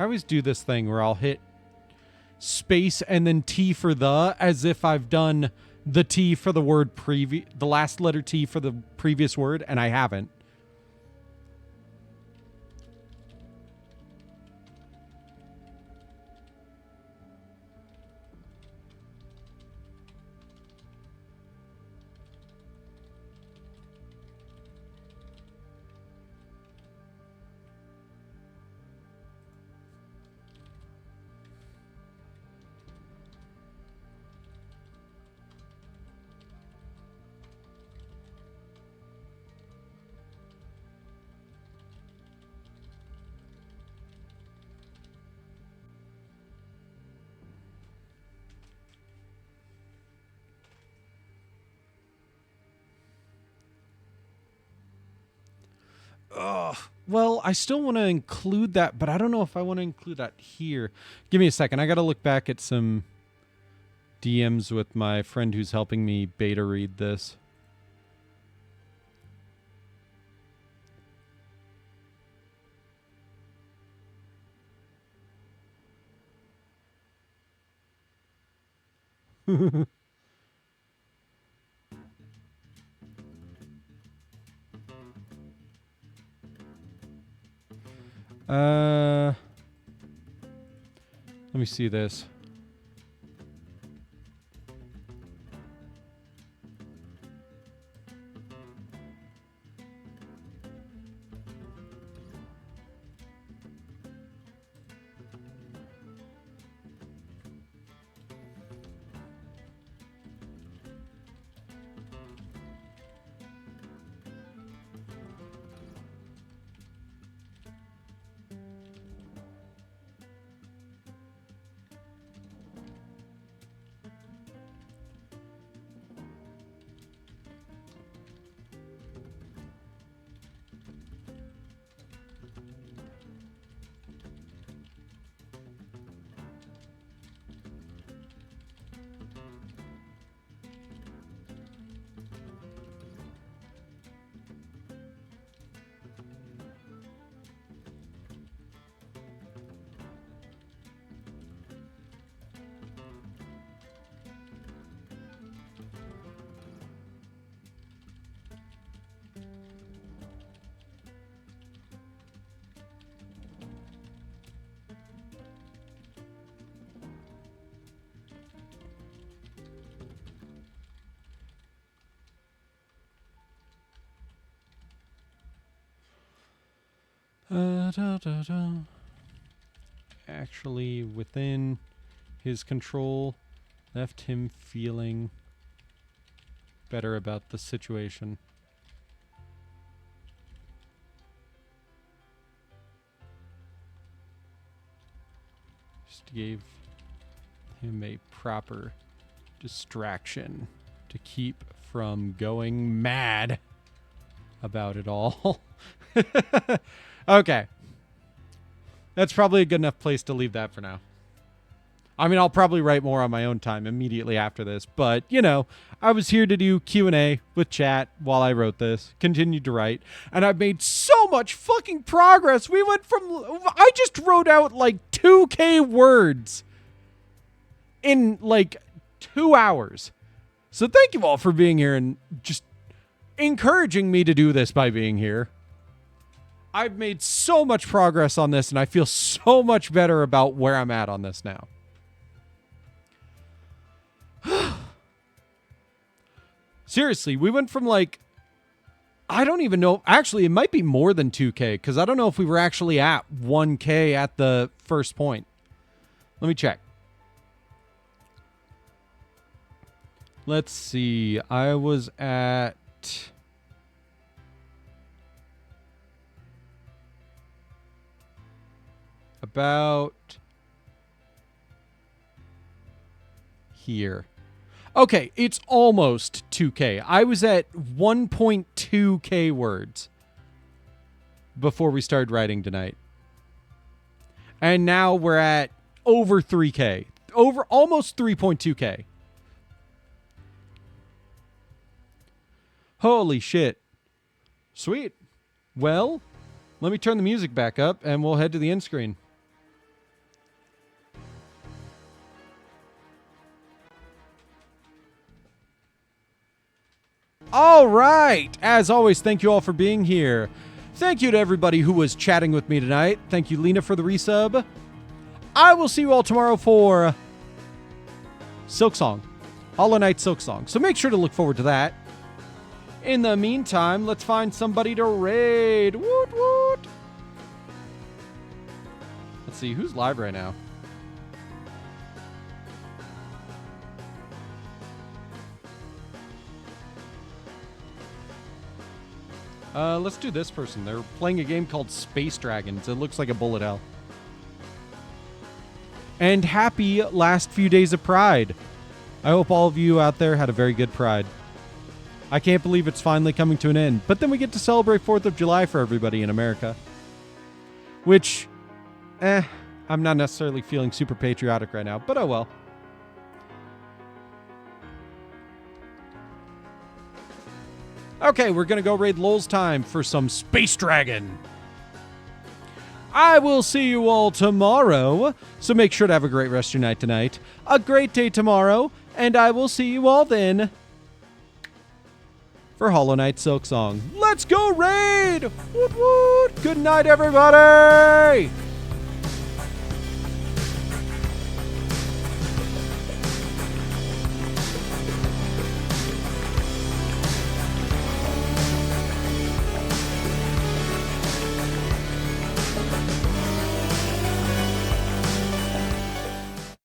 I always do this thing where I'll hit space and then T for the, as if I've done the T for the word the last letter T for the previous word, and I haven't. Well, I still want to include that, but I don't know if I want to include that here. Give me a second. I got to look back at some DMs with my friend who's helping me beta read this. Let me see this. Actually, within his control, left him feeling better about the situation. Just gave him a proper distraction to keep from going mad about it all. Okay. That's probably a good enough place to leave that for now. I mean, I'll probably write more on my own time immediately after this, but, you know, I was here to do Q&A with chat while I wrote this, continued to write, and I've made so much fucking progress. We went from, I just wrote out like 2K words in like 2 hours. So thank you all for being here and just encouraging me to do this by being here. I've made so much progress on this, and I feel so much better about where I'm at on this now. Seriously, we went from like, I don't even know. Actually, it might be more than 2K, because I don't know if we were actually at 1K at the first point. Let me check. Let's see. I was at... about here. Okay, it's almost 2K. I was at 1.2K words before we started writing tonight. And now we're at over 3K. Over almost 3.2K. Holy shit. Sweet. Well, let me turn the music back up and we'll head to the end screen. All right. As always, thank you all for being here. Thank you to everybody who was chatting with me tonight. Thank you, Lena, for the resub. I will see you all tomorrow for Silksong. Hollow Knight Silksong. So make sure to look forward to that. In the meantime, let's find somebody to raid. Woot woot. Let's see, who's live right now? Let's do this person. They're playing a game called Space Dragons. It looks like a bullet hell. And happy last few days of Pride. I hope all of you out there had a very good Pride. I can't believe it's finally coming to an end. But then we get to celebrate 4th of July for everybody in America. Which, I'm not necessarily feeling super patriotic right now, but oh well. Okay, we're going to go raid Lol's time for some Space Dragon. I will see you all tomorrow, so make sure to have a great rest of your night tonight, a great day tomorrow, and I will see you all then for Hollow Knight Silksong. Let's go raid! Woot woot! Good night, everybody!